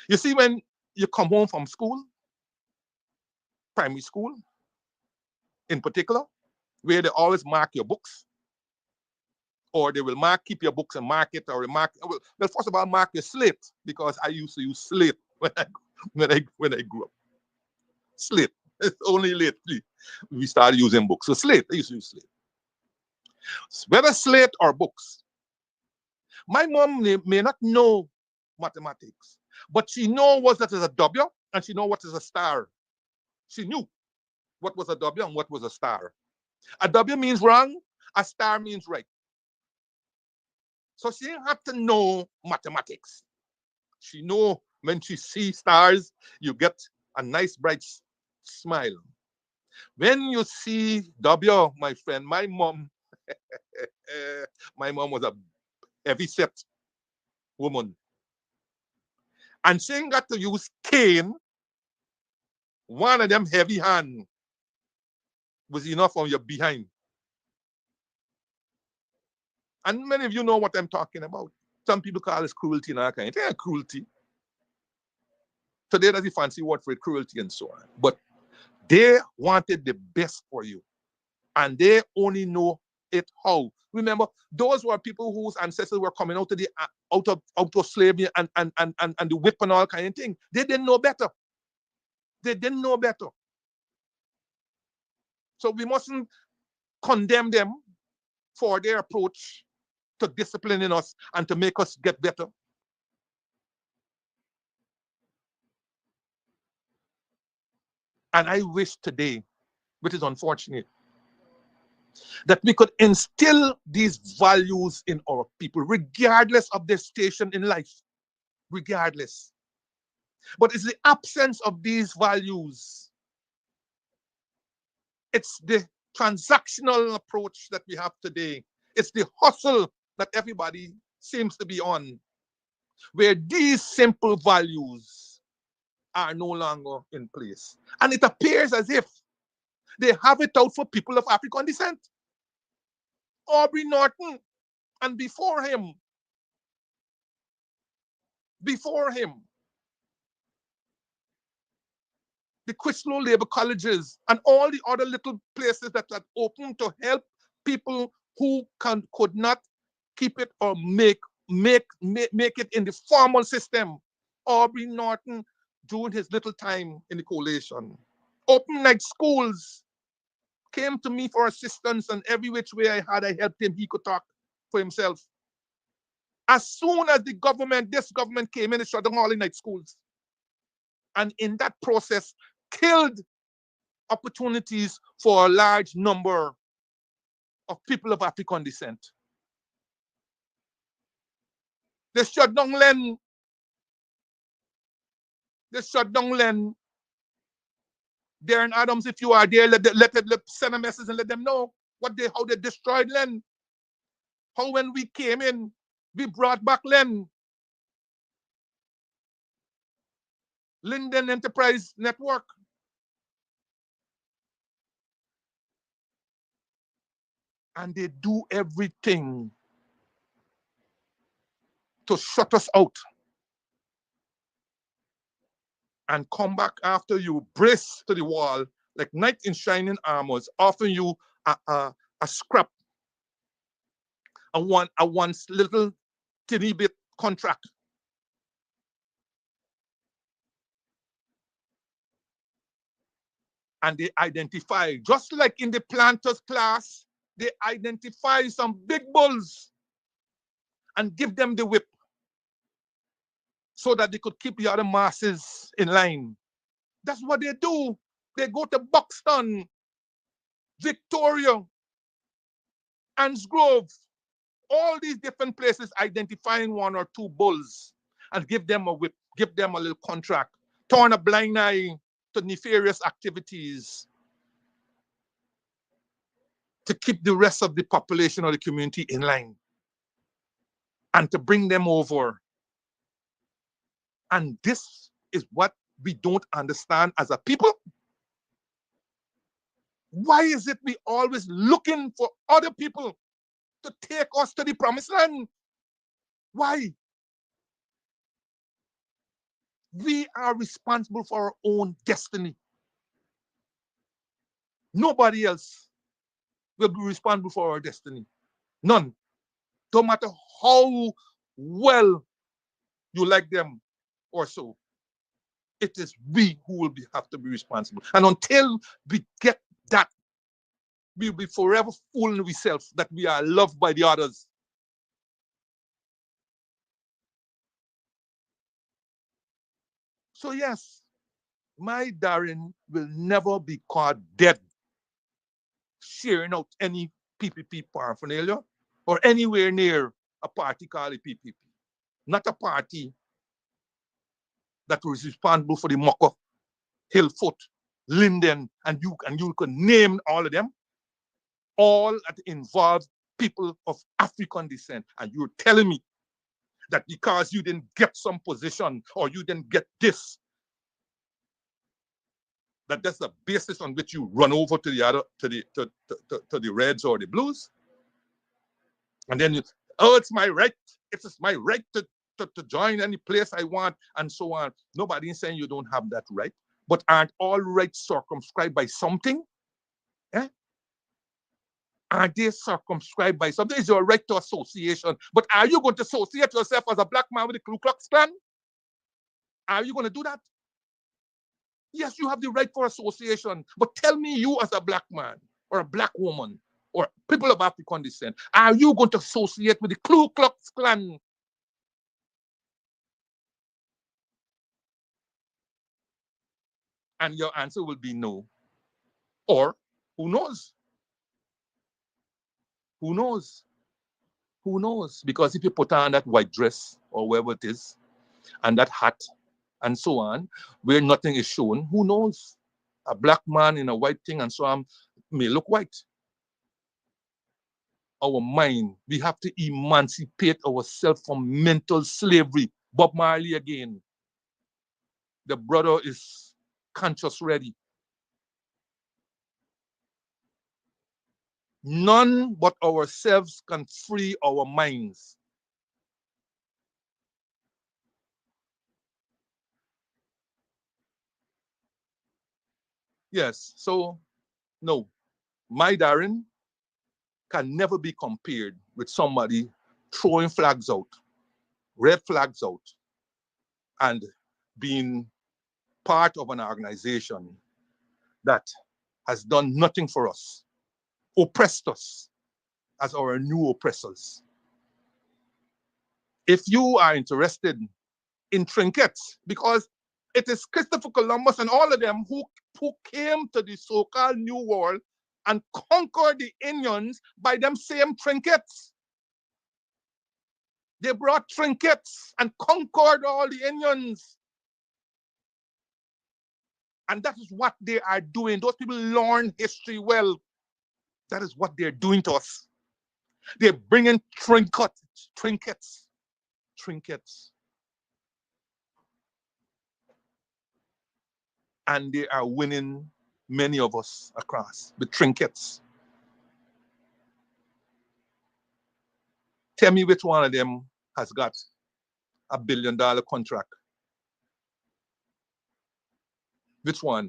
S8: You see, when you come home from school, primary school in particular, where they always mark your books, or they will keep your books and mark it, or mark. Well, first of all, mark your slate, because I used to use slate when I grew up. Slate. It's only lately we started using books. So slate. I used to use slate. Whether slate or books. My mom may not know mathematics, but she knows what that is a W, and she knows what is a star. She knew what was a W and what was a star. A W means wrong, a star means right. So she didn't have to know mathematics. She know when she sees stars, you get a nice bright smile. When you see W, my friend, my mom was a heavy set woman. And she got to use cane. One of them heavy hand was enough on your behind. And many of you know what I'm talking about. Some people call this cruelty and all kind. It ain't cruelty. Today that's the fancy word for it, cruelty and so on. But they wanted the best for you. And they only know it how. Remember, those were people whose ancestors were coming out of slavery and the whip and all kind of thing. They didn't know better. They didn't know better. So we mustn't condemn them for their approach to disciplining us and to make us get better. And I wish today, which is unfortunate, that we could instill these values in our people, regardless of their station in life, regardless. But it's the absence of these values. It's the transactional approach that we have today. It's the hustle that everybody seems to be on, where these simple values are no longer in place. And it appears as if they have it out for people of African descent. Aubrey Norton, and before him, the Chrysler Labor Colleges and all the other little places that are open to help people who could not keep it or make it in the formal system. Aubrey Norton during his little time in the coalition. Open night schools, came to me for assistance, and every which way I helped him. He could talk for himself. As soon as this government came in, it shut down all the night schools. And in that process, killed opportunities for a large number of people of African descent. They shut down Len. Darren Adams, if you are there, let send a message and let them know how they destroyed Len. How when we came in, we brought back Len. Linden Enterprise Network. And they do everything to shut us out and come back after you, brace to the wall like knight in shining armors, offering you a scrap, a one little teeny bit contract. And they identify, just like in the planters class, they identify some big bulls and give them the whip so that they could keep the other masses in line. That's what they do. They go to Buxton, Victoria, Ansgrove, all these different places, identifying one or two bulls and give them a whip, give them a little contract, turn a blind eye to nefarious activities to keep the rest of the population or the community in line and to bring them over. And this is what we don't understand as a people. Why is it we always looking for other people to take us to the promised land? Why? We are responsible for our own destiny. Nobody else will be responsible for our destiny. None. Don't matter how well you like them or so. It is we who will have to be responsible. And until we get that, we'll be forever fooling ourselves that we are loved by the others. So yes, my Darren will never be caught dead sharing out any PPP paraphernalia or anywhere near a party called the PPP. Not a party that was responsible for the Moko, Hillfoot, Linden, and you can name all of them, all that involve people of African descent. And you're telling me that because you didn't get some position or you didn't get this, that's the basis on which you run over to the other, to the Reds or the Blues, and then it's my right. It's my right to join any place I want, and so on. Nobody is saying you don't have that right, but aren't all rights circumscribed by something? Eh? Aren't they circumscribed by something? It's your right to association, but are you going to associate yourself as a black man with the Ku Klux Klan? Are you going to do that? Yes, you have the right for association, but tell me, you as a black man or a black woman or people of African descent, are you going to associate with the Ku Klux Klan? And your answer will be no. Or who knows? Who knows? Who knows? Because if you put on that white dress or whatever it is, and that hat, and so on, where nothing is shown, who knows? A black man in a white thing and so on may look white. Our mind, we have to emancipate ourselves from mental slavery. Bob Marley again. The brother is conscious ready. None but ourselves can free our minds. Yes, so no, my Darren can never be compared with somebody throwing flags out, red flags out, and being part of an organization that has done nothing for us, oppressed us as our new oppressors. If you are interested in trinkets, because it is Christopher Columbus and all of them who came to the so-called New World and conquered the Indians by them same trinkets. They brought trinkets and conquered all the Indians. And that is what they are doing. Those people learn history well. That is what they're doing to us. They're bringing trinkets. And they are winning many of us across with trinkets. Tell me which one of them has got $1 billion contract. Which one?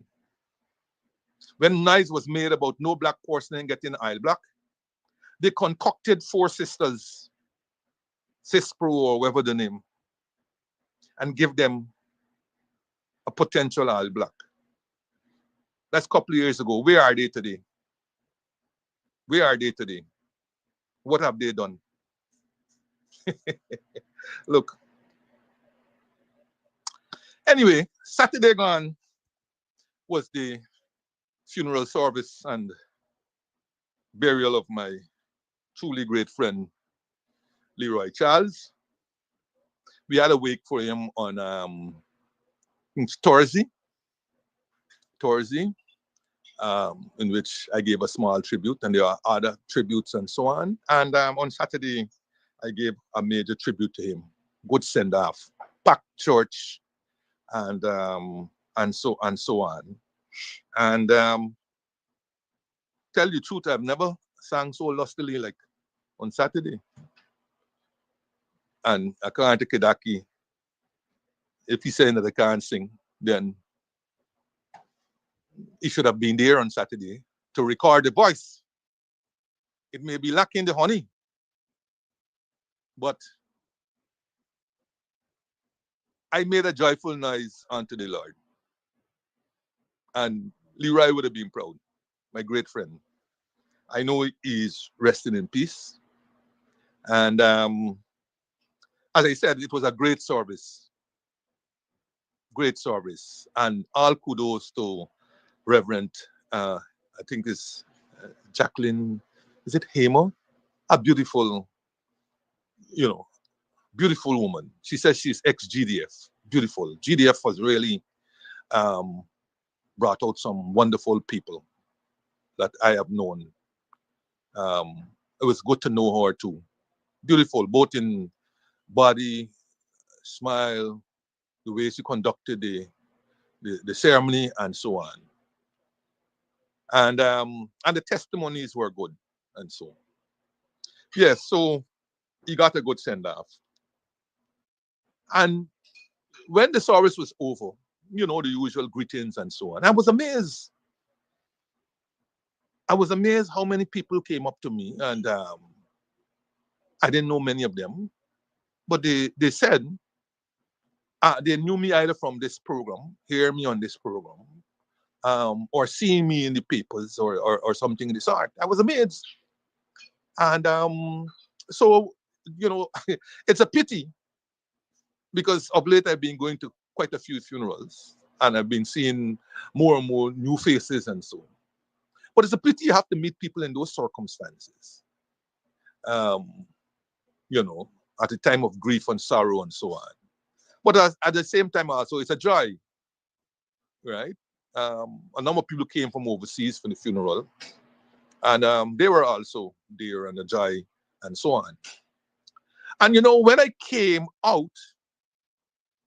S8: When noise was made about no black person getting Isle Black, they concocted 4 sisters, Cispro or whatever the name, and give them a potential Isle Black. That's a couple of years ago. Where are they today? Where are they today? What have they done? Look. Anyway, Saturday gone was the funeral service and burial of my truly great friend, Leroy Charles. We had a wake for him on Thursday, in which I gave a small tribute, and there are other tributes and so on. And on Saturday, I gave a major tribute to him. Good send-off, packed church, and so on. And tell you the truth, I've never sang so lustily like on Saturday. And according to Kedaki, if he's saying that I can't sing, then he should have been there on Saturday to record the voice. It may be lacking the honey. But I made a joyful noise unto the Lord. And Leroy would have been proud, my great friend. I know he's resting in peace. And as I said, it was a great service. Great service. And all kudos to Reverend, I think it's Jacqueline, is it Hamer? A beautiful, beautiful woman. She says she's ex-GDF. Beautiful. GDF was really brought out some wonderful people that I have known. It was good to know her too. Beautiful, both in body, smile, the way she conducted the ceremony, and so on. And the testimonies were good, and so. Yes, so he got a good send off. And when the service was over, the usual greetings and so on, I was amazed. I was amazed how many people came up to me, and I didn't know many of them, but they said they knew me either from this program, hear me on this program, or seeing me in the papers or something in this sort. I was amazed. And so, it's a pity because of late I've been going to quite a few funerals and I've been seeing more and more new faces and so on. But it's a pity you have to meet people in those circumstances, at a time of grief and sorrow and so on. But at the same time also, it's a joy, right? A number of people came from overseas for the funeral, and they were also there and a joy and so on. And when I came out,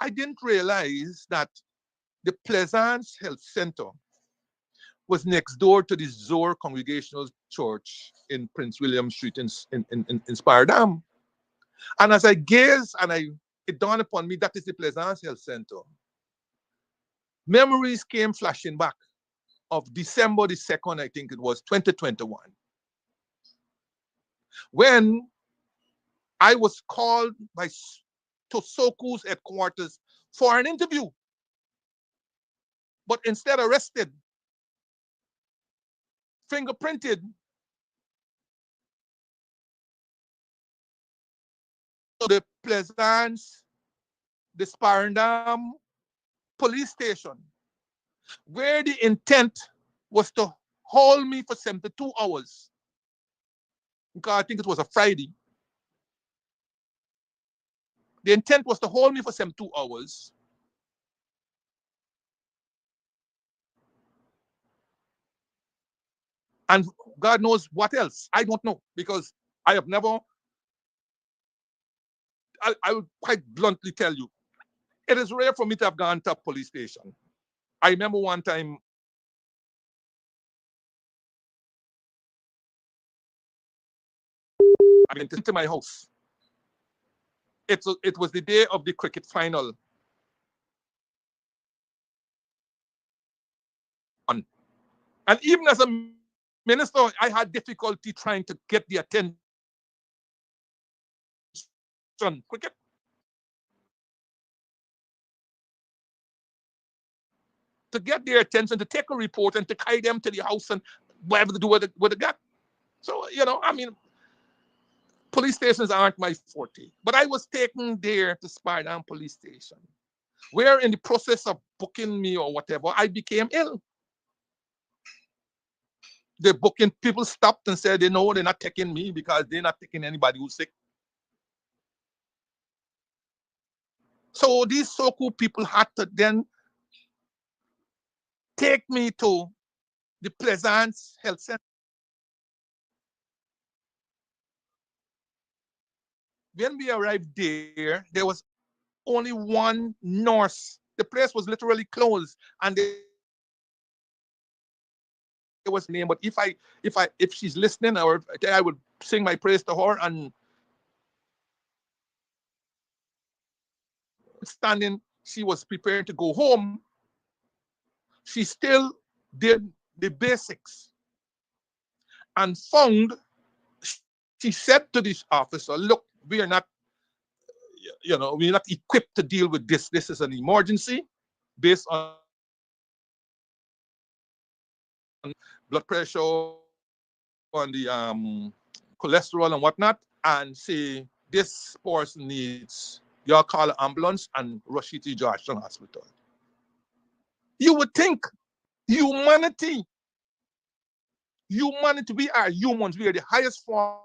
S8: I didn't realize that the Pleasance Health Center was next door to the Zoar Congregational Church in Prince William Street in Spiredam. And as I gazed and it dawned upon me that is the Pleasance Health Center, memories came flashing back of December the 2nd, I think it was, 2021, when I was called by Tosoku's headquarters for an interview, but instead arrested, fingerprinted, the Pleasance, the Sparendam police station, where the intent was to hold me for 72 hours. Because I think it was a Friday. The intent was to hold me for 72 hours. And God knows what else. I don't know, because I have never, I will quite bluntly tell you, it is rare for me to have gone to a police station. I remember one time, I went into my house. It was the day of the cricket final. And even as a minister, I had difficulty trying to get the attention. Cricket. To get their attention, to take a report and to carry them to the house and whatever to do with the gap. So, police stations aren't my forte. But I was taken there to Spiredam police station, where in the process of booking me or whatever, I became ill. The booking people stopped and said, they're not taking me because they're not taking anybody who's sick. So these so-called people had to then take me to the Pleasance Health Center. When we arrived there was only one nurse. The place was literally closed, and there was name. But if she's listening, or I would sing my praise to her. And standing, she was preparing to go home. She still did the basics, and found. She said to this officer, "Look, we are not we're not equipped to deal with this. This is an emergency based on blood pressure, on the cholesterol and whatnot, and say this person needs, y'all call an ambulance and rush it to Georgetown Hospital. You would think humanity, we are humans, we are the highest form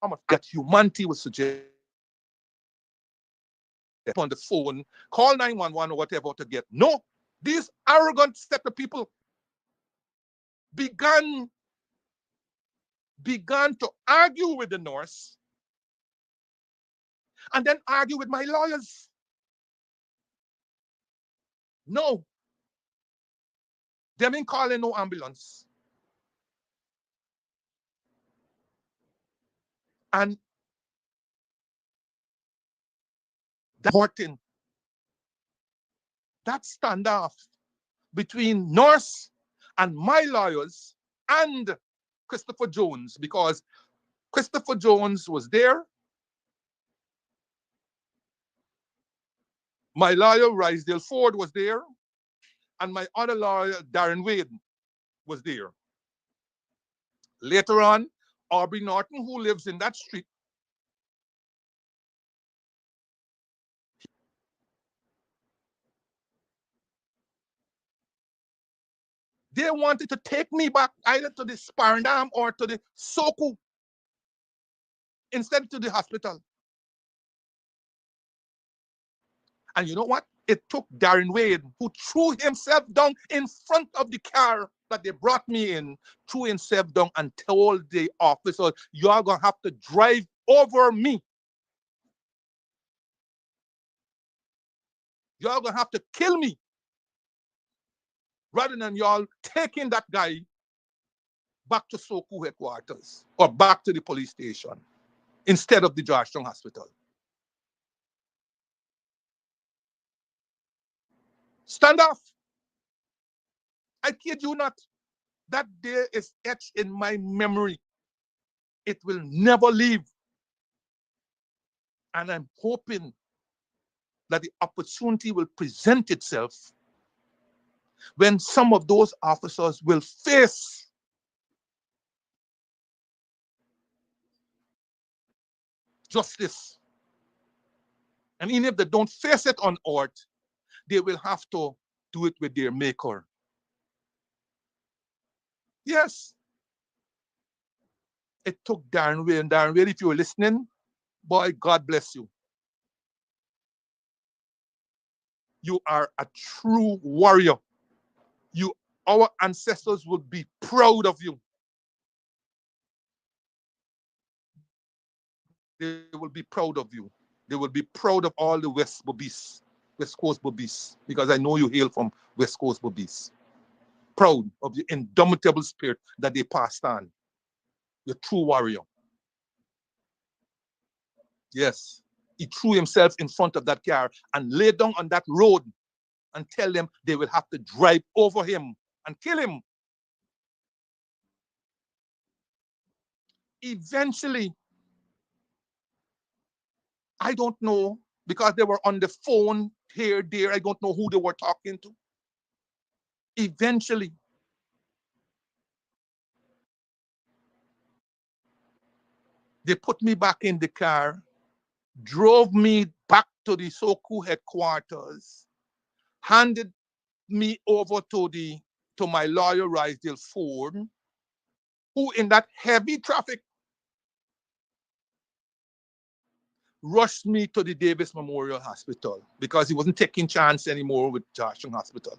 S8: of that humanity would suggest on the phone, call 911 or whatever to get. No, these arrogant set of people began to argue with the nurse and then argue with my lawyers. No, they ain't calling no ambulance. And that's important. That standoff between nurse and my lawyers and Christopher Jones, because Christopher Jones was there. My lawyer, Risedale Ford, was there. And my other lawyer, Darren Wade, was there. Later on, Aubrey Norton, who lives in that street, they wanted to take me back either to the Sparndam or to the Soku instead to the hospital. And you know what? It took Darren Wade, who threw himself down in front of the car that they brought me in, threw himself down and told the officer, you're going to have to drive over me. Y'all going to have to kill me rather than y'all taking that guy back to Soku headquarters or back to the police station instead of the Georgetown Hospital. Stand off. I kid you not. That day is etched in my memory. It will never leave. And I'm hoping that the opportunity will present itself when some of those officers will face justice. And even if they don't face it on earth, they will have to do it with their maker. Yes. It took Darren Wade. And Darren Wade, if you were listening, boy, God bless you. You are a true warrior. Our ancestors would be proud of you. They will be proud of you. They will be proud of all the West Coast Bobbies, because I know you hail from West Coast Bobbies. Proud of the indomitable spirit that they passed on. You're a true warrior. Yes. He threw himself in front of that car and lay down on that road and tell them they will have to drive over him and kill him. Eventually, I don't know, because they were on the phone here, there, I don't know who they were talking to. Eventually, they put me back in the car, drove me back to the Soku headquarters, handed me over to my lawyer, Risedale Ford, who in that heavy traffic rushed me to the Davis Memorial Hospital because he wasn't taking chance anymore with Georgetown Hospital.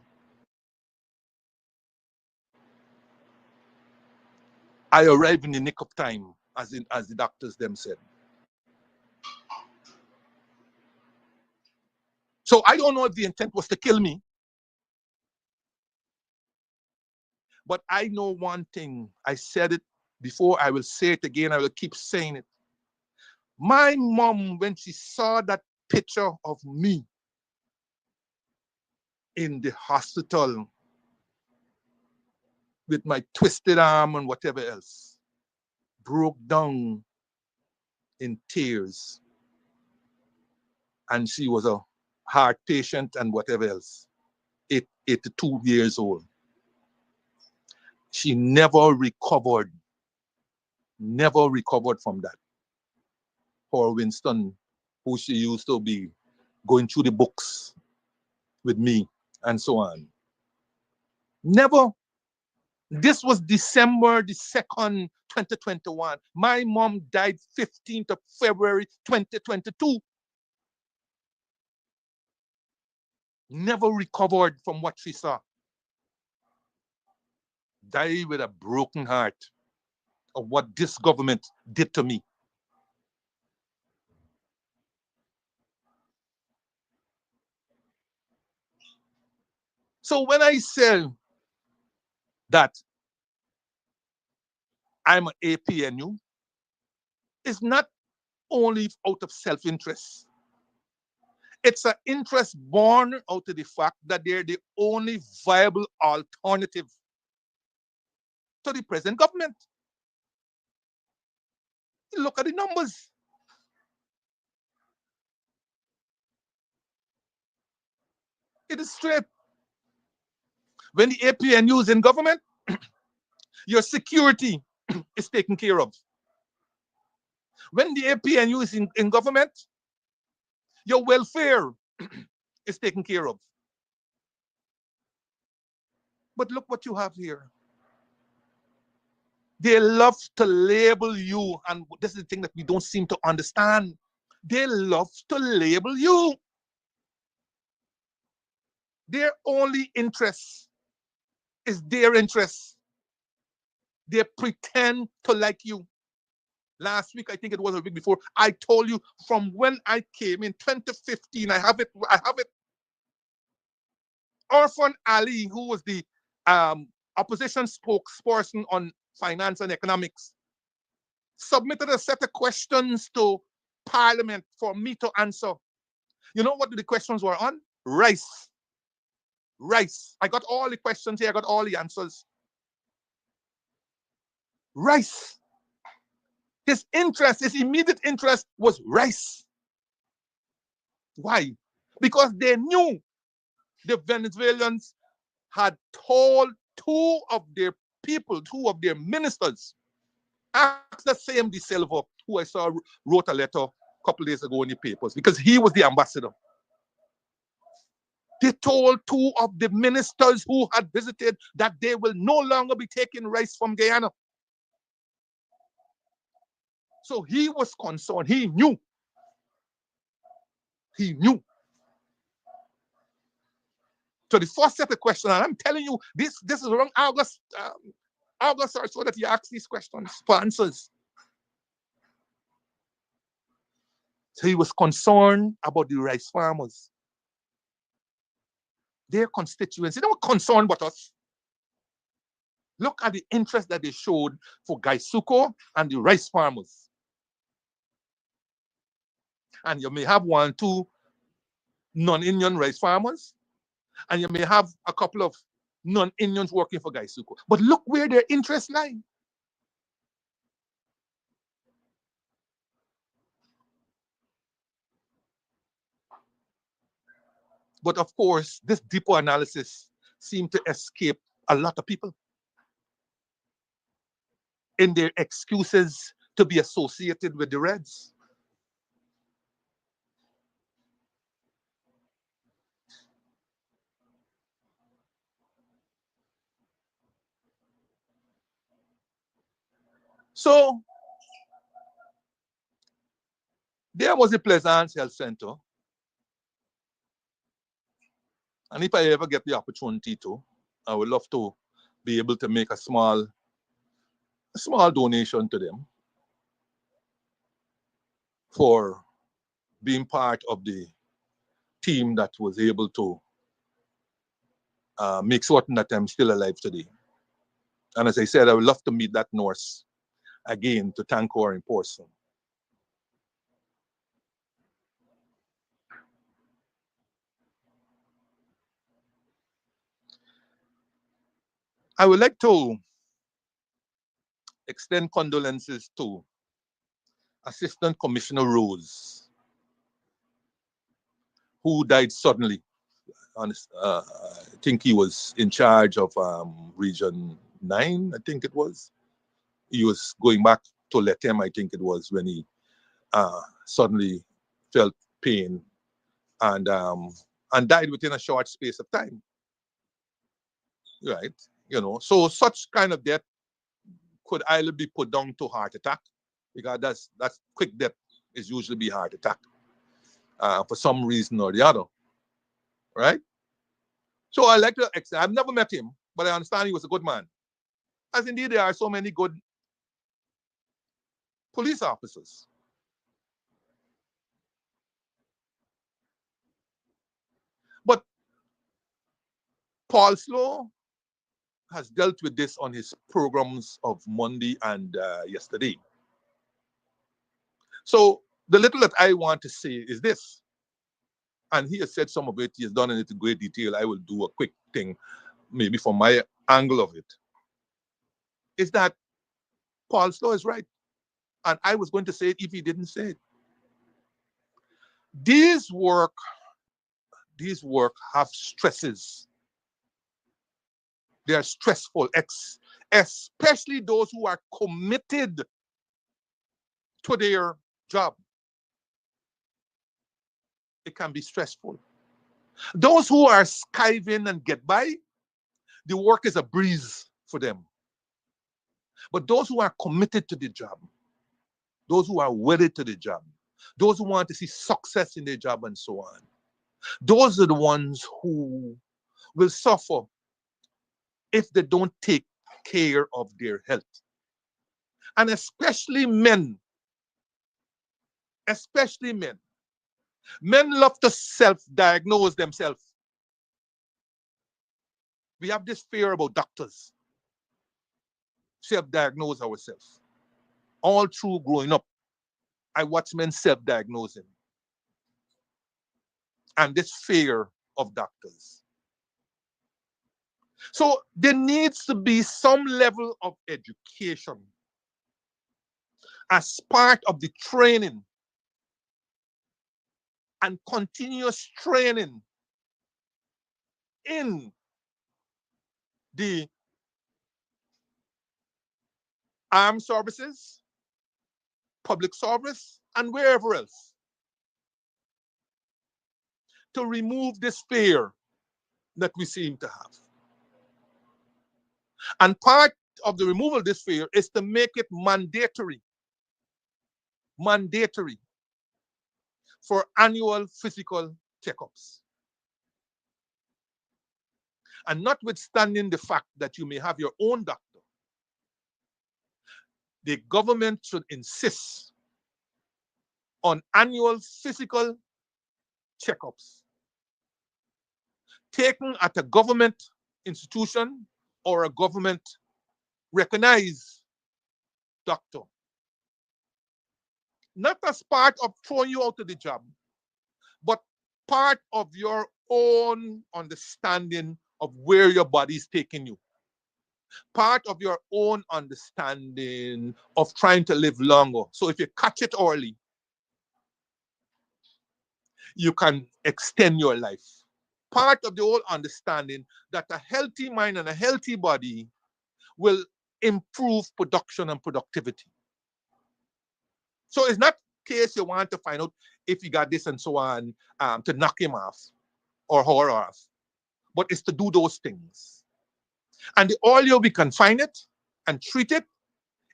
S8: I arrived in the nick of time, as the doctors them said. So I don't know if the intent was to kill me, but I know one thing. I said it before, I will say it again, I will keep saying it. My mom, when she saw that picture of me in the hospital with my twisted arm and whatever else, broke down in tears. And she was a heart patient and whatever else. 82 years old. She never recovered from that. Poor Winston, who she used to be going through the books with me and so on. Never. This was December the 2nd, 2021. My mom died 15th of February, 2022. Never recovered from what she saw. Died with a broken heart of what this government did to me. So when I say that I'm an APNU, it's not only out of self-interest. It's an interest born out of the fact that they're the only viable alternative to the present government. Look at the numbers. It is straight. When the APNU is in government, your security is taken care of. When the APNU is in government, your welfare is taken care of. But look what you have here. They love to label you, and this is the thing that we don't seem to understand. They love to label you. Their only interest is their interest. They pretend to like you. Last week, I think it was a week before, I told you from when I came in 2015, I have it. Orphan Ali, who was the opposition spokesperson on finance and economics, submitted a set of questions to Parliament for me to answer. You know what the questions were on? Rice. Rice. I got all the questions here. I got all the answers. Rice. His interest, his immediate interest was rice. Why? Because they knew the Venezuelans had told two of their people, two of their ministers, ask the same De Silva, who I saw wrote a letter a couple days ago in the papers, because he was the ambassador. They told two of the ministers who had visited that they will no longer be taking rice from Guyana. So he was concerned. He knew. He knew. So the first set of questions, and I'm telling you, this is around August or so that he asked these questions for answers. So he was concerned about the rice farmers. Their constituency, they were concerned about us. Look at the interest that they showed for Gaisuko and the rice farmers. And you may have one, two non-Indian rice farmers, and you may have a couple of non-Indians working for Gaisuko. But look where their interests lie. But of course, this deeper analysis seemed to escape a lot of people in their excuses to be associated with the Reds. So there was a Pleasance Health Center. And if I ever get the opportunity to, I would love to be able to make a small donation to them for being part of the team that was able to make certain that I'm still alive today. And as I said, I would love to meet that nurse again to thank her in person. I would like to extend condolences to Assistant Commissioner Rose, who died suddenly. I think he was in charge of Region 9, I think it was. He was going back to Letem, I think it was, when he suddenly felt pain and died within a short space of time. Right? You know, so such kind of death could either be put down to heart attack, because that's quick death is usually be heart attack for some reason or the other. Right? So I like to, I've never met him, but I understand he was a good man. As indeed there are so many good police officers. But Paul Slow has dealt with this on his programs of Monday and yesterday. So the little that I want to say is this, and he has said some of it, he has done it in great detail. I will do a quick thing, maybe from my angle of it, is that Paul Slow is right. And I was going to say it if he didn't say it. These work have stresses. They are stressful, especially those who are committed to their job. It can be stressful. Those who are skiving and get by, the work is a breeze for them. But those who are committed to the job, those who are wedded to the job, those who want to see success in their job and so on, those are the ones who will suffer if they don't take care of their health. And especially men. Especially men. Men love to self-diagnose themselves. We have this fear about doctors. Self-diagnose ourselves. All through growing up, I watch men self-diagnosing. And this fear of doctors. So there needs to be some level of education as part of the training and continuous training in the armed services, public service, and wherever else, to remove this fear that we seem to have. And part of the removal of this fear is to make it mandatory for annual physical checkups. And notwithstanding the fact that you may have your own doctor, the government should insist on annual physical checkups taken at a government institution or a government recognized doctor. Not as part of throwing you out of the job, but part of your own understanding of where your body is taking you. Part of your own understanding of trying to live longer. So if you catch it early, you can extend your life. Part of the whole understanding that a healthy mind and a healthy body will improve production and productivity. So it's not case you want to find out if you got this and so on to knock him off or her off, but it's to do those things. And the earlier we can find it and treat it,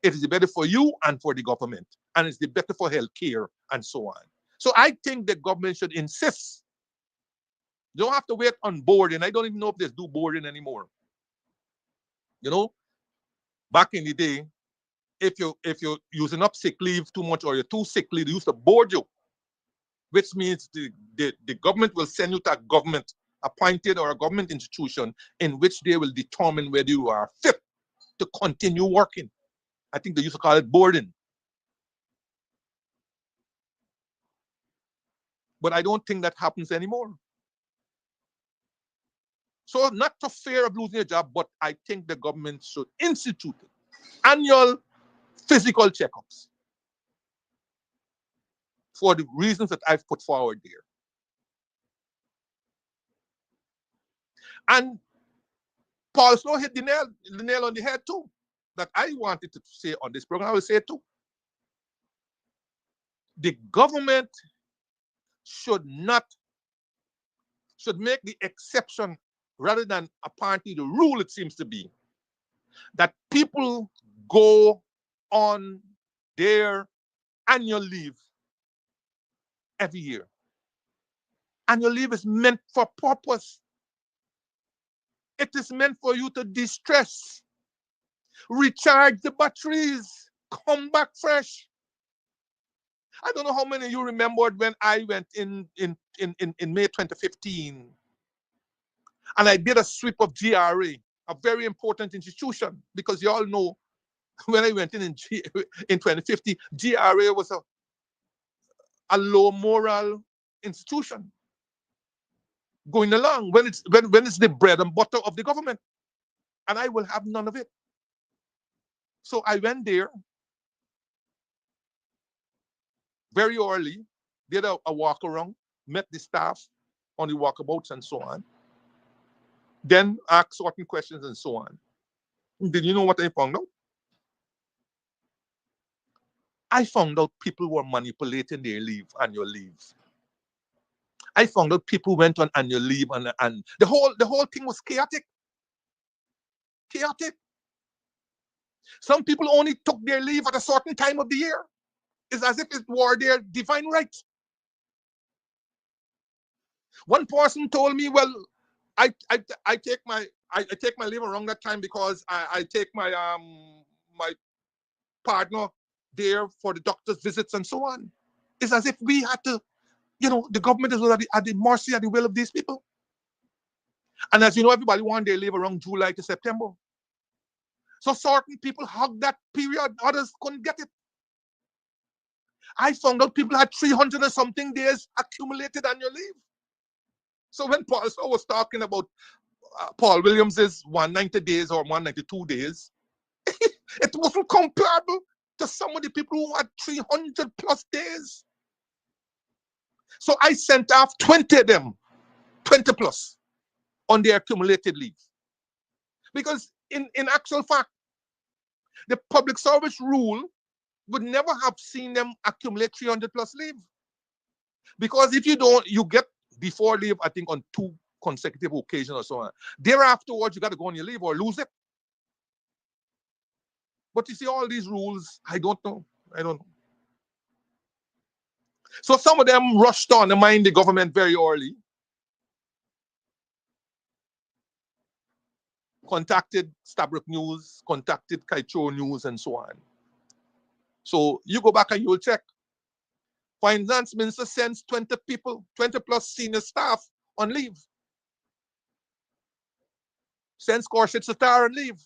S8: it is the better for you and for the government, and it's the better for healthcare and so on. So I think the government should insist. You don't have to wait on boarding. I don't even know if there's do boarding anymore. You know, back in the day, if you're using up sick leave too much or you're too sick leave, they used to board you, which means the government will send you to a government appointed or a government institution in which they will determine whether you are fit to continue working. I think they used to call it boarding. But I don't think that happens anymore. So not to fear of losing a job, but I think the government should institute annual physical checkups. for the reasons that I've put forward there. And Paul Snow hit the nail on the head too, that I wanted to say on this program. I will say it too. The government should make the exception rather than apparently the rule. It seems to be that people go on their annual leave every year. Annual leave is meant for purpose. It is meant for you to de-stress, recharge the batteries, come back fresh. I don't know how many of you remembered when I went in May 2015 and I did a sweep of GRA, a very important institution, because you all know when I went in 2015, GRA was a low moral institution going along when it's the bread and butter of the government, and I will have none of it. So I went there very early, did a walk around, met the staff on the walkabouts and so on, then asked certain questions and so on. Did you know what I found out? I found out people were manipulating their annual leave. I found out people went on annual leave and the whole thing was chaotic. Chaotic. Some people only took their leave at a certain time of the year. It's as if it were their divine right. One person told me, well, I take my leave around that time because I take my my partner there for the doctor's visits and so on. It's as if we had to, the government is at the mercy, at the will of these people. And as you know, everybody wanted their leave around July to September. So certain people hugged that period, others couldn't get it. I found out people had 300 or something days accumulated annual leave. So when Paul was talking about Paul Williams's 190 days or 192 days, it wasn't comparable to some of the people who had 300 plus days. So I sent off 20 of them, 20 plus, on their accumulated leave. Because in actual fact, the public service rule would never have seen them accumulate 300 plus leave. Because if you don't, you get before leave, I think, on 2 consecutive occasions or so on. Thereafterwards, you got to go on your leave or lose it. But you see, all these rules, I don't know. So some of them rushed on to mind the government very early, contacted Stabrook News, contacted Kaitro News, and so on. So you go back and you'll check. Finance Minister sends 20 people, 20 plus senior staff on leave. Sends Khurshid Sattar on leave.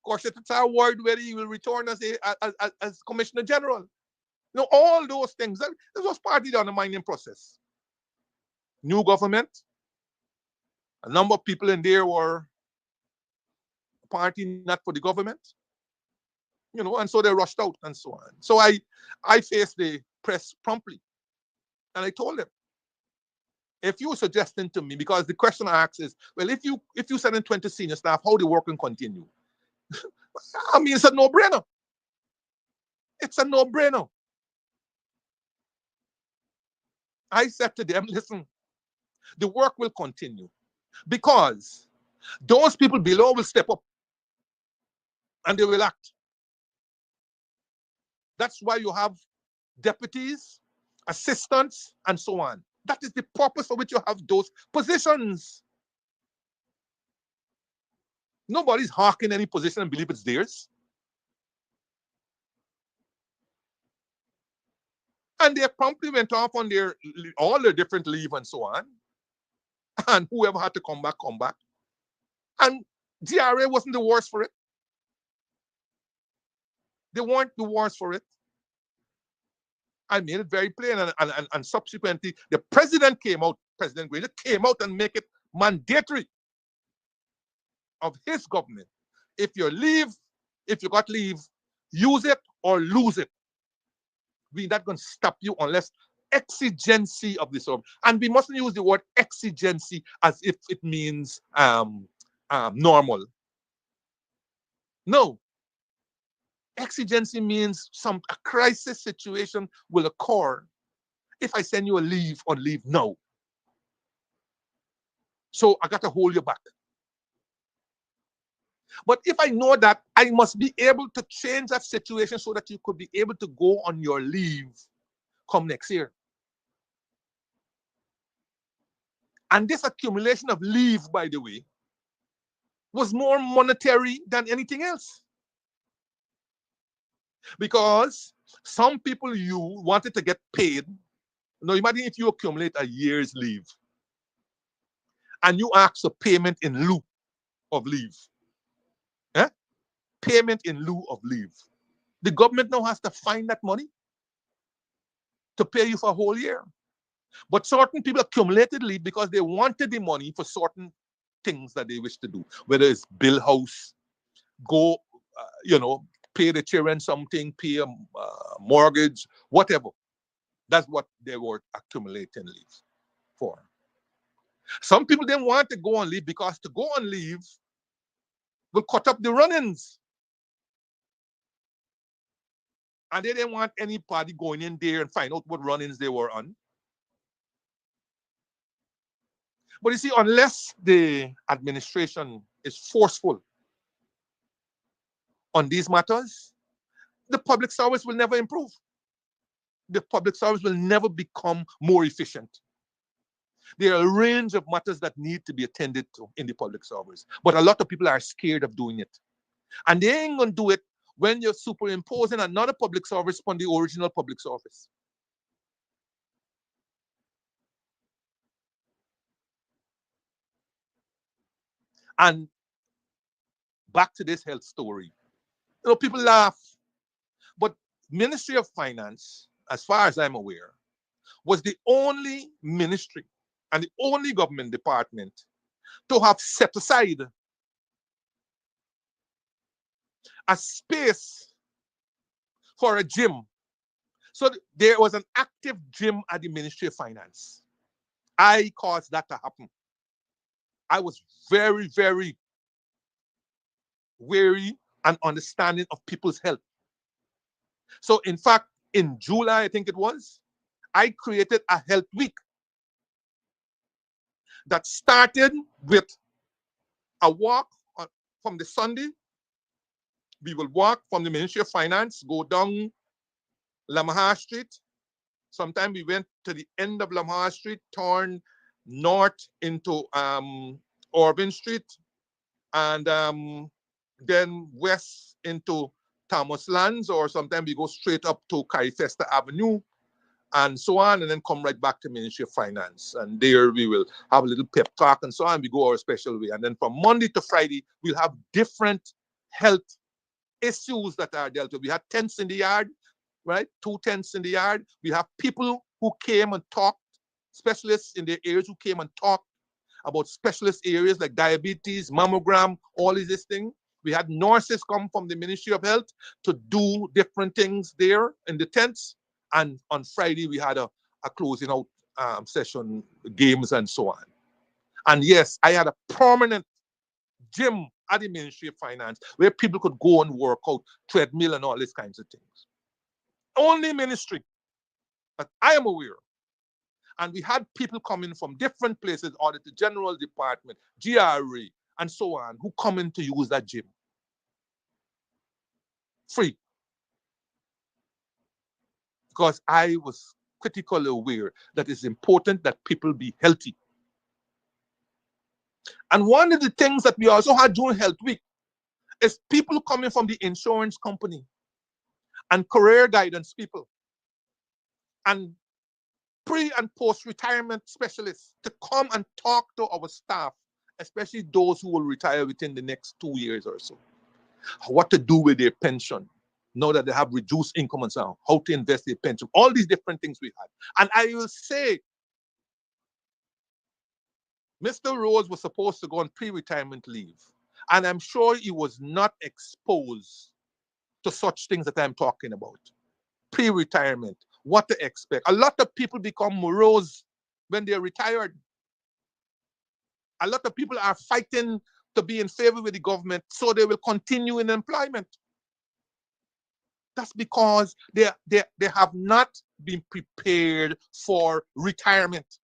S8: Khurshid Sattar worried whether he will return as Commissioner General. All those things. This was partly the undermining process. New government. A number of people in there were apparently not for the government. And so they rushed out and so on. So I faced the press promptly. And I told them, if you're suggesting to me, because the question I asked is, well, if you send in 20 senior staff, how the work can continue? I mean, it's a no-brainer. It's a no-brainer. I said to them, listen, the work will continue because those people below will step up and they will act. That's why you have deputies, assistants, and so on. That is the purpose for which you have those positions. Nobody's hawking any position and believe it's theirs. And they promptly went off on all their different leave and so on. And whoever had to come back. And GRA wasn't the worst for it. They weren't the worst for it. I made it very plain, and subsequently, the president came out, President Granger came out and make it mandatory of his government. If you got leave, use it or lose it. We're not going to stop you unless exigency of the service. And we mustn't use the word exigency as if it means normal. No. Exigency means a crisis situation will occur if I send you a leave on leave now. So I got to hold you back. But if I know that, I must be able to change that situation so that you could be able to go on your leave come next year. And this accumulation of leave, by the way, was more monetary than anything else. Because some people you wanted to get paid. Now imagine if you accumulate a year's leave and you ask for payment in lieu of leave. Eh? Payment in lieu of leave. The government now has to find that money to pay you for a whole year. But certain people accumulated leave because they wanted the money for certain things that they wish to do, whether it's build house, go, pay the children something, pay a mortgage, whatever. That's what they were accumulating leave for. Some people didn't want to go on leave because to go on leave will cut up the run-ins. And they didn't want anybody going in there and find out what run-ins they were on. But you see, unless the administration is forceful on these matters, the public service will never improve. The public service will never become more efficient. There are a range of matters that need to be attended to in the public service. But a lot of people are scared of doing it. And they ain't going to do it when you're superimposing another public service on the original public service. And back to this health story. People laugh, but Ministry of Finance, as far as I'm aware, was the only ministry and the only government department to have set aside a space for a gym. So there was an active gym at the Ministry of Finance. I caused that to happen. I was very, very wary and understanding of people's health. So in fact, in July, I think it was, I created a health week that started with a walk from the Sunday. We will walk from the Ministry of Finance, go down Lamahar Street. Sometimes we went to the end of Lamahar Street, turn north into Orvin Street, and then west into Thomas Lands, or sometimes we go straight up to Carifesta Avenue, and so on, and then come right back to Ministry of Finance. And there we will have a little pep talk and so on. We go our special way. And then from Monday to Friday, we'll have different health issues that are dealt with. We had tents in the yard, right? 2 tents in the yard. We have people who came and talked, specialists in their areas who came and talked about specialist areas like diabetes, mammogram, all these things. We had nurses come from the Ministry of Health to do different things there in the tents. And on Friday, we had a closing out session, games and so on. And yes, I had a permanent gym at the Ministry of Finance where people could go and work out, treadmill and all these kinds of things. Only ministry that I am aware of. And we had people coming from different places, Auditor General Department, GRA, and so on, who come in to use that gym. Free. Because I was critically aware that it's important that people be healthy. And one of the things that we also had during Health Week is people coming from the insurance company and career guidance people and pre- and post-retirement specialists to come and talk to our staff, especially those who will retire within the next 2 years or so. What to do with their pension, now that they have reduced income and so on, how to invest their pension, all these different things we had. And I will say, Mr. Rose was supposed to go on pre-retirement leave. And I'm sure he was not exposed to such things that I'm talking about. pre-retirement, what to expect. A lot of people become morose when they're retired. A lot of people are fighting to be in favor with the government so they will continue in employment. That's because they have not been prepared for retirement.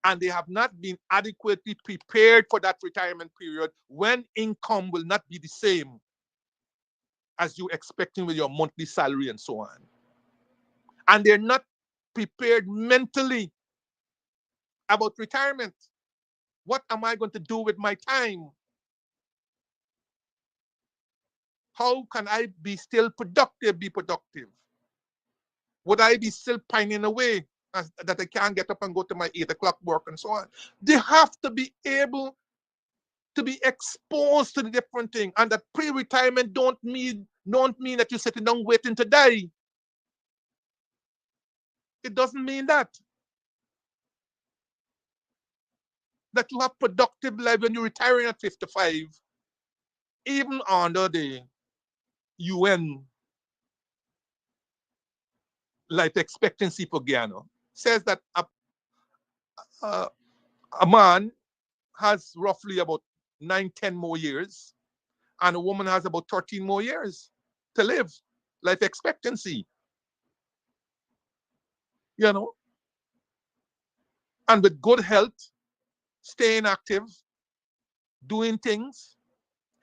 S8: And they have not been adequately prepared for that retirement period when income will not be the same as you expecting with your monthly salary and so on. And they're not prepared mentally about retirement. What am I going to do with my time? How can I be still productive, be productive? Would I be still pining away that I can't get up and go to my 8 o'clock work and so on? They have to be able to be exposed to the different thing. And that pre-retirement don't mean that you're sitting down waiting to die. It doesn't mean that. That you have productive life when you're retiring at 55, even under the UN life expectancy for Guyana, says that a man has roughly about 9-10 more years, and a woman has about 13 more years to live. Life expectancy. You know? And with good health, staying active, doing things,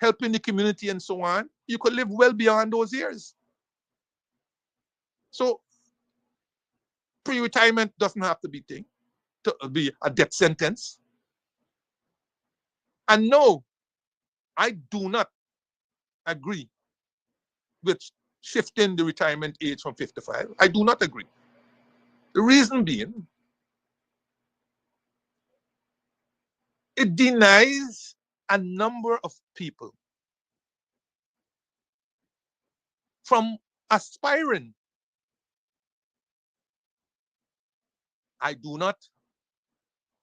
S8: helping the community and so on, you could live well beyond those years. So pre-retirement doesn't have to be a death sentence. And no, I do not agree with shifting the retirement age from 55. I do not agree. The reason being, it denies a number of people from aspiring. I do not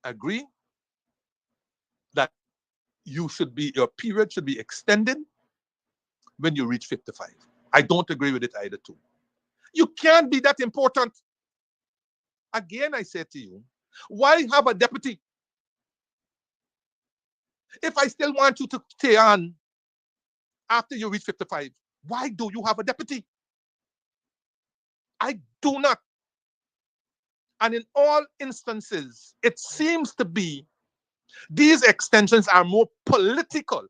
S8: agree that your period should be extended when you reach 55. I don't agree with it either too. You can't be that important. Again, I say to you, why have a deputy? If I still want you to stay on after you reach 55, why do you have a deputy? I do not. And in all instances, it seems to be these extensions are more political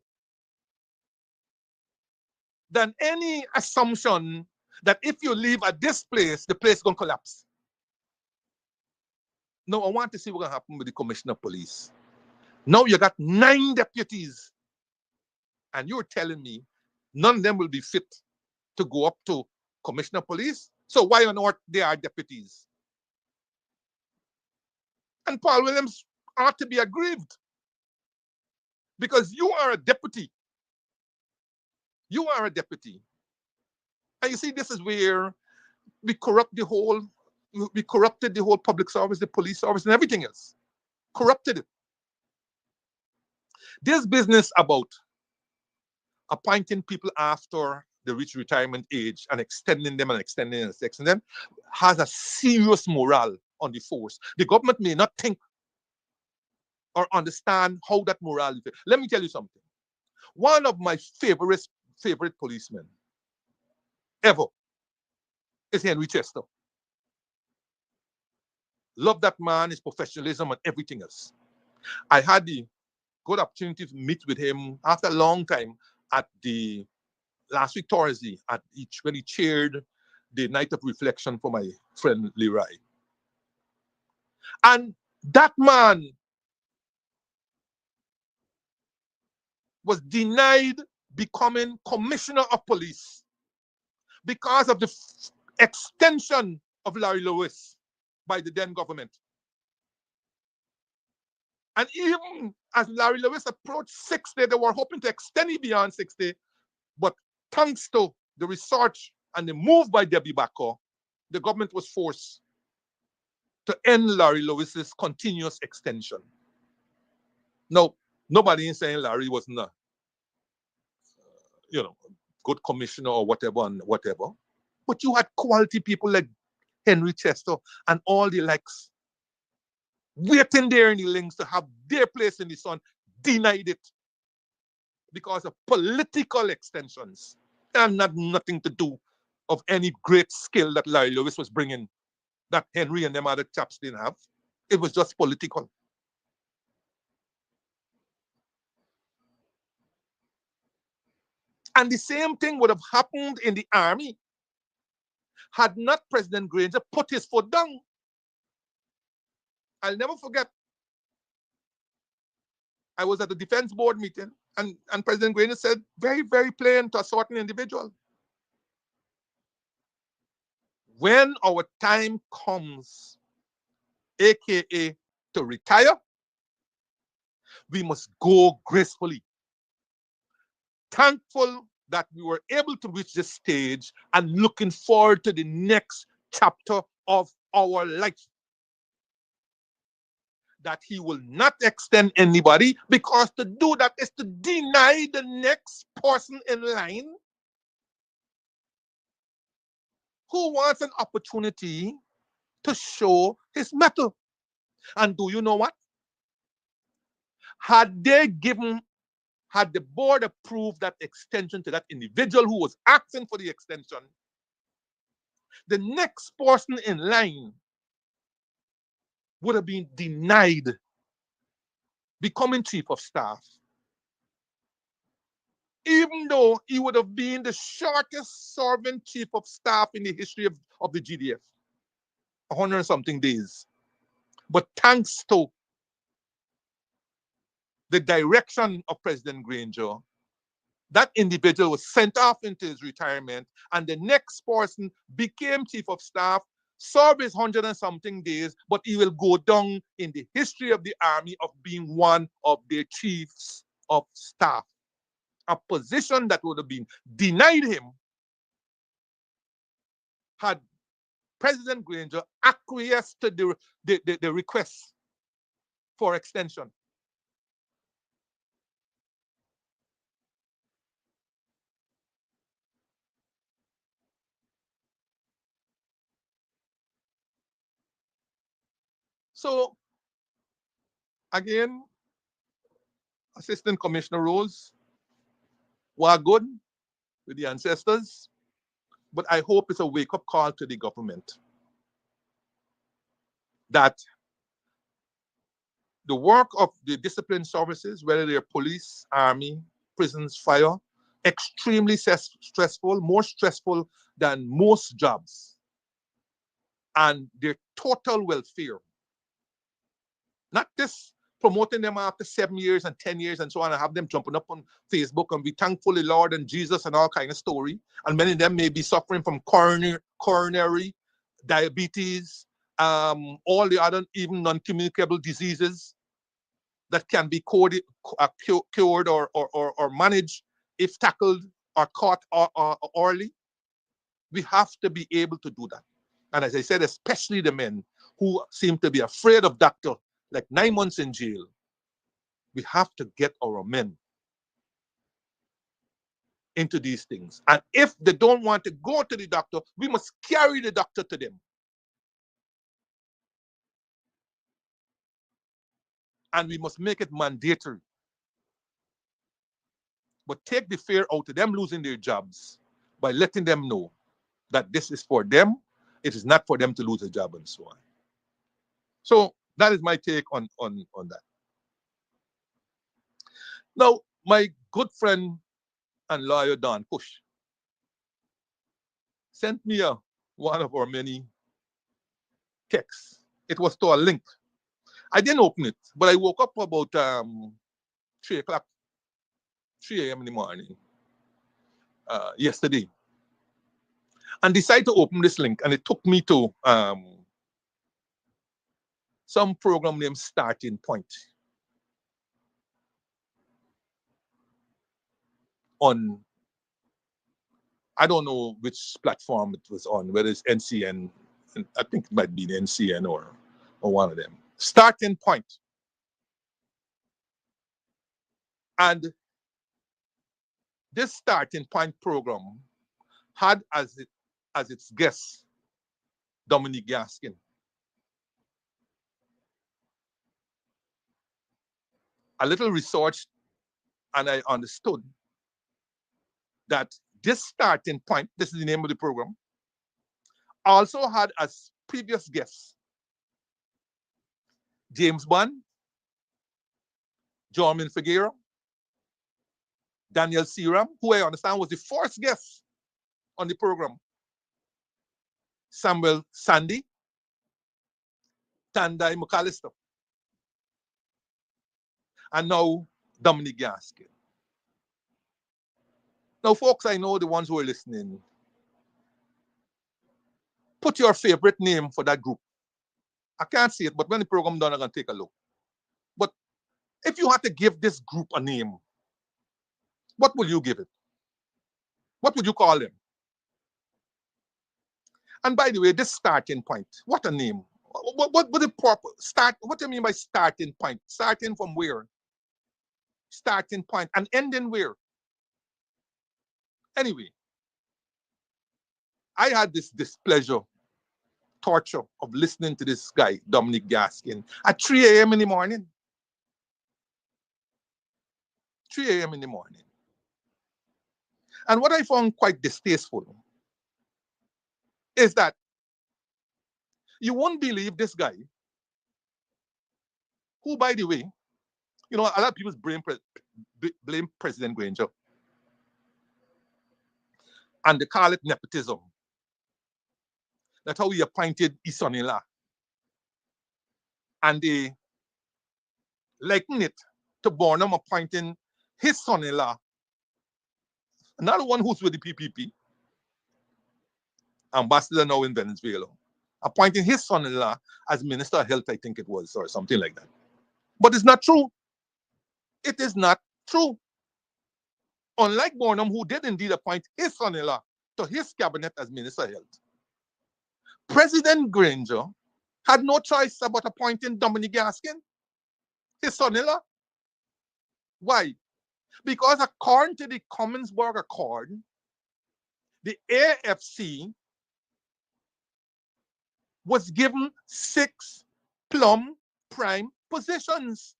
S8: than any assumption that if you leave at this place, the place is going to collapse. No, I want to see what's going to happen with the commissioner of police. Now you got 9 deputies, and you're telling me none of them will be fit to go up to commissioner of police? So why on earth they are deputies? And Paul Williams ought to be aggrieved, because you are a deputy. You are a deputy. And you see, this is where we corrupted the whole public service, the police service, and everything else. Corrupted it. This business about appointing people after they reach retirement age and extending them has a serious morale on the force. The government may not think or understand how that morale is. Let me tell you something. One of my favorite policemen ever is Henry Chester. Love that man, his professionalism and everything else. I had the good opportunity to meet with him after a long time at the last week Thursday when he chaired the night of reflection for my friend Leroy. And that man was denied becoming commissioner of police because of the extension of Larry Lewis by the then government. And even as Larry Lewis approached 60, they were hoping to extend it beyond 60. But thanks to the research and the move by Debbie Backer, the government was forced to end Larry Lewis's continuous extension. Now, nobody is saying Larry wasn't a good commissioner or whatever and whatever. But you had quality people like Henry Chester and all the likes waiting there in the links to have their place in the sun, denied it because of political extensions and nothing to do of any great skill that Larry Lewis was bringing that Henry and them other chaps didn't have. It was just political. And the same thing would have happened in the army had not President Granger put his foot down. I'll never forget, I was at the defense board meeting and President Granger said very, very plain to a certain individual, when our time comes, AKA to retire, we must go gracefully. Thankful that we were able to reach this stage and looking forward to the next chapter of our life. That he will not extend anybody, because to do that is to deny the next person in line who wants an opportunity to show his mettle. And do you know what? Had the board approved that extension to that individual who was asking for the extension, the next person in line would have been denied becoming chief of staff, even though he would have been the shortest serving chief of staff in the history of the GDF, 100 and something days. But thanks to the direction of President Granger, that individual was sent off into his retirement, and the next person became chief of staff, served his 100 and something days, but he will go down in the history of the army of being one of their chiefs of staff, a position that would have been denied him had President Granger acquiesced to the request for extension. So, again, Assistant Commissioner roles were good with the ancestors, but I hope it's a wake-up call to the government that the work of the discipline services, whether they're police, army, prisons, fire, extremely stressful, more stressful than most jobs, and their total welfare. Not just promoting them after 7 years and 10 years and so on, and have them jumping up on Facebook and be thankful to Lord and Jesus and all kind of story. And many of them may be suffering from coronary diabetes, all the other even non-communicable diseases that can be cured or managed if tackled or caught early. We have to be able to do that. And as I said, especially the men who seem to be afraid of doctor, like 9 months in jail. We have to get our men into these things. And if they don't want to go to the doctor, we must carry the doctor to them. And we must make it mandatory. But take the fear out of them losing their jobs by letting them know that this is for them. It is not for them to lose a job and so on. So that is my take on that. Now, my good friend and lawyer Don Push sent me one of our many texts. It was to a link. I didn't open it, but I woke up about 3 o'clock, 3 a.m. in the morning yesterday, and decided to open this link, and it took me to some program named Starting Point on, I don't know which platform it was on, whether it's NCN, and I think it might be the NCN or one of them. Starting Point. And this Starting Point program had as as its guest Dominique Gaskin. A little research, and I understood that this starting point, this is the name of the program, also had as previous guests James Bond, Jorman Figueroa, Daniel Seram, who I understand was the first guest on the program, Samuel Sandy, Tandai McAllister, and now Dominique Gaskin. Now, folks, I know the ones who are listening, put your favorite name for that group. I can't see it, but when the program done, I'm going to take a look. But if you had to give this group a name, what will you give it? What would you call them? And by the way, this starting point, what a name. What the proper start? What do you mean by starting point? Starting from where? Starting point and ending where? Anyway, I had this displeasure, torture of listening to this guy, Dominique Gaskin, at 3 a.m. in the morning. 3 a.m. in the morning. And what I found quite distasteful is that you won't believe this guy, who, by the way, you know, a lot of people blame President Granger, and they call it nepotism. That's how he appointed his son-in-law. And they liken it to Burnham appointing his son-in-law, another one who's with the PPP, ambassador now in Venezuela, appointing his son-in-law as Minister of Health, I think it was, or something like that. But it's not true. It is not true. Unlike Burnham, who did indeed appoint his son-in-law to his cabinet as Minister of Health, President Granger had no choice about appointing Dominique Gaskin, his son-in-law. Why? Because according to the Commonsburg Accord, the AFC was given 6 plum prime positions.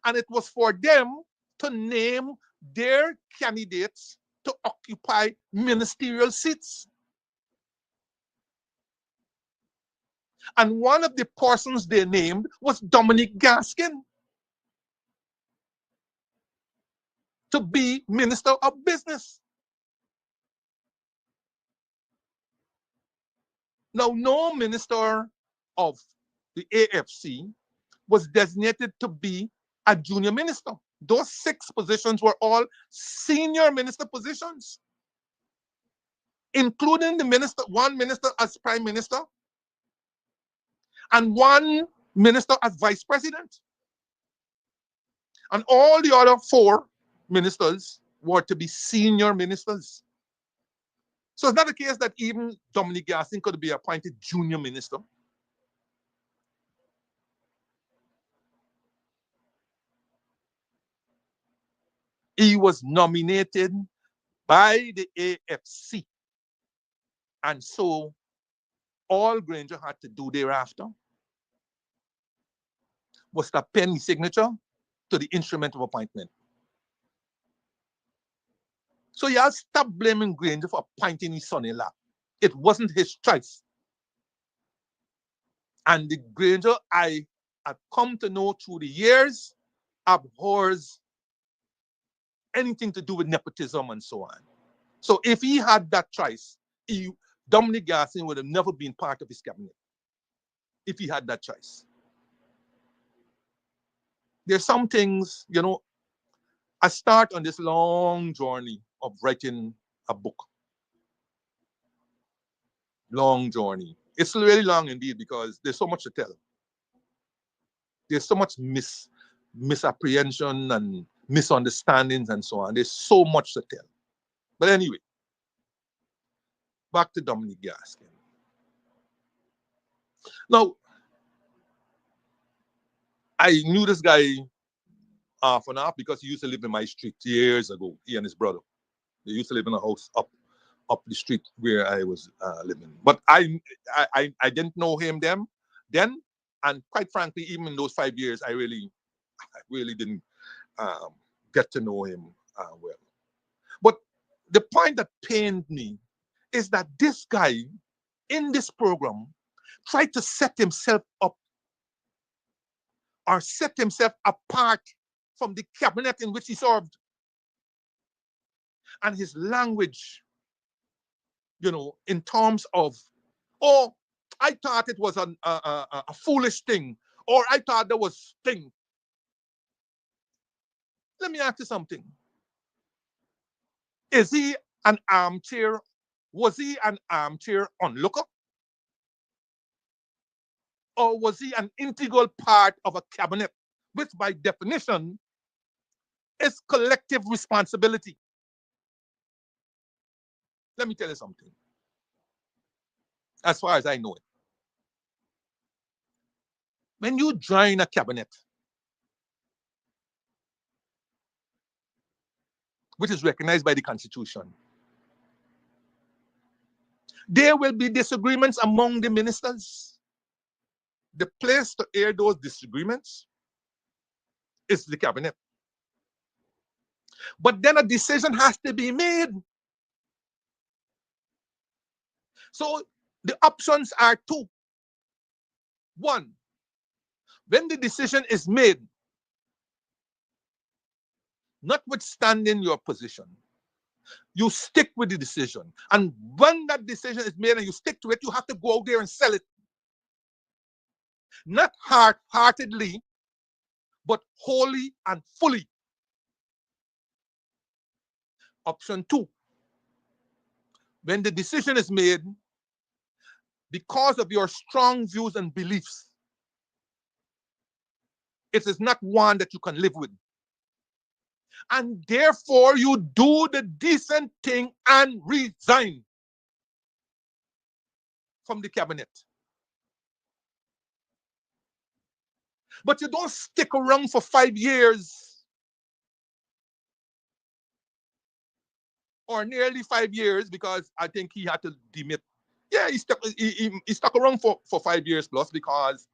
S8: And it was for them to name their candidates to occupy ministerial seats. And one of the persons they named was Dominique Gaskin to be Minister of Business. Now, no minister of the AFC was designated to be a junior minister. Those 6 positions were all senior minister positions, including the minister, one minister as prime minister, and one minister as vice president. And all the other 4 ministers were to be senior ministers. So it's not the case that even Dominique Gaskin could be appointed junior minister. He was nominated by the AFC. And so all Granger had to do thereafter was to pen his signature to the instrument of appointment. So y'all stop blaming Granger for appointing his son-in-law. It wasn't his choice. And the Granger I have come to know through the years abhors anything to do with nepotism and so on. So if he had that choice, Dominique Gaskin would have never been part of his cabinet if he had that choice. There's some things, you know, I start on this long journey of writing a book. Long journey. It's really long indeed because there's so much to tell. There's so much misapprehension and misunderstandings and so on. There's so much to tell. But anyway, back to Dominique Gaskin. Now, I knew this guy half and half because he used to live in my street years ago, he and his brother. They used to live in a house up up the street where I was living. But I didn't know him then, and quite frankly, even in those 5 years, I really didn't get to know him well. But the point that pained me is that this guy in this program tried to set himself up or set himself apart from the cabinet in which he served. And his language, in terms of, oh, I thought it was a foolish thing, or I thought there was thing. Let me ask you something. Was he an armchair onlooker? Or was he an integral part of a cabinet, which by definition is collective responsibility? Let me tell you something. As far as I know it, when you join a cabinet, which is recognized by the Constitution, there will be disagreements among the ministers. The place to air those disagreements is the cabinet. But then a decision has to be made. So the options are two. One, when the decision is made, notwithstanding your position, you stick with the decision. And when that decision is made and you stick to it, you have to go out there and sell it. Not half-heartedly, but wholly and fully. Option two, when the decision is made, because of your strong views and beliefs, it is not one that you can live with. And therefore, you do the decent thing and resign from the cabinet. But you don't stick around for 5 years or nearly 5 years, because I think he had to demit. Yeah, he stuck around for 5 years plus, because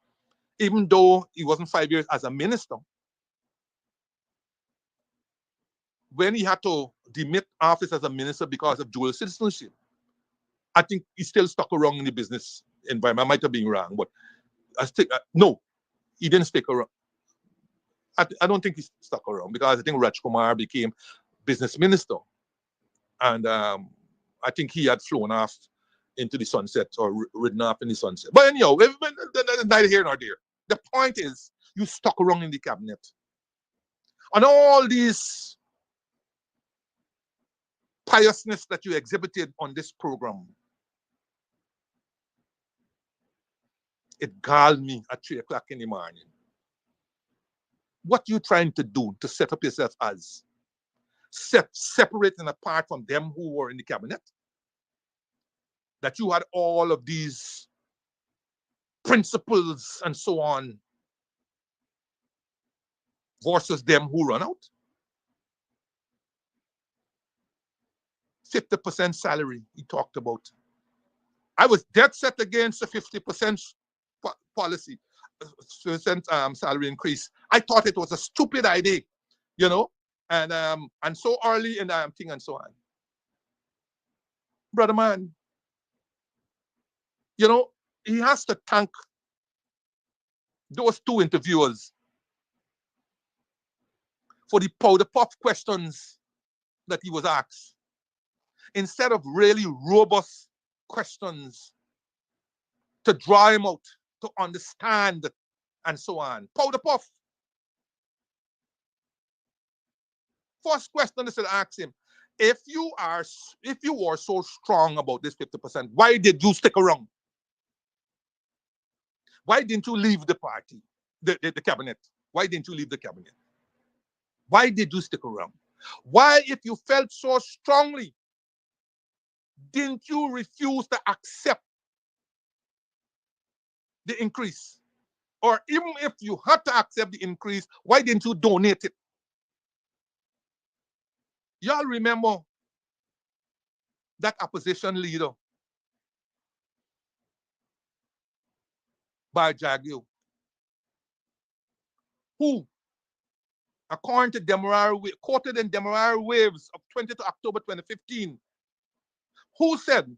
S8: even though he wasn't 5 years as a minister, when he had to demit office as a minister because of dual citizenship, I think he still stuck around in the business environment. I might have been wrong, but no, he didn't stick around. I don't think he stuck around, because I think Raj Kumar became business minister, and I think he had flown off into the sunset or ridden off in the sunset. But anyhow, neither here nor there. The point is, you stuck around in the cabinet. And all these piousness that you exhibited on this program, it galled me at 3 o'clock in the morning. What you trying to do to set up yourself as separate and apart from them who were in the cabinet? That you had all of these principles and so on versus them who run out? 50% salary he talked about. I was dead set against the 50% policy, salary increase. I thought it was a stupid idea, and so early in the thing and so on. Brother man, he has to thank those 2 interviewers for the powder puff questions that he was asked, instead of really robust questions to draw him out, to understand, and so on. Powder puff. First question they should ask him: if you were so strong about this 50%, why did you stick around? Why didn't you leave the party, the cabinet? Why didn't you leave the cabinet? Why did you stick around? Why, if you felt so strongly, didn't you refuse to accept the increase? Or even if you had to accept the increase, why didn't you donate it? Y'all remember that opposition leader, Barjagio, who, according to quoted in Demerara Waves of 20th October 2015, who said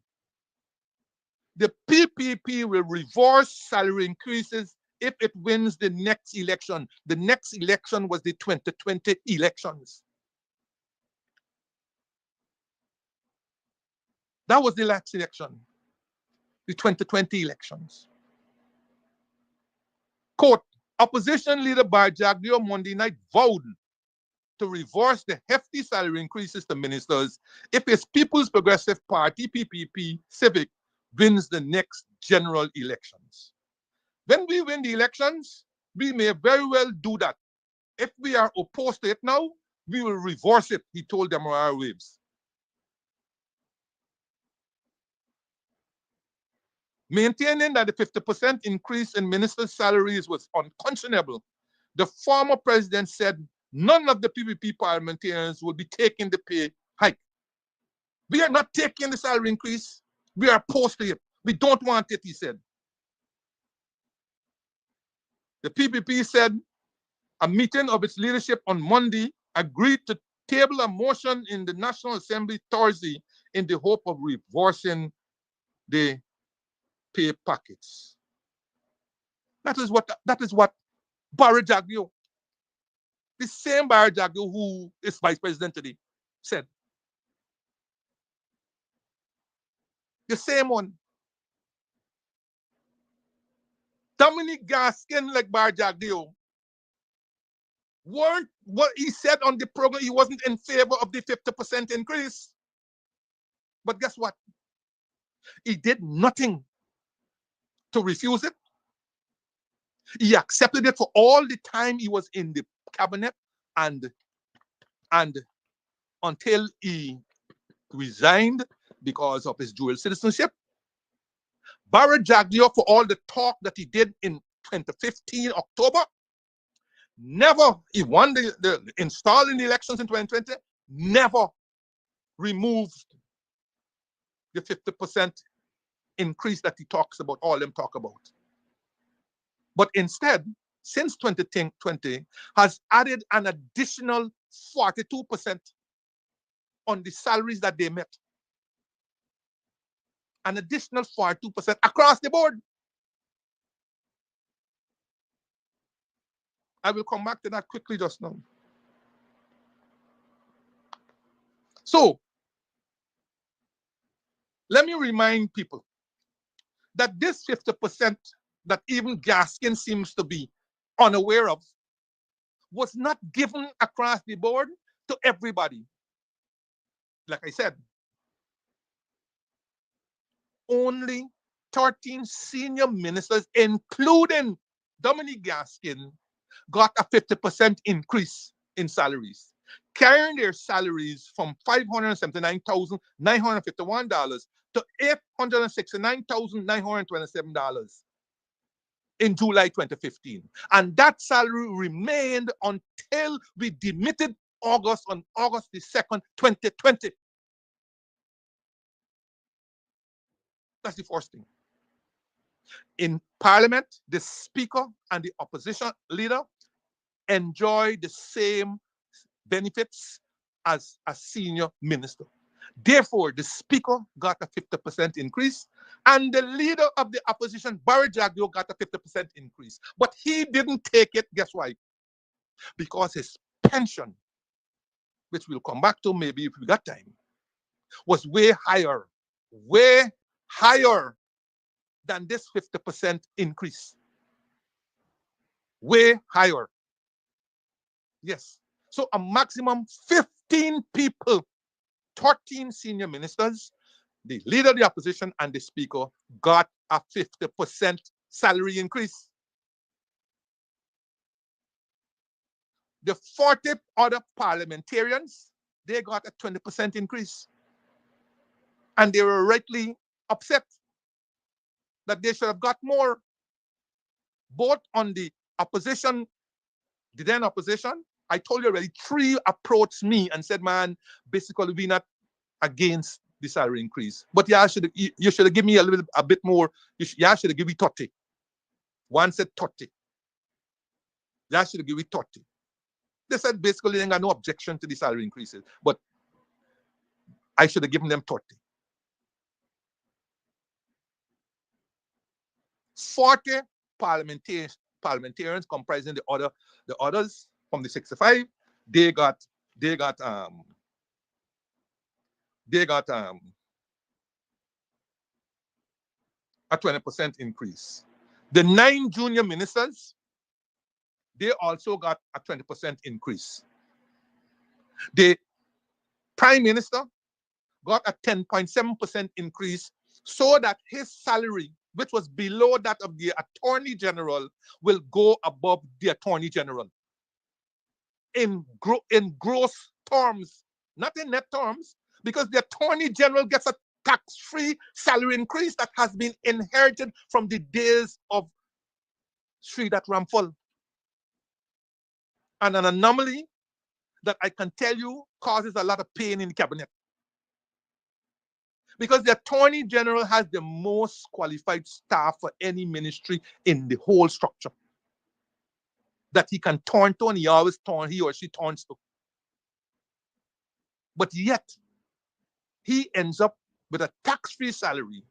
S8: the PPP will reverse salary increases if it wins the next election. The next election was the 2020 elections. That was the last election, the 2020 elections. Quote, opposition leader Barjagio Monday night vowed to reverse the hefty salary increases to ministers if his People's Progressive Party, PPP, Civic, wins the next general elections. When we win the elections, we may very well do that. If we are opposed to it now, we will reverse it, he told Demerara Waves. Maintaining that the 50% increase in ministers' salaries was unconscionable, the former president said none of the PPP parliamentarians will be taking the pay hike. We are not taking the salary increase. We are opposed to it. We don't want it, he said. The PPP said a meeting of its leadership on Monday agreed to table a motion in the National Assembly Thursday in the hope of reversing the pay packets. That is what Barjagio, the same Barjagio who is vice president today, said. The same one. Dominic Gaskin, like Barjagio, weren't what he said on the program. He wasn't in favor of the 50% increase. But guess what? He did nothing to refuse it. He accepted it for all the time he was in the cabinet and until he resigned because of his dual citizenship. Barjagio, for all the talk that he did in 2015 October, never, he won the installed in the elections in 2020, never removed the 50% increase that he talks about, all of them talk about. But instead, since 2020, has added an additional 42% on the salaries that they met. An additional 42% across the board. I will come back to that quickly just now. So, let me remind people that this 50% that even Gaskin seems to be unaware of was not given across the board to everybody. Like I said, only 13 senior ministers, including Dominic Gaskin, got a 50% increase in salaries, carrying their salaries from $579,951 to $869,927 in July 2015. And that salary remained until we demitted on August the 2nd, 2020. That's the first thing. In Parliament, the Speaker and the opposition leader enjoy the same benefits as a senior minister. Therefore, the Speaker got a 50% increase, and the leader of the opposition, Barjagio, got a 50% increase. But he didn't take it, guess why? Because his pension, which we'll come back to maybe if we got time, was way higher than this 50% increase. Way higher. Yes. So a maximum 15 people, 13 senior ministers, the leader of the opposition and the speaker got a 50% salary increase. The 40 other parliamentarians, they got a 20% increase. And they were rightly upset that they should have got more. Both on the opposition, the then opposition, I told you already, 3 approached me and said, man, basically we're not against the salary increase. But you should have given me a bit more. You should have given me 30. One said 30. You should have given me 30. They said basically they got no objection to the salary increases, but I should have given them 30. 40 parliamentarians comprising the others from the 65, they got a 20% increase. The 9 junior ministers, they also got a 20% increase. The prime minister got a 10.7% increase, so that his salary, which was below that of the attorney general, will go above the attorney general in gross terms, not in net terms, because the attorney general gets a tax-free salary increase that has been inherited from the days of Sridhar Ramphal. And an anomaly that I can tell you causes a lot of pain in the cabinet. Because the attorney general has the most qualified staff for any ministry in the whole structure that he can turn to, and he or she turns to. But yet, he ends up with a tax-free salary.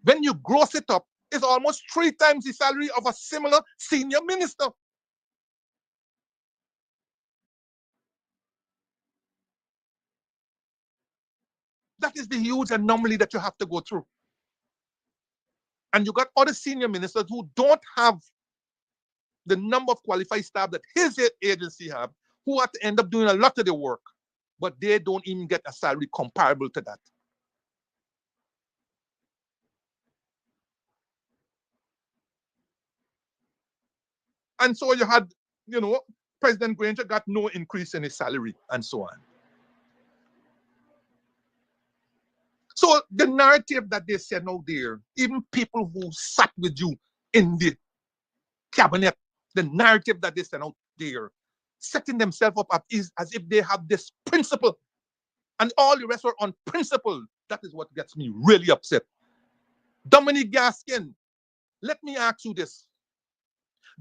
S8: When you gross it up, it's almost 3 times the salary of a similar senior minister. That is the huge anomaly that you have to go through. And you got other senior ministers who don't have the number of qualified staff that his agency have, who have to end up doing a lot of the work, but they don't even get a salary comparable to that. And so you had, President Granger got no increase in his salary and so on. So the narrative that they said out there, even people who sat with you in the cabinet, the narrative that they sent out there, setting themselves up is as if they have this principle, and all the rest are on principle. That is what gets me really upset. Dominic Gaskin, let me ask you this.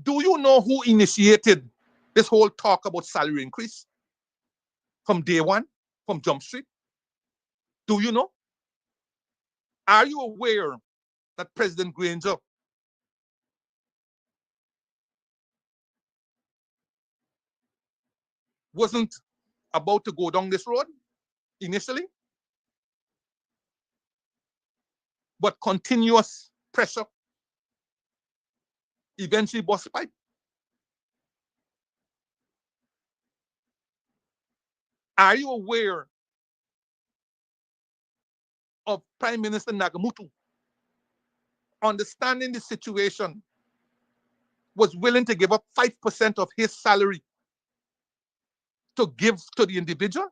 S8: Do you know who initiated this whole talk about salary increase from day one, from Jump Street? Do you know? Are you aware that President Granger wasn't about to go down this road initially? But continuous pressure eventually burst pipe. Are you aware of Prime Minister Nagamutu understanding the situation, was willing to give up 5% of his salary to give to the individual?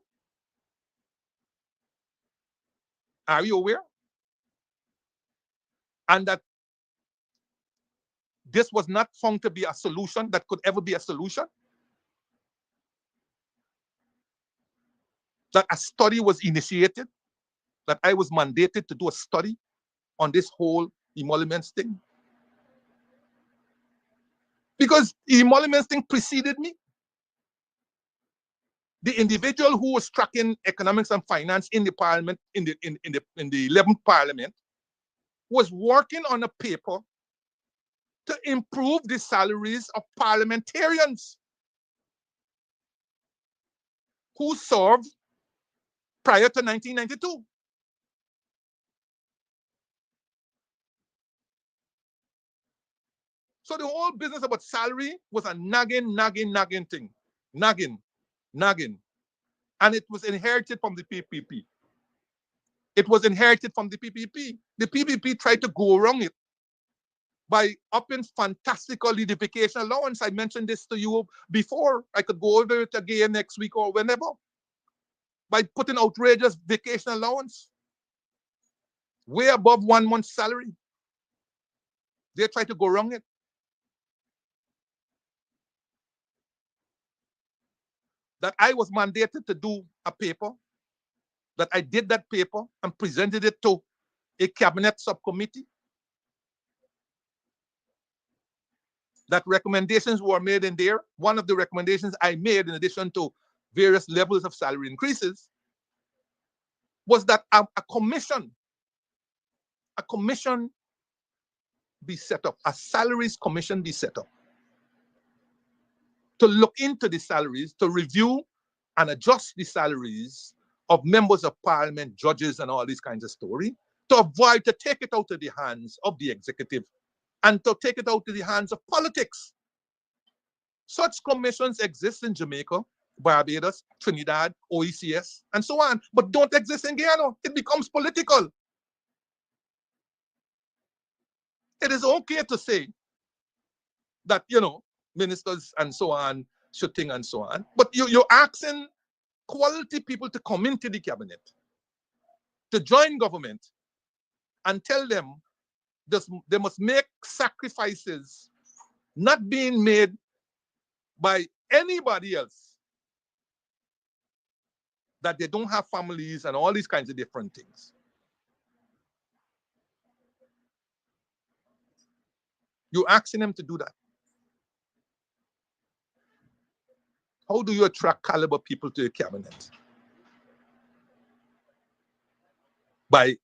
S8: Are you aware? And that this was not found to be a solution that could ever be a solution? That a study was initiated, that I was mandated to do a study on this whole emoluments thing? Because emoluments thing preceded me. The individual who was tracking economics and finance in the parliament, in the 11th parliament, was working on a paper to improve the salaries of parliamentarians who served prior to 1992. So the whole business about salary was a nagging thing. Nagging. And it was inherited from the PPP. It was inherited from the PPP. The PPP tried to go around it by upping fantastical leavification allowance. I mentioned this to you before. I could go over it again next week or whenever. By putting outrageous vacation allowance way above 1 month's salary. They tried to go around it. That I was mandated to do a paper that I did that paper and presented it to a cabinet subcommittee, that recommendations were made in there. One of the recommendations I made, in addition to various levels of salary increases, was that a commission be set up, a salaries commission be set up to look into the salaries, to review and adjust the salaries of members of parliament, judges, and all these kinds of story, to avoid to take it out of the hands of the executive and to take it out of the hands of politics. Such commissions exist in Jamaica, Barbados, Trinidad, OECS, and so on, but don't exist in Guyana. It becomes political. It is okay to say that, ministers and so on should think and so on, but you're asking quality people to come into the cabinet, to join government, and tell them they must make sacrifices not being made by anybody else, that they don't have families and all these kinds of different things. You're asking them to do that. How do you attract caliber people to your cabinet? By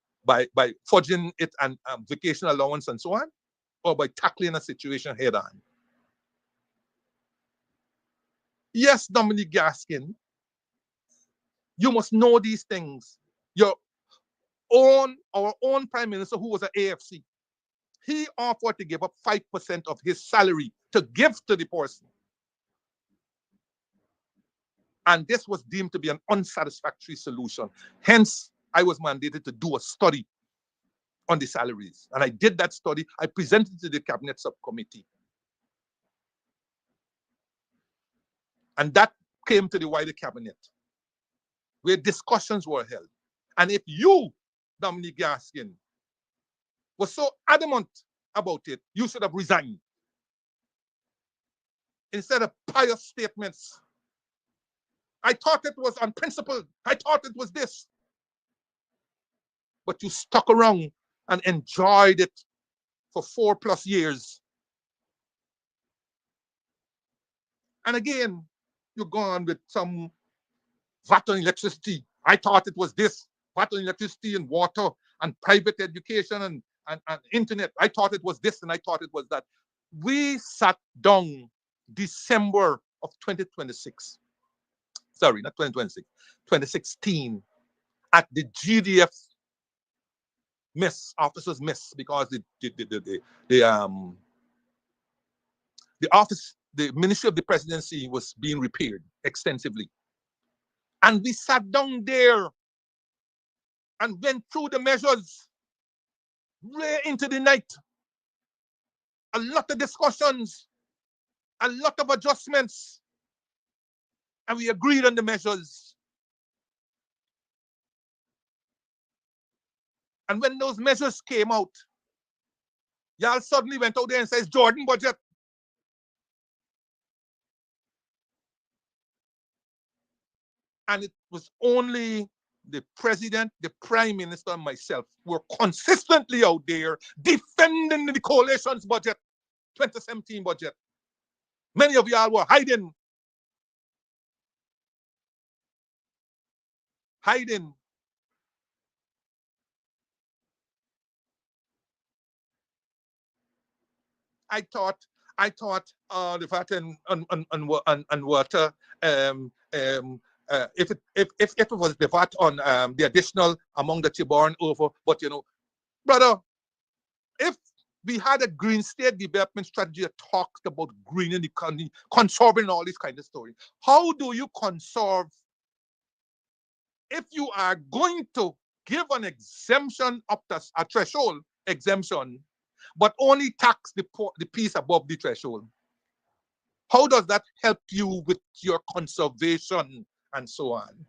S8: fudging it and vacation allowance and so on, or by tackling a situation head on? Yes, Dominic Gaskin, you must know these things. Our own prime minister, who was an AFC, he offered to give up 5% of his salary to give to the person. And this was deemed to be an unsatisfactory solution. Hence, I was mandated to do a study on the salaries. And I did that study. I presented it to the cabinet subcommittee. And that came to the wider cabinet, where discussions were held. And if you, Dominic Gaskin, was so adamant about it, you should have resigned. Instead of pious statements. I thought it was unprincipled. I thought it was this. But you stuck around and enjoyed it for 4+ years. And again, you're gone with some VAT on electricity. I thought it was this. VAT on electricity and water and private education and internet. I thought it was this and I thought it was that. We sat down December of 2026. Sorry, not 2026, 2016, at the GDF officers mess, because the office, the Ministry of the Presidency was being repaired extensively. And we sat down there and went through the measures way into the night. A lot of discussions, a lot of adjustments, and we agreed on the measures. And when those measures came out, y'all suddenly went out there and says, Jordan budget. And it was only the president, the prime minister, and myself were consistently out there defending the coalition's budget, 2017 budget. Many of y'all were hiding. I thought the VAT and water, if it was the VAT on the additional amount that you born over, but brother, if we had a green state development strategy that talked about greening the economy, conserving all these kind of stories, how do you conserve if you are going to give an exemption up to a threshold exemption, but only tax the piece above the threshold? How does that help you with your conservation and so on?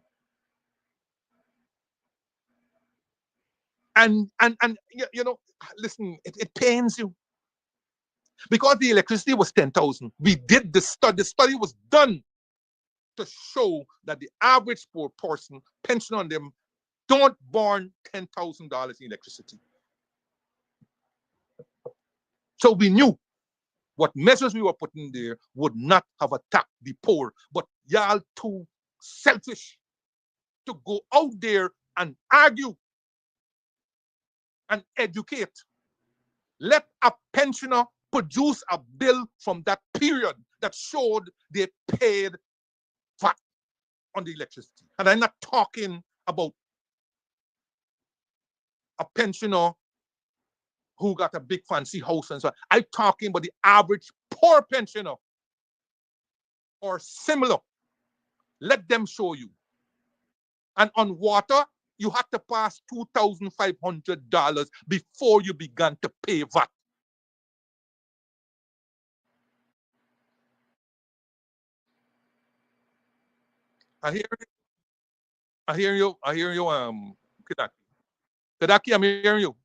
S8: And listen, it pains you. Because the electricity was 10,000. We did the study. The study was done to show that the average poor person, pension on them, don't burn $10,000 in electricity. So we knew what measures we were putting there would not have attacked the poor. But y'all too selfish to go out there and argue and educate. Let a pensioner produce a bill from that period that showed they paid VAT on the electricity. And I'm not talking about a pensioner who got a big fancy house and so on. I'm talking about the average poor pensioner or similar. Let them show you. And on water, you had to pass $2,500 before you began to pay VAT. I hear you, Kadaki. Kadaki, I'm hearing you.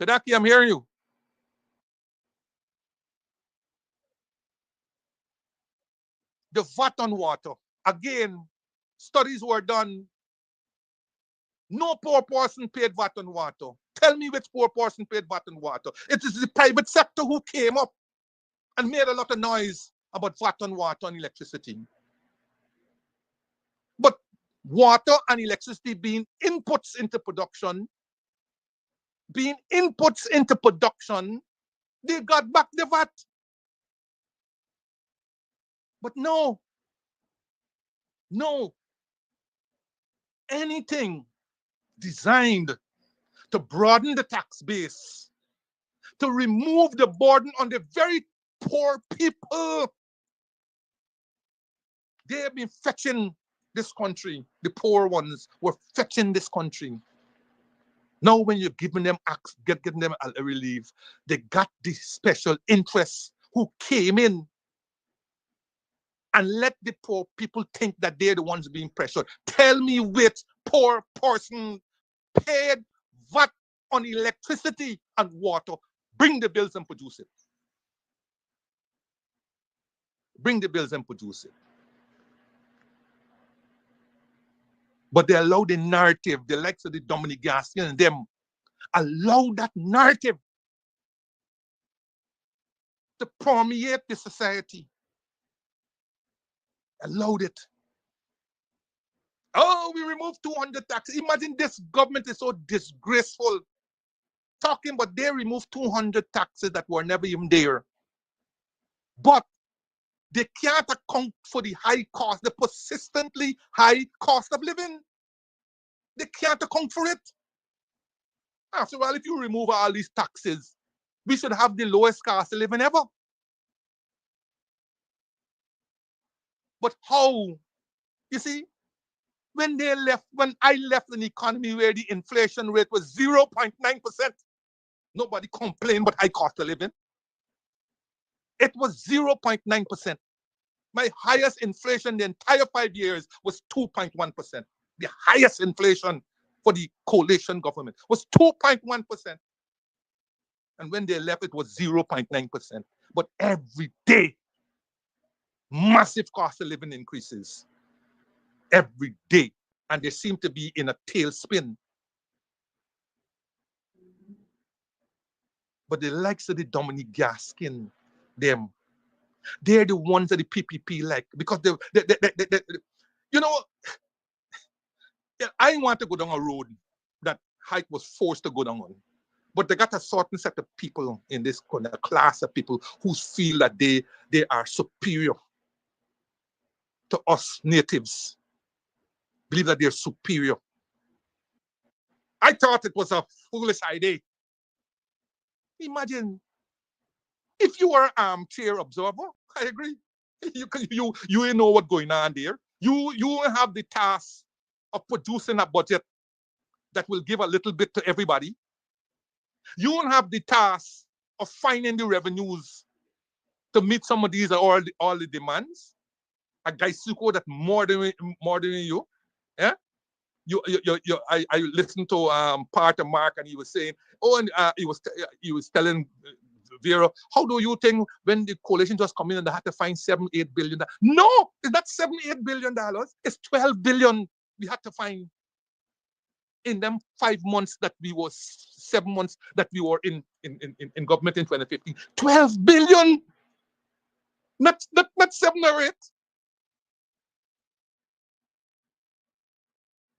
S8: Kadaki, I'm hearing you. The VAT on water. Again, studies were done. No poor person paid VAT on water. Tell me which poor person paid VAT on water. It is the private sector who came up and made a lot of noise about VAT on water and electricity. But water and electricity being inputs into production, they got back the VAT. But no, anything designed to broaden the tax base, to remove the burden on the very poor people. They have been fetching this country. The poor ones were fetching this country. Now when you're giving them getting them a relief, they got the special interests who came in and let the poor people think that they're the ones being pressured. Tell me which poor person paid VAT on electricity and water. Bring the bills and produce it. Bring the bills and produce it. But they allow the narrative, the likes of the Dominic Gaskin and them, allow that narrative to permeate the society. Allowed it. Oh, we removed 200 taxes. Imagine this government is so disgraceful. Talking about they removed 200 taxes that were never even there. But they can't account for the high cost, the persistently high cost of living. They can't account for it. After all, if you remove all these taxes, we should have the lowest cost of living ever. But how? You see, when I left an economy where the inflation rate was 0.9%, nobody complained about high cost of living. It was 0.9%. My highest inflation the entire 5 years was 2.1%. The highest inflation for the coalition government was 2.1%. And when they left, it was 0.9%. But every day, massive cost of living increases. Every day. And they seem to be in a tailspin. But the likes of the Dominic Gaskin, them, they're the ones that the PPP like. Because they you know, I want to go down a road that Hike was forced to go down on. But they got a certain set of people in this class of people who feel that they are superior to us natives. Believe that they're superior. I thought it was a foolish idea. Imagine if you were an armchair observer. I agree. You know what's going on there. You have the task of producing a budget that will give a little bit to everybody. You won't have the task of finding the revenues to meet some of these all the demands. A guy Suko that more than you. Yeah. I listened to part of Mark and he was saying, and he was telling Vera, how do you think when the coalition just come in and they had to find $7-8 billion? No, it's not $7-8 billion. It's $12 billion. we had to find in them 5 months that we were 7 months that we were in government in 2015. 12 billion, not 7 or 8.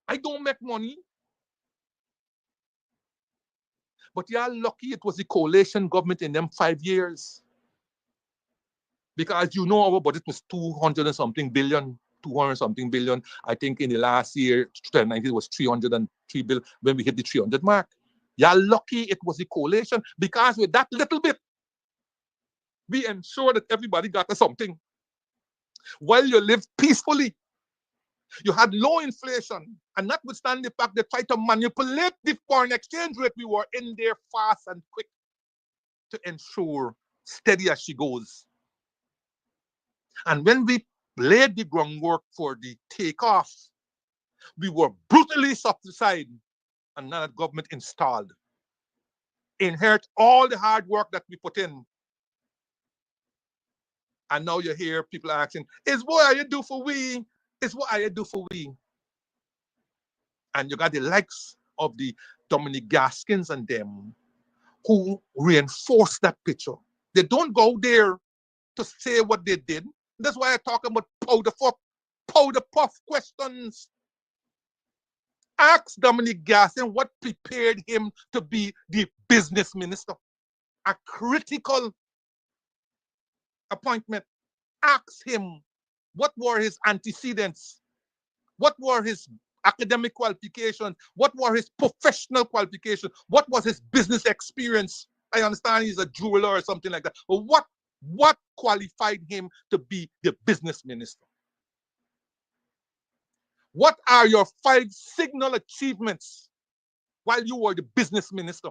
S8: I don't make money. But you're lucky it was the coalition government in them 5 years. Because you know our budget was 200 and something billion, 200 something billion. I think in the last year, 2019, it was 303 billion when we hit the 300 mark. You're lucky it was the coalition because with that little bit, we ensured that everybody got something. While you lived peacefully, you had low inflation, and notwithstanding the fact they tried to manipulate the foreign exchange rate, we were in there fast and quick to ensure steady as she goes. And when we laid the groundwork for the takeoff, we were brutally subsidized and now that government installed. Inherit all the hard work that we put in. And now you hear people asking, is what are you do for we? Is what are you do for we? And you got the likes of the Dominic Gaskins and them who reinforce that picture. They don't go there to say what they did. That's why I talk about powder puff questions. Ask Dominic Gaskin what prepared him to be the business minister. A critical appointment. Ask him what were his antecedents, what were his academic qualifications, what were his professional qualifications, what was his business experience. I understand he's a jeweler or something like that, but what qualified him to be the business minister? What are your 5 signal achievements while you were the business minister?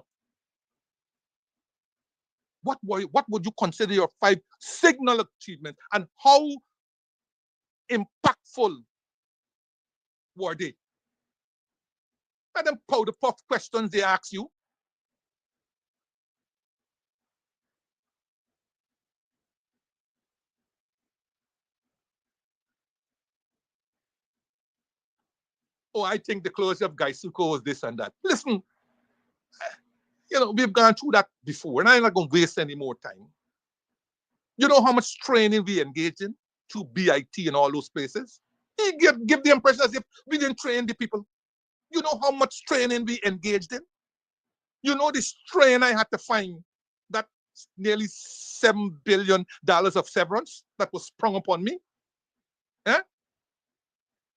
S8: What would you consider your 5 signal achievements, and how impactful were they? And them powder puff questions they ask you. Oh, I think the closure of Gaisuko was this and that. Listen, we've gone through that before, and I'm not going to waste any more time. You know how much training we engage in through BIT and all those places? You give the impression as if we didn't train the people. You know how much training we engaged in? You know the strain I had to find, that nearly $7 billion of severance that was sprung upon me? Eh?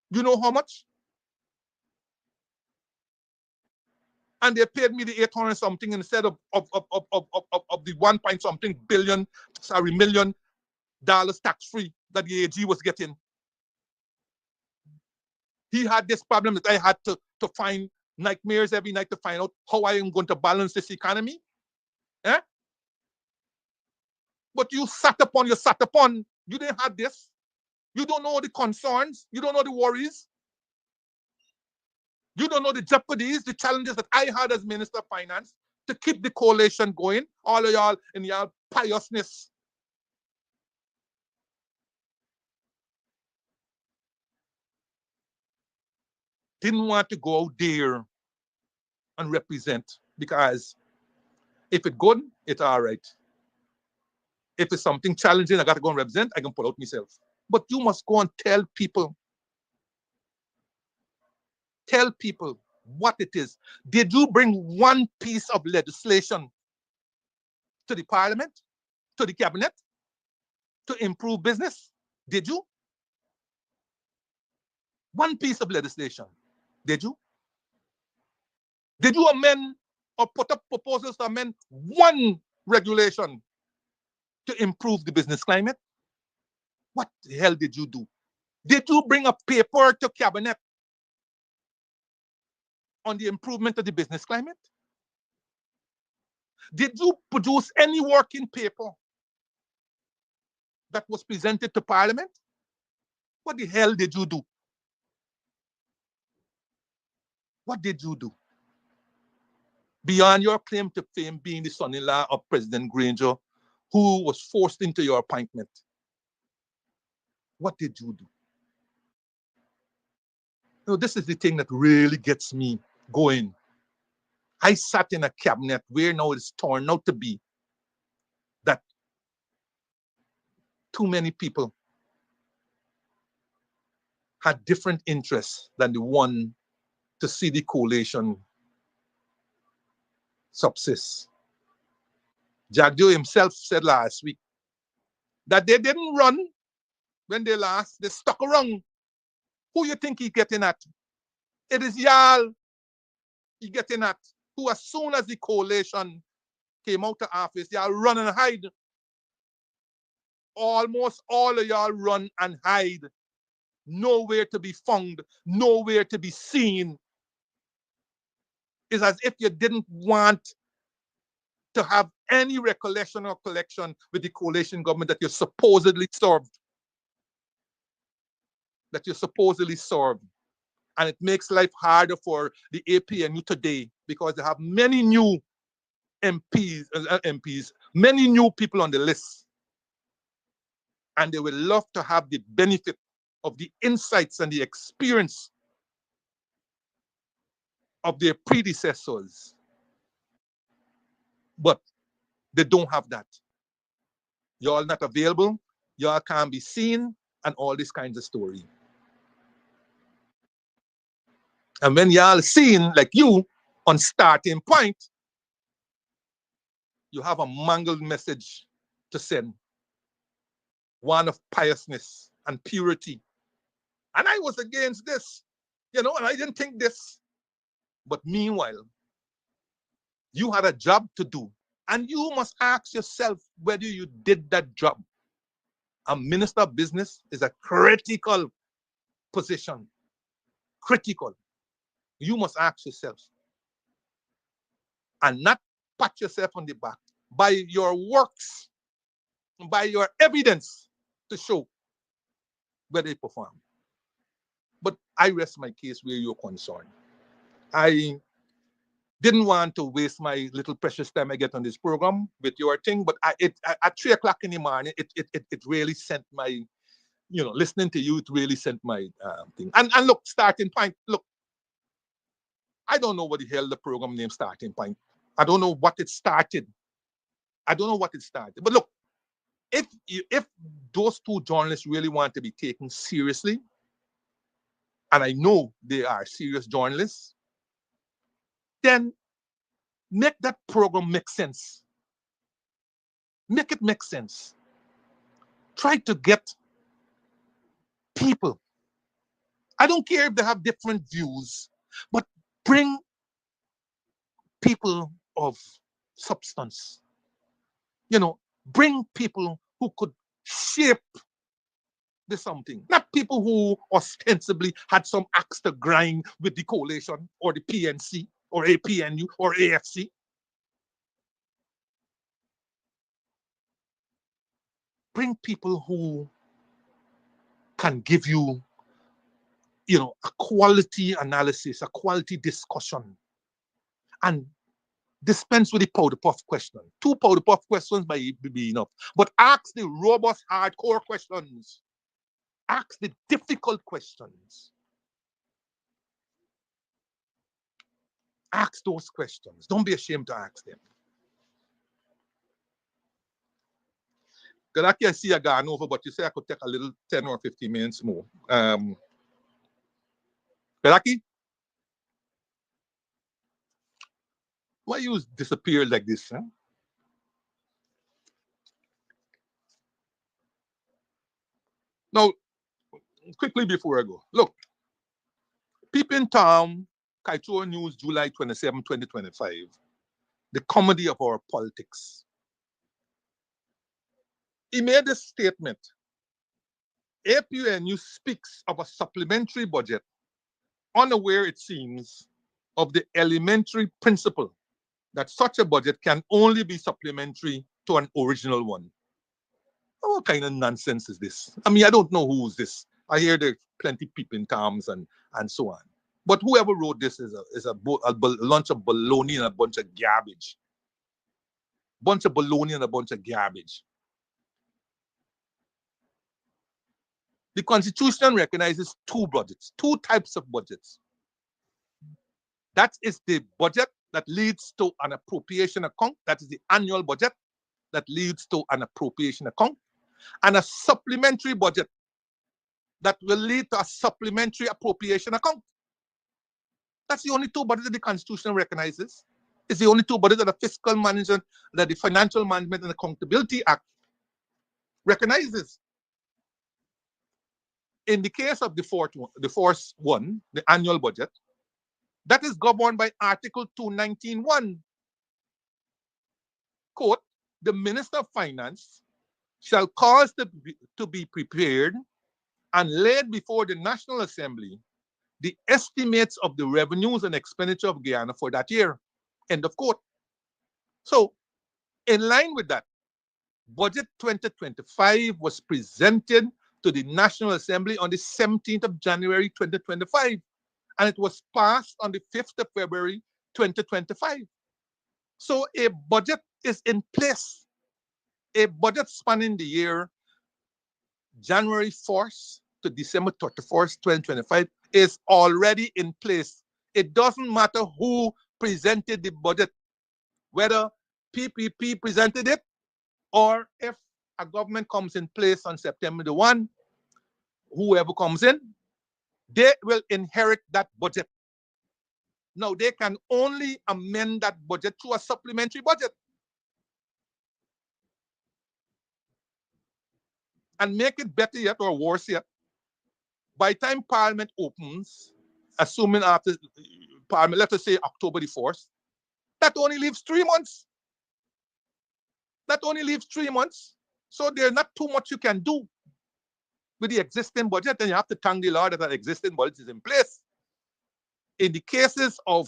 S8: You know how much? And they paid me the 800 something instead of the 1 point something million dollars tax free that the AG was getting. He had this problem that I had to find nightmares every night to find out how I am going to balance this economy. Eh? But you sat upon. You didn't have this. You don't know the concerns. You don't know the worries. You don't know the jeopardies, the challenges that I had as Minister of Finance to keep the coalition going. All of y'all in y'all piousness. Didn't want to go out there and represent, because if it's good, it's all right. If it's something challenging, I got to go and represent, I can pull out myself. But you must go and tell people what it is. Did you bring one piece of legislation to the parliament, to the cabinet, to improve business? Did you? One piece of legislation. Did you? Did you amend or put up proposals to amend one regulation to improve the business climate? What the hell did you do? Did you bring a paper to cabinet on the improvement of the business climate? Did you produce any working paper that was presented to Parliament? What the hell did you do? What did you do? Beyond your claim to fame being the son-in-law of President Granger, who was forced into your appointment, what did you do? No, this is the thing that really gets me going. I sat in a cabinet where now it's turned out to be that too many people had different interests than the one to see the coalition subsist. Jack Joe himself said last week that they didn't run when they stuck around. Who you think he getting at? It is y'all he getting at, who as soon as the coalition came out of office, y'all run and hide. Almost all of y'all run and hide. Nowhere to be found, nowhere to be seen. It's as if you didn't want to have any recollection or collection with the coalition government that you supposedly served. That you supposedly served. And it makes life harder for the APNU today because they have many new MPs, many new people on the list. And they will love to have the benefit of the insights and the experience of their predecessors. But they don't have that. Y'all not available, y'all can't be seen, and all this kinds of story. And when y'all seen, like you, on starting point, you have a mangled message to send. One of piousness and purity. And I was against this, and I didn't think this. But meanwhile, you had a job to do. And you must ask yourself whether you did that job. A minister of business is a critical position. Critical. You must ask yourself. And not pat yourself on the back. By your works, by your evidence to show whether they perform. But I rest my case where you're concerned. I didn't want to waste my little precious time I get on this program with your thing, but at 3 o'clock in the morning, it really sent my, listening to you, it really sent my thing. And look, starting point, look, I don't know what the hell the program name starting point. I don't know what it started. But look, if those two journalists really want to be taken seriously, and I know they are serious journalists, then make that program make sense. Make it make sense. Try to get people. I don't care if they have different views, but bring people of substance. Bring people who could shape the something. Not people who ostensibly had some axe to grind with the coalition or the PNC or APNU or AFC. Bring people who can give you, a quality analysis, a quality discussion, and dispense with the powder puff question. 2 powder puff questions might be enough, but ask the robust, hardcore questions. Ask the difficult questions. Ask those questions. Don't be ashamed to ask them. Because I see I gone over, but you say I could take a little 10 or 15 minutes more. Galaki? Why you disappear like this, huh? Now, quickly before I go, look, Peeping Tom, Kaitoa News, July 27, 2025, the comedy of our politics. He made a statement. APNU speaks of a supplementary budget, unaware, it seems, of the elementary principle that such a budget can only be supplementary to an original one. What kind of nonsense is this? I mean, I don't know who's this. I hear there's plenty Peeping Toms and so on. But whoever wrote this is a bunch of baloney and a bunch of garbage. Bunch of baloney and a bunch of garbage. The Constitution recognizes two budgets, two types of budgets. That is the budget that leads to an appropriation account. That is the annual budget that leads to an appropriation account. And a supplementary budget that will lead to a supplementary appropriation account. That's the only two budgets that the Constitution recognizes. It's the only two budgets that the Fiscal Management, that the Financial Management and Accountability Act recognizes. In the case of the first one, the annual budget, that is governed by Article 219(1). Quote, the Minister of Finance shall cause to be prepared and laid before the National Assembly the estimates of the revenues and expenditure of Guyana for that year. End of quote. So, in line with that, Budget 2025 was presented to the National Assembly on the 17th of January 2025, and it was passed on the 5th of February 2025. So a budget is in place. A budget spanning the year January 1st to December 31st, 2025 is already in place. It doesn't matter who presented the budget, whether PPP presented it or if a government comes in place on September the 1, whoever comes in, they will inherit that budget. Now, they can only amend that budget through a supplementary budget. And make it better yet or worse yet, by the time Parliament opens, assuming after Parliament, let us say October the 1st, that only leaves 3 months. That only leaves 3 months. So there's not too much you can do with the existing budget, and you have to thank the Lord that that existing budget is in place. In the cases of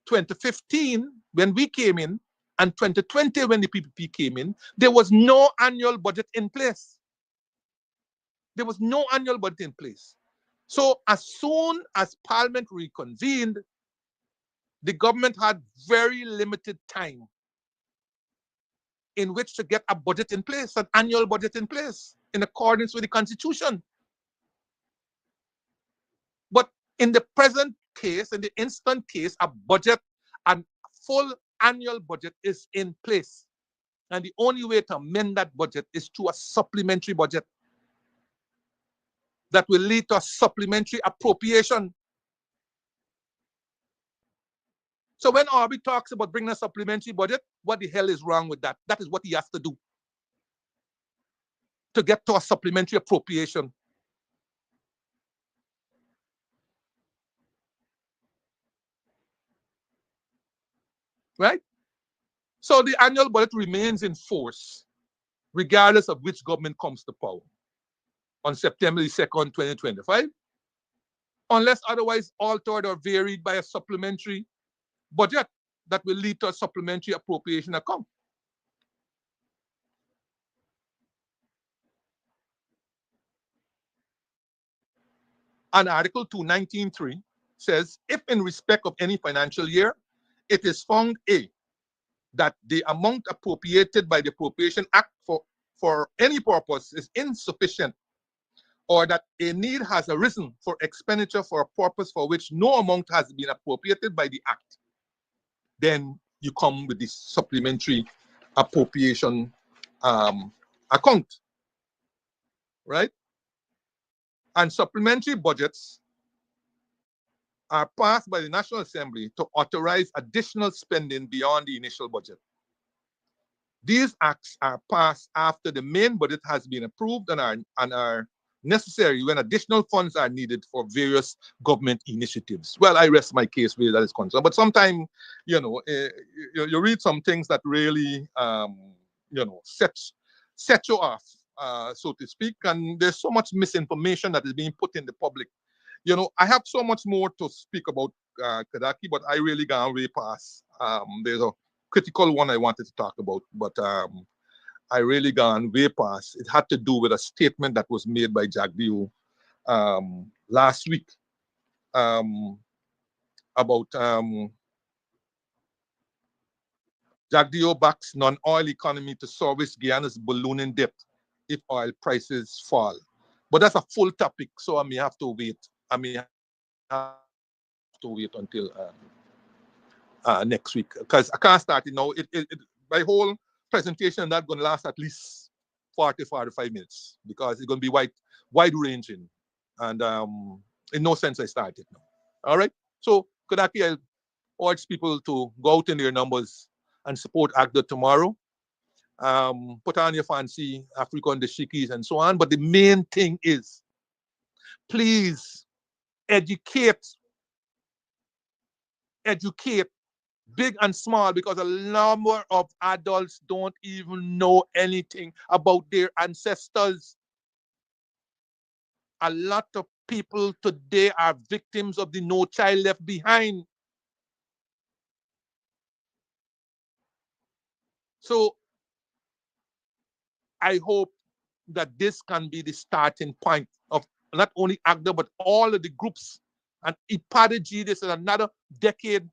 S8: 2015, when we came in, and 2020, when the PPP came in, there was no annual budget in place. There was no annual budget in place. So as soon as Parliament reconvened, the government had very limited time in which to get a budget in place, an annual budget in place, in accordance with the Constitution. But in the present case, in the instant case, a budget, a full annual budget is in place. And the only way to amend that budget is through a supplementary budget that will lead to a supplementary appropriation. So when Arby talks about bringing a supplementary budget, what the hell is wrong with that? That is what he has to do to get to a supplementary appropriation. Right? So the annual budget remains in force, regardless of which government comes to power on September 2nd, 2025, unless otherwise altered or varied by a supplementary budget that will lead to a supplementary appropriation account. And Article 219(3) says, if in respect of any financial year, it is found A, that the amount appropriated by the Appropriation Act for any purpose is insufficient, or that a need has arisen for expenditure for a purpose for which no amount has been appropriated by the Act, then you come with this supplementary appropriation account, right? And supplementary budgets are passed by the National Assembly to authorize additional spending beyond the initial budget. These acts are passed after the main budget has been approved and are necessary when additional funds are needed for various government initiatives. Well, I rest my case where that is concerned. But sometimes, you know, you read some things that really, you know, set you off, so to speak. And there's so much misinformation that is being put in the public. You know, I have so much more to speak about Kadaki, but I really gone way past. There's a critical one I wanted to talk about, but I really gone way past. It had to do with a statement that was made by Jagdeo last week about Jagdeo backs non-oil economy to service Guyana's ballooning debt if oil prices fall. But that's a full topic, so I may have to wait. I may have to wait until next week because I can't start it now. My whole presentation not going to last at least 45 minutes because it's going to be wide ranging, and in no sense I start it now. All right. So Kodaki, I urge people to go out in their numbers and support ACDA tomorrow. Put on your fancy African dashikis and so on. But the main thing is, please educate big and small, because a number of adults don't even know anything about their ancestors. A lot of people today are victims of the No Child Left Behind. So I hope that this can be the starting point of not only ACDA, but all of the groups. And Ipadaji, this is another decade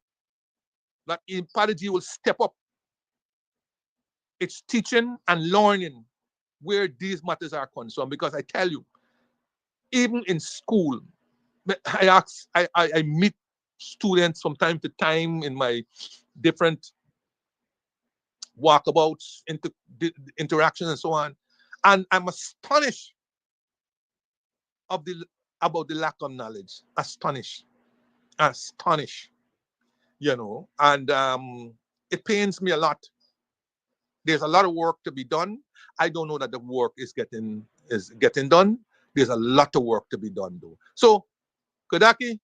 S8: that Ipadaji will step up its teaching and learning where these matters are concerned. Because I tell you, even in school, I meet students from time to time in my different walkabouts, interactions and so on. And I'm astonished about the lack of knowledge. Astonished. You know, and it pains me a lot. There's a lot of work to be done. I don't know that the work is getting done. There's a lot of work to be done though. So, Kodaki,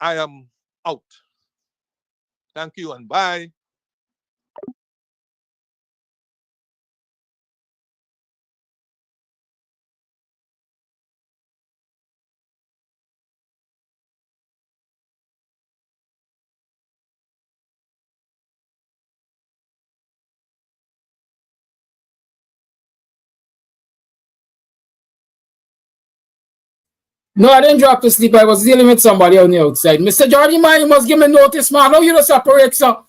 S8: I am out. Thank you and bye.
S5: No, I didn't drop to sleep. I was dealing with somebody on the outside. Mr. Jordy, man, you must give me notice, man. How you just operate, so?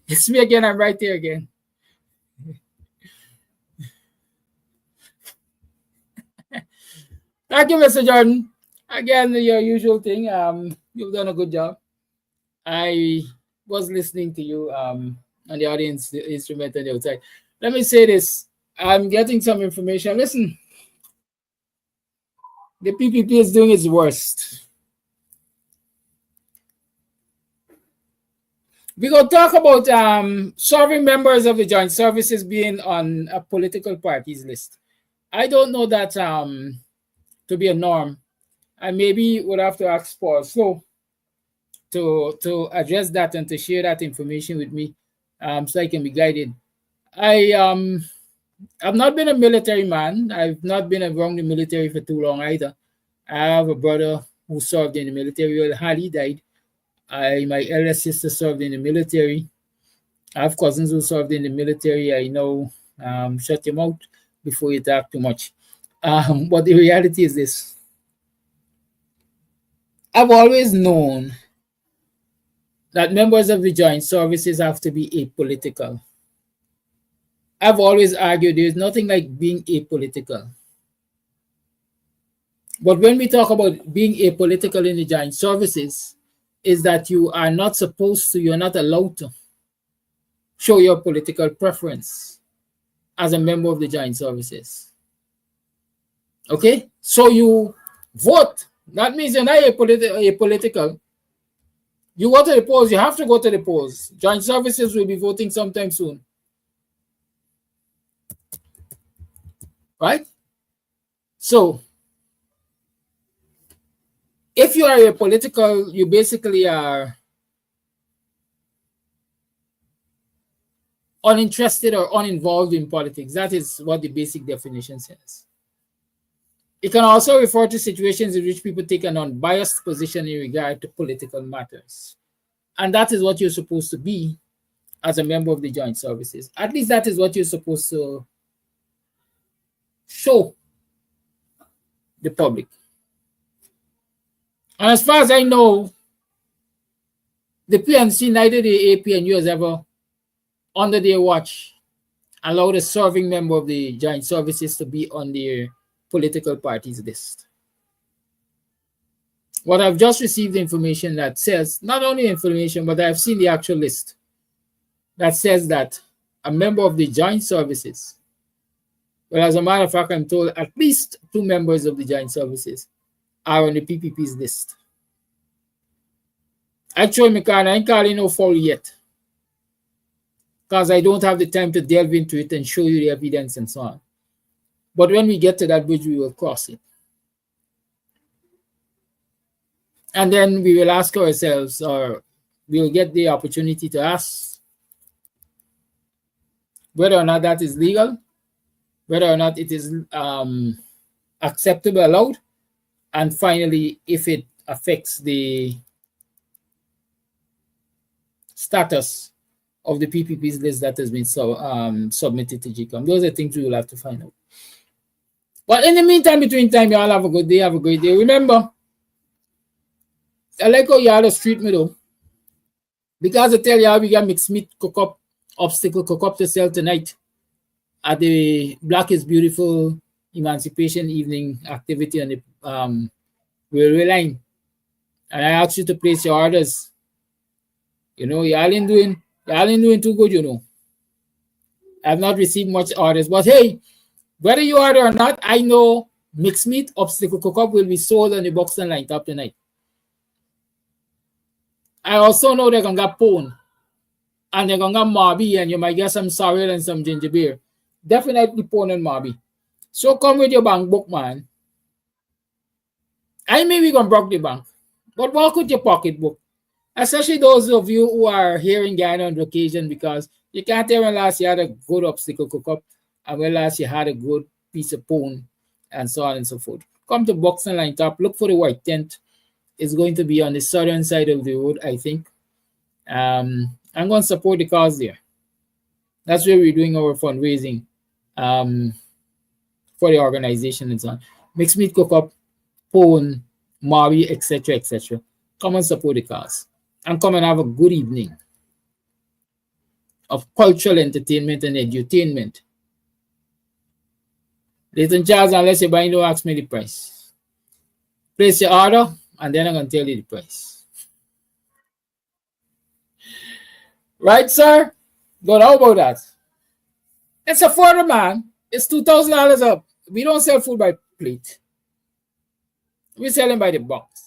S5: It's me again. I'm right there again. Thank you, Mr. Jordan. Again, your usual thing. You've done a good job. I was listening to you, and the audience, the instrument on the outside. Let me say this. I'm getting some information. Listen, the PPP is doing its worst. We're going to talk about serving members of the joint services being on a political party's list. I don't know that to be a norm. I maybe would have to ask Paul Slow to address that and to share that information with me so I can be guided. I've not been a military man. I've not been around the military for too long either. I have a brother who served in the military. Well, Harley died. My elder sister served in the military. I have cousins who served in the military. I know, shut your mouth before you talk too much. But the reality is this. I've always known that members of the joint services have to be apolitical. I've always argued there's nothing like being apolitical. But when we talk about being apolitical in the joint services, is that you are not supposed to, you're not allowed to show your political preference as a member of the joint services. Okay? So you vote. That means you're not apolitical. You go to the polls, you have to go to the polls. Joint services will be voting sometime soon. Right? So, if you are apolitical, you basically are uninterested or uninvolved in politics. That is what the basic definition says. It can also refer to situations in which people take an unbiased position in regard to political matters. And that is what you're supposed to be as a member of the joint services. At least that is what you're supposed to show the public. And as far as I know, the PNC, neither the APNU has ever, under their watch, allow the serving member of the joint services to be on their political party's list. What I've just received information that says, not only information, but I've seen the actual list that says that a member of the joint services, well, as a matter of fact, I'm told at least 2 members of the joint services are on the PPP's list. Actually, I ain't calling no foul yet, because I don't have the time to delve into it and show you the evidence and so on. But when we get to that bridge, we will cross it. And then we will ask ourselves, or we'll get the opportunity to ask whether or not that is legal, whether or not it is acceptable, allowed, and finally, if it affects the status of the PPP's list that has been submitted to GCOM. Those are things we will have to find out. But in the meantime, between time, you all have a good day, have a great day. Remember, I like how you all treat me though, because I tell you how we got mixed meat obstacle cook up to sell tonight at the Black is Beautiful Emancipation evening activity on the railway line. And I asked you to place your orders. You know, y'all ain't doing too good, you know. I've not received much orders, but hey, whether you order or not, I know mixed meat obstacle cook-up will be sold on the Buxton line top tonight. I also know they're gonna get pone and they're gonna get marby, and you might get some sorrel and some ginger beer. Definitely pone and marby. So come with your bank book, man. I mean, we gonna broke the bank, but walk with your pocketbook. Especially those of you who are here in Ghana on occasion, because you can't tell when last you had a good obstacle cook-up and when last you had a good piece of pone and so on and so forth. Come to Buxton line top, look for the white tent. It's going to be on the southern side of the road, I think. I'm going to support the cause there. That's where we're doing our fundraising for the organization and so on. Mixed meat cook-up, pone, marby, etc., etc. Come and support the cause. And come and have a good evening of cultural entertainment and edutainment. Listen, Charles, unless you're buying, don't ask me the price. Place your order, and then I'm going to tell you the price. Right, sir? Good, how about that? It's a $40, man. It's $2,000 up. We don't sell food by plate. We sell them by the box.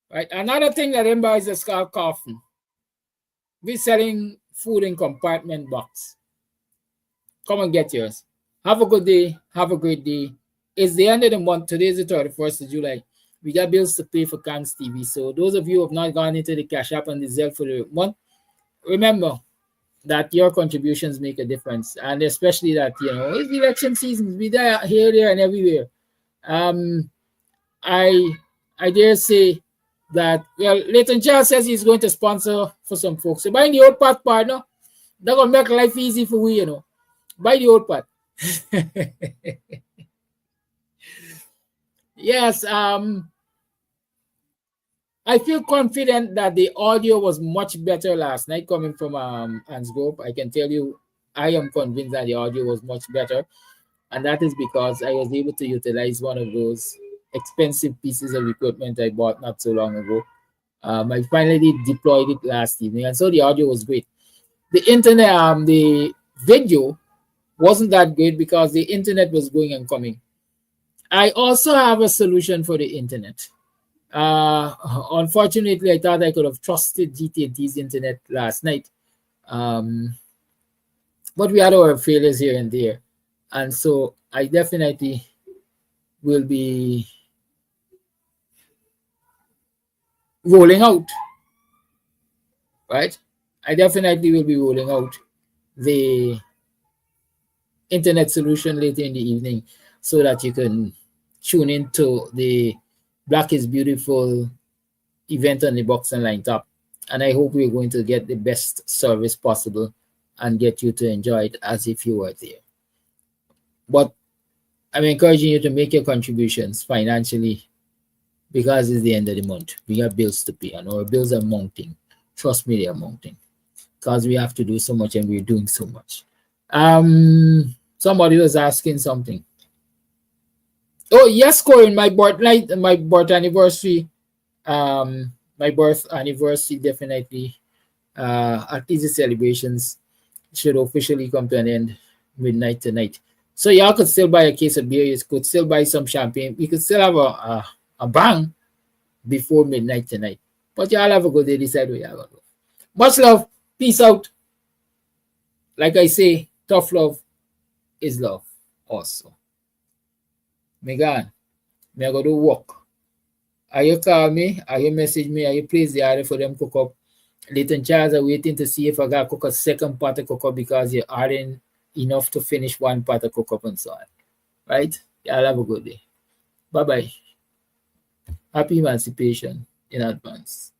S5: Right. Another thing that them buys is called coffin. We're selling food in compartment box. Come and get yours. Have a good day. Have a great day. It's the end of the month. Today is the 31st of July. We got bills to pay for Cams TV. So those of you who have not gone into the Cash App and the Zelle for the month, remember that your contributions make a difference. And especially that, you know, it's election season. Be there, here, there, and everywhere. I dare say that, well, Leighton Charles says he's going to sponsor for some folks. So buying the old part, partner, they're going to make life easy for we, you know. Buy the old part. Yes, I feel confident that the audio was much better last night coming from Ansgrove. I can tell you, I am convinced that the audio was much better. And that is because I was able to utilize one of those expensive pieces of equipment I bought not so long ago. I finally deployed it last evening, and so the audio was great. The internet, the video wasn't that great because the internet was going and coming. I also have a solution for the internet. Unfortunately, I thought I could have trusted GT&T's internet last night, but we had our failures here and there, and so I definitely will be rolling out, right? I definitely will be rolling out the internet solution later in the evening so that you can tune into the Black is Beautiful event on the Buxton line top. And I hope we're going to get the best service possible and get you to enjoy it as if you were there. But I'm encouraging you to make your contributions financially because it's the end of the month. We have bills to pay and our bills are mounting. Trust me, they are mounting because we have to do so much and we're doing so much. Somebody was asking something. Oh, yes, Corin, my birthnight, my birth anniversary, my birth anniversary definitely, at least the celebrations should officially come to an end midnight tonight. So y'all could still buy a case of beer, you could still buy some champagne, we could still have a bang before midnight tonight. But y'all have a good day, decide where y'all gonna go. Much love, peace out. Like I say, tough love is love also. Megan, me I go do work. Are you call me? Are you message me? Are you place the order for them cook up? Leighton Charles are waiting to see if I got cook a second pot of cook up because you're adding enough to finish one pot of cook up and so on. Right? Y'all have a good day. Bye-bye. Happy Emancipation in advance.